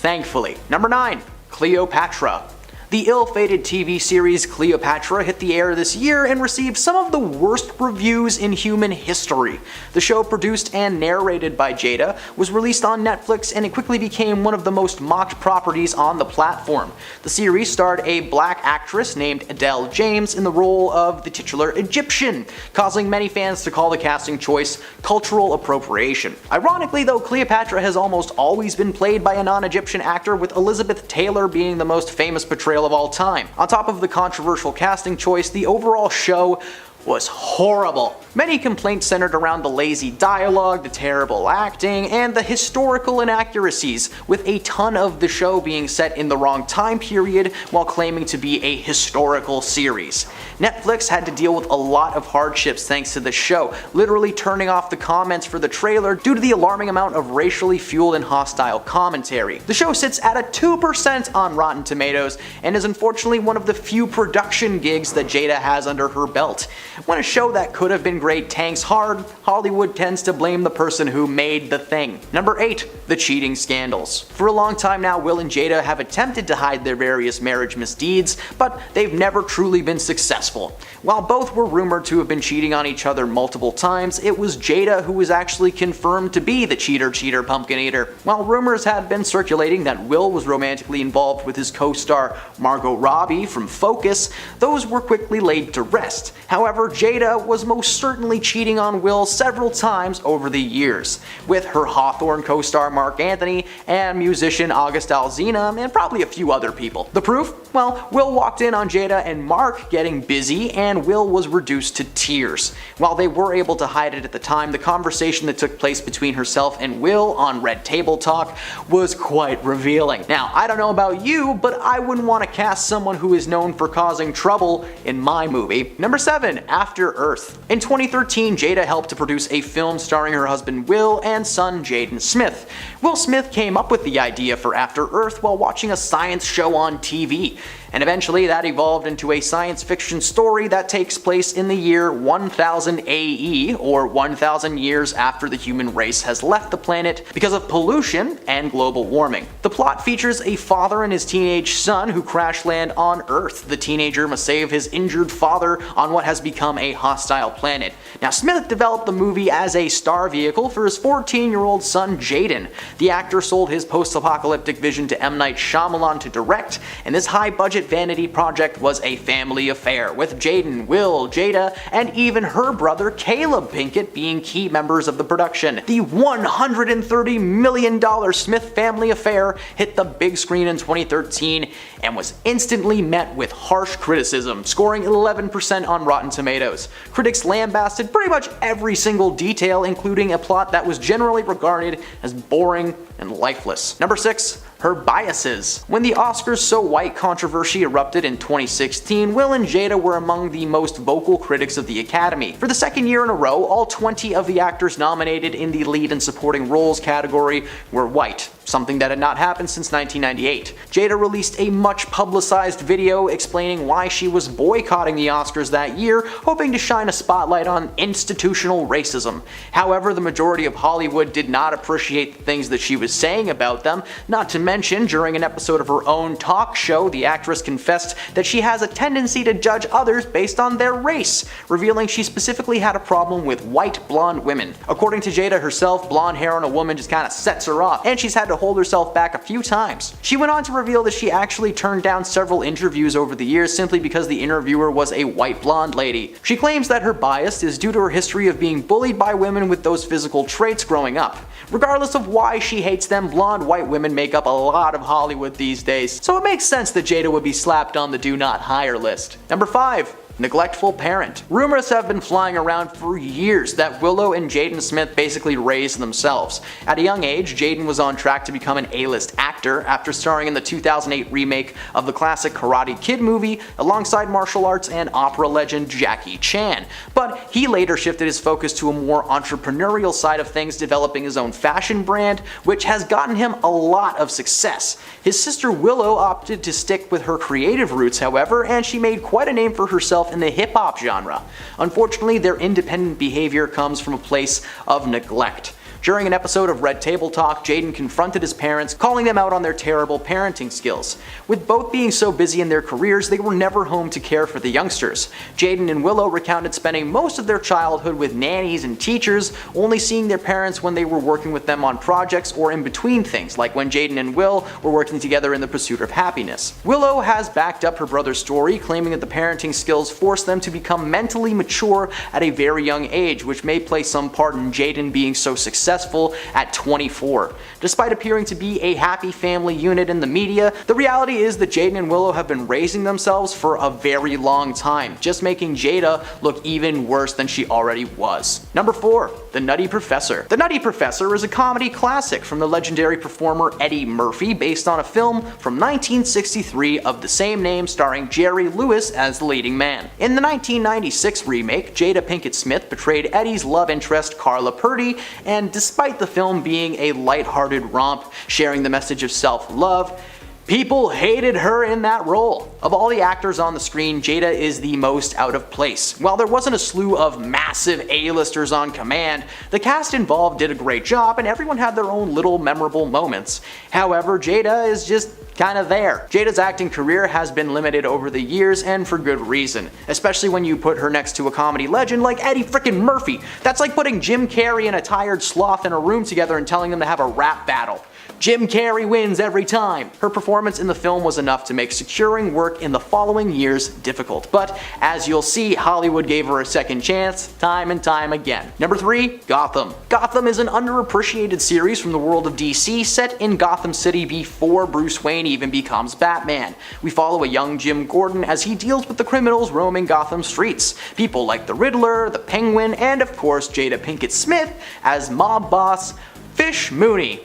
Thankfully. Number 9. Cleopatra. The ill-fated TV series Cleopatra hit the air this year and received some of the worst reviews in human history. The show, produced and narrated by Jada, was released on Netflix, and it quickly became one of the most mocked properties on the platform. The series starred a black actress named Adele James in the role of the titular Egyptian, causing many fans to call the casting choice cultural appropriation. Ironically though, Cleopatra has almost always been played by a non-Egyptian actor, with Elizabeth Taylor being the most famous portrayal betrayal of all time. On top of the controversial casting choice, the overall show was horrible. Many complaints centered around the lazy dialogue, the terrible acting, and the historical inaccuracies, with a ton of the show being set in the wrong time period while claiming to be a historical series. Netflix had to deal with a lot of hardships thanks to the show, literally turning off the comments for the trailer due to the alarming amount of racially fueled and hostile commentary. The show sits at a 2% on Rotten Tomatoes and is unfortunately one of the few production gigs that Jada has under her belt. When a show that could have been great tanks hard, Hollywood tends to blame the person who made the thing. Number 8. The cheating scandals. For a long time now, Will and Jada have attempted to hide their various marriage misdeeds, but they've never truly been successful. While both were rumored to have been cheating on each other multiple times, it was Jada who was actually confirmed to be the cheater pumpkin eater. While rumors had been circulating that Will was romantically involved with his co-star Margot Robbie from Focus, those were quickly laid to rest. However, Jada was most certainly cheating on Will several times over the years, with her Hawthorne co-star Mark Anthony and musician August Alsina and probably a few other people. The proof? Well, Will walked in on Jada and Mark getting busy and Will was reduced to tears. While they were able to hide it at the time, the conversation that took place between herself and Will on Red Table Talk was quite revealing. Now, I don't know about you, but I wouldn't want to cast someone who is known for causing trouble in my movie. Number 7. After Earth. In 2013, Jada helped to produce a film starring her husband Will and son Jaden Smith. Will Smith came up with the idea for After Earth while watching a science show on TV. And eventually that evolved into a science fiction story that takes place in the year 1000 AE, or 1000 years after the human race has left the planet because of pollution and global warming. The plot features a father and his teenage son who crash land on Earth. The teenager must save his injured father on what has become a hostile planet. Now, Smith developed the movie as a star vehicle for his 14-year-old son Jaden. The actor sold his post-apocalyptic vision to M. Night Shyamalan to direct, and this high-budget vanity project was a family affair, with Jaden, Will, Jada, and even her brother Caleb Pinkett being key members of the production. The $130 million Smith family affair hit the big screen in 2013 and was instantly met with harsh criticism, scoring 11% on Rotten Tomatoes. Critics lambasted pretty much every single detail, including a plot that was generally regarded as boring and lifeless. Number 6. Her biases. When the Oscars So White controversy erupted in 2016, Will and Jada were among the most vocal critics of the Academy. For the second year in a row, all 20 of the actors nominated in the lead and supporting roles category were white, something that had not happened since 1998. Jada released a much publicized video explaining why she was boycotting the Oscars that year, hoping to shine a spotlight on institutional racism. However, the majority of Hollywood did not appreciate the things that she was saying about them, not to mention, during an episode of her own talk show, the actress confessed that she has a tendency to judge others based on their race, revealing she specifically had a problem with white blonde women. According to Jada herself, blonde hair on a woman just kinda sets her off, and she's had to hold herself back a few times. She went on to reveal that she actually turned down several interviews over the years simply because the interviewer was a white blonde lady. She claims that her bias is due to her history of being bullied by women with those physical traits growing up. Regardless of why she hates them, blonde white women make up a lot of Hollywood these days, so it makes sense that Jada would be slapped on the do not hire list. Number 5. Neglectful parent. Rumors have been flying around for years that Willow and Jaden Smith basically raised themselves. At a young age, Jaden was on track to become an A-list actor after starring in the 2008 remake of the classic Karate Kid movie alongside martial arts and opera legend Jackie Chan. But he later shifted his focus to a more entrepreneurial side of things, developing his own fashion brand, which has gotten him a lot of success. His sister Willow opted to stick with her creative roots, however, and she made quite a name for herself in the hip-hop genre. Unfortunately, their independent behavior comes from a place of neglect. During an episode of Red Table Talk, Jaden confronted his parents, calling them out on their terrible parenting skills. With both being so busy in their careers, they were never home to care for the youngsters. Jaden and Willow recounted spending most of their childhood with nannies and teachers, only seeing their parents when they were working with them on projects or in between things, like when Jaden and Will were working together in the pursuit of happiness. Willow has backed up her brother's story, claiming that the parenting skills forced them to become mentally mature at a very young age, which may play some part in Jaden being so successful successful at 24. Despite appearing to be a happy family unit in the media, the reality is that Jaden and Willow have been raising themselves for a very long time, just making Jada look even worse than she already was. Number 4. The Nutty Professor. The Nutty Professor is a comedy classic from the legendary performer Eddie Murphy based on a film from 1963 of the same name starring Jerry Lewis as the leading man. In the 1996 remake, Jada Pinkett Smith portrayed Eddie's love interest Carla Purdy, and despite the film being a lighthearted romp sharing the message of self-love, people hated her in that role. Of all the actors on the screen, Jada is the most out of place. While there wasn't a slew of massive A-listers on command, the cast involved did a great job and everyone had their own little memorable moments. However, Jada is just kind of there. Jada's acting career has been limited over the years, and for good reason, especially when you put her next to a comedy legend like Eddie frickin' Murphy. That's like putting Jim Carrey and a tired sloth in a room together and telling them to have a rap battle. Jim Carrey wins every time. Her performance in the film was enough to make securing work in the following years difficult, but as you'll see, Hollywood gave her a second chance time and time again. Number 3. Gotham. Gotham is an underappreciated series from the world of DC set in Gotham City before Bruce Wayne even becomes Batman. We follow a young Jim Gordon as he deals with the criminals roaming Gotham streets. People like the Riddler, the Penguin, and of course Jada Pinkett Smith as mob boss Fish Mooney.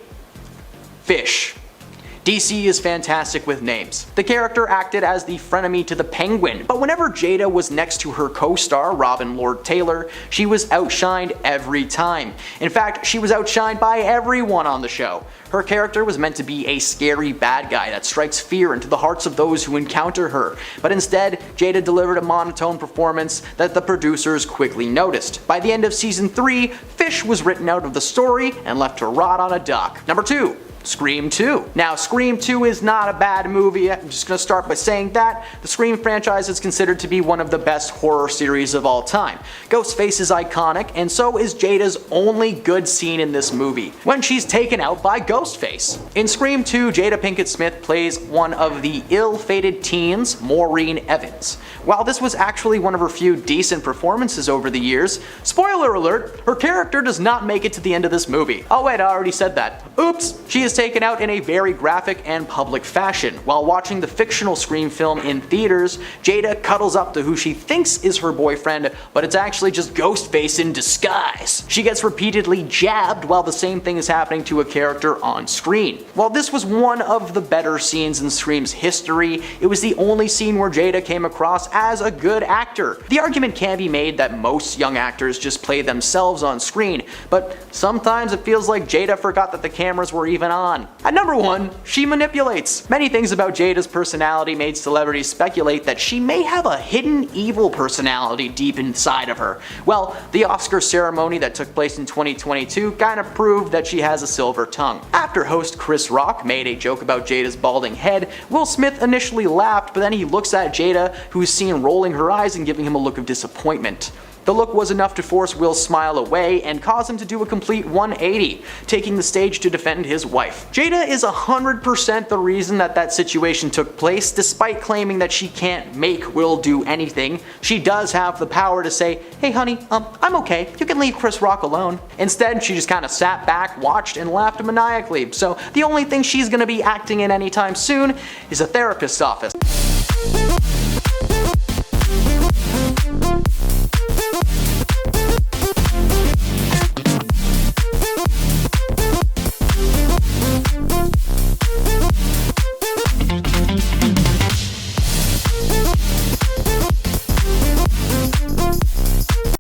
Fish. DC is fantastic with names. The character acted as the frenemy to the Penguin, but whenever Jada was next to her co-star Robin Lord Taylor, she was outshined every time. In fact, she was outshined by everyone on the show. Her character was meant to be a scary bad guy that strikes fear into the hearts of those who encounter her, but instead, Jada delivered a monotone performance that the producers quickly noticed. By the end of season 3, Fish was written out of the story and left to rot on a dock. Number 2. Scream 2. Now, Scream 2 is not a bad movie. I'm just gonna start by saying that. The Scream franchise is considered to be one of the best horror series of all time. Ghostface is iconic, and so is Jada's only good scene in this movie, when she's taken out by Ghostface. In Scream 2, Jada Pinkett Smith plays one of the ill-fated teens, Maureen Evans. While this was actually one of her few decent performances over the years, spoiler alert, her character does not make it to the end of this movie. Oh wait, I already said that. Oops! She is taken out in a very graphic and public fashion. While watching the fictional Scream film in theaters, Jada cuddles up to who she thinks is her boyfriend, but it's actually just Ghostface in disguise. She gets repeatedly jabbed while the same thing is happening to a character on screen. While this was one of the better scenes in Scream's history, it was the only scene where Jada came across as a good actor. The argument can be made that most young actors just play themselves on screen, but sometimes it feels like Jada forgot that the cameras were even on. At number 1, she manipulates. Many things about Jada's personality made celebrities speculate that she may have a hidden evil personality deep inside of her. Well, the Oscar ceremony that took place in 2022 kind of proved that she has a silver tongue. After host Chris Rock made a joke about Jada's balding head, Will Smith initially laughed, but then he looks at Jada, who's seen rolling her eyes and giving him a look of disappointment. The look was enough to force Will's smile away and cause him to do a complete 180, taking the stage to defend his wife. Jada is 100% the reason that situation took place, despite claiming that she can't make Will do anything. She does have the power to say, hey honey, I'm okay, you can leave Chris Rock alone. Instead, she just kind of sat back, watched, and laughed maniacally, so the only thing she's gonna be acting in anytime soon is a therapist's office.